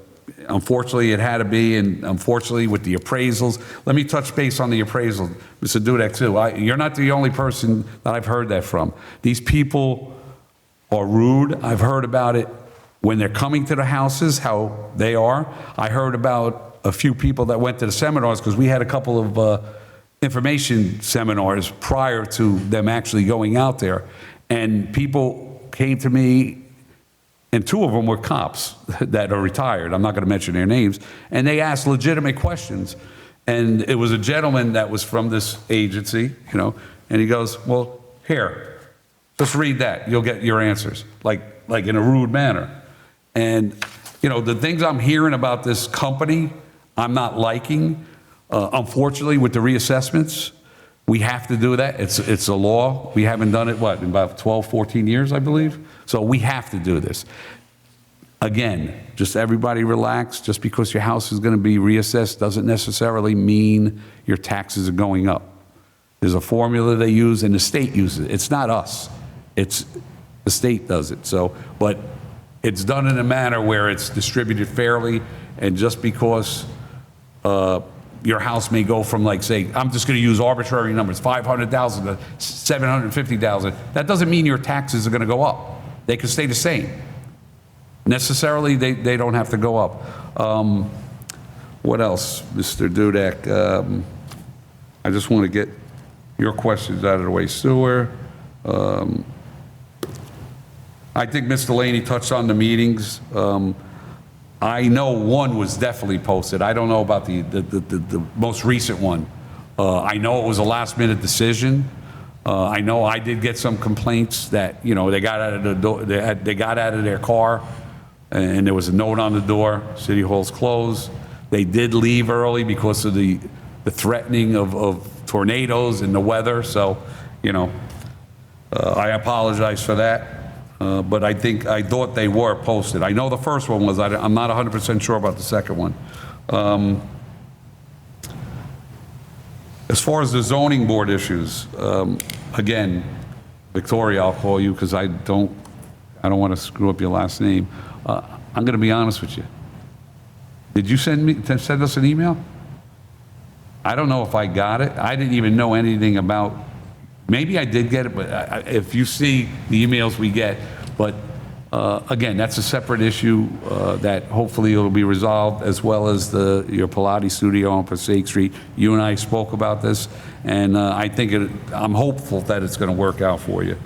[SPEAKER 4] unfortunately it had to be, and unfortunately with the appraisals. Let me touch base on the appraisal, Mr. Dudek, too. You're not the only person that I've heard that from. These people are rude. I've heard about it when they're coming to the houses, how they are. I heard about a few people that went to the seminars, because we had a couple of information seminars prior to them actually going out there. And people came to me, and 2 of them were cops that are retired. I'm not going to mention their names. And they asked legitimate questions. And it was a gentleman that was from this agency, you know, and he goes, well, here, just read that. You'll get your answers, like in a rude manner. And, you know, the things I'm hearing about this company, I'm not liking. Unfortunately, with the reassessments, we have to do that. It's a law. We haven't done it, in about 12, 14 years, I believe. So we have to do this. Again, just everybody relax. Just because your house is going to be reassessed doesn't necessarily mean your taxes are going up. There's a formula they use, and the state uses it. It's not us. It's the state does it. So, but it's done in a manner where it's distributed fairly, and just because your house may go from, like, say, I'm just going to use arbitrary numbers, 500,000 to 750,000, that doesn't mean your taxes are going to go up. They could stay the same. Necessarily, they don't have to go up. What else, Mr. Dudek? I just want to get your questions out of the way. Sewer. I think Ms. Delaney touched on the meetings. I know one was definitely posted. I don't know about the most recent one. I know it was a last-minute decision. I know I did get some complaints that, you know, they got out of the door, they got out of their car, and there was a note on the door, City Hall's closed. They did leave early because of the threatening of tornadoes and the weather. So, you know, I apologize for that. But I thought they were posted. I know the first one was. I'm not 100% sure about the second one. As far as the zoning board issues, again, Victoria, I'll call you because I don't want to screw up your last name. I'm going to be honest with you. Did you send us an email? I don't know if I got it. I didn't even know anything about. Maybe I did get it, but if you see the emails we get, but again, that's a separate issue that hopefully it'll be resolved, as well as your Pilates studio on Passaic Street. You and I spoke about this, and I think I'm hopeful that it's going to work out for you.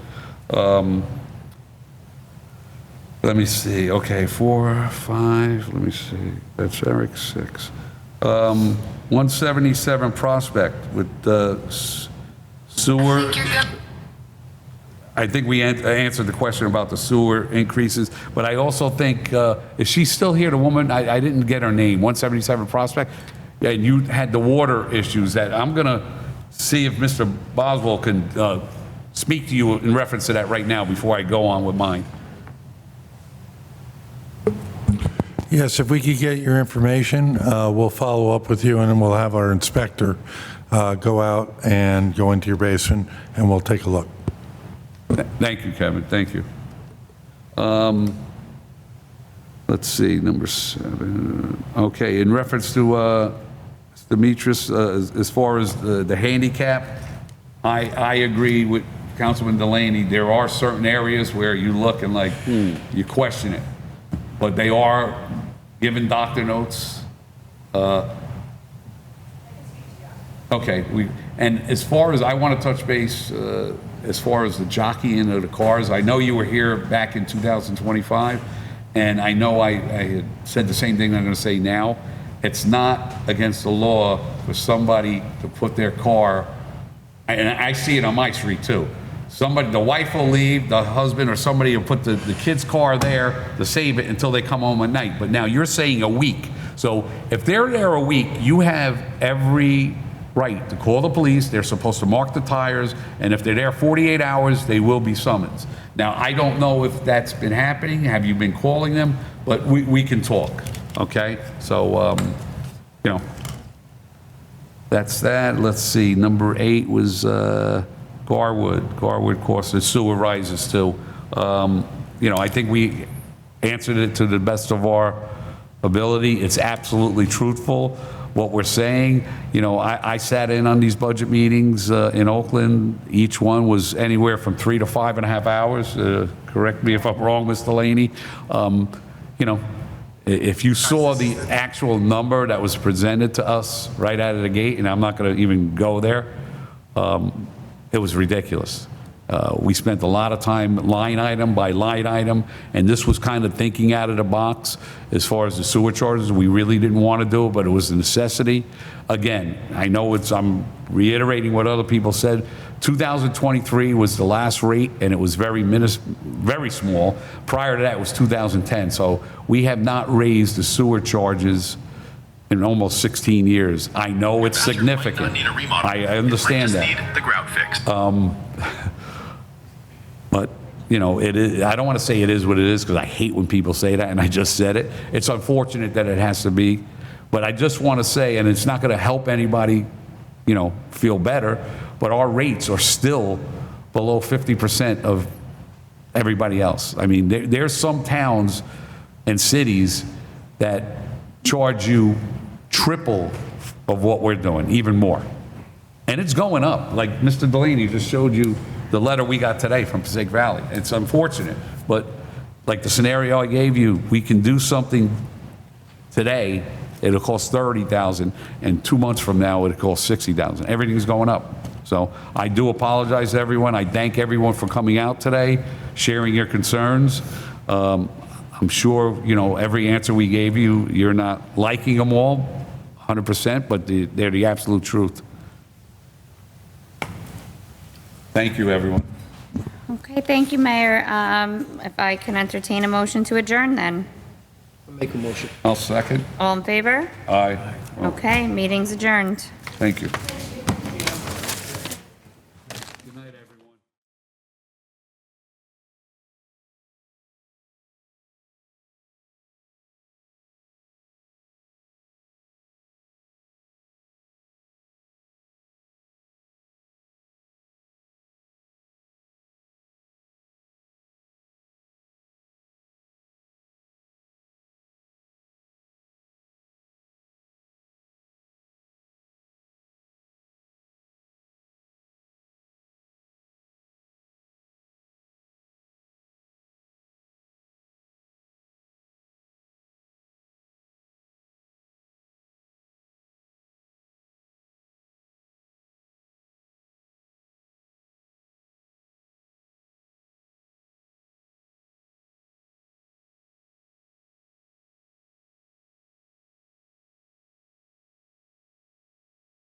[SPEAKER 4] Let me see. Okay, 4, 5. Let me see. That's Eric 6. 177 Prospect with the sewer. I think we answered the question about the sewer increases, but I also think, is she still here, the woman? I didn't get her name, 177 Prospect. Yeah, and you had the water issues that I'm going to see if Mr. Boswell can speak to you in reference to that right now before I go on with mine.
[SPEAKER 20] Yes, if we could get your information, we'll follow up with you, and then we'll have our inspector go out and go into your basin, and we'll take a look.
[SPEAKER 4] Thank you, Kevin. Thank you. Let's see, number 7. Okay, in reference to Demetrius, as far as the handicap, I agree with Councilman Delaney. There are certain areas where you look and like, you question it. But they are given doctor notes. Okay, and as far as I want to touch base, as far as the jockeying of the cars, I know you were here back in 2025, and I know I had said the same thing I'm going to say now. It's not against the law for somebody to put their car, and I see it on my street too. Somebody, the wife will leave, the husband or somebody will put the kid's car there to save it until they come home at night. But now you're saying a week. So if they're there a week, you have every right to call the police. They're supposed to mark the tires, and if they're there 48 hours, they will be summoned. Now, I don't know if that's been happening. Have you been calling them? But we can talk, okay? So, you know, that's that. Let's see, number 8 was Garwood, of course, the sewer rises too. You know, I think we answered it to the best of our ability. It's absolutely truthful what we're saying. You know, I sat in on these budget meetings in Oakland. Each one was anywhere from 3 to 5.5 hours. Correct me if I'm wrong, Ms. Delaney. You know, if you saw the actual number that was presented to us right out of the gate, and I'm not going to even go there, it was ridiculous. We spent a lot of time line item by line item, and this was kind of thinking out of the box as far as the sewer charges. We really didn't want to do it, but it was a necessity. Again, I know I'm reiterating what other people said. 2023 was the last rate, and it was very small. Prior to that was 2010. So we have not raised the sewer charges in almost 16 years. I know it's significant. I understand that.
[SPEAKER 21] The grout fixed.
[SPEAKER 4] But, you know, it is, I don't want to say it is what it is because I hate when people say that, and I just said it. It's unfortunate that it has to be. But I just want to say, and it's not going to help anybody, you know, feel better,
[SPEAKER 21] but our rates are still below 50% of everybody else. I mean, there's some towns and cities that charge you triple of what we're doing, even more. And it's going up. Like Mr. Delaney just showed you the letter we got today from Passaic Valley. It's unfortunate, but like the scenario I gave you, we can do something today, it'll cost $30,000, and 2 months from now, it'll cost $60,000. Everything's going up. So I do apologize to everyone. I thank everyone for coming out today, sharing your concerns. I'm sure, you know, every answer we gave you, you're not liking them all 100%, but they're the absolute truth. Thank you, everyone.
[SPEAKER 1] Okay, thank you, Mayor. If I can entertain a motion to adjourn, then.
[SPEAKER 12] Make a motion.
[SPEAKER 21] I'll second.
[SPEAKER 1] All in favor?
[SPEAKER 21] Aye.
[SPEAKER 1] Okay, meeting's adjourned.
[SPEAKER 21] Thank you.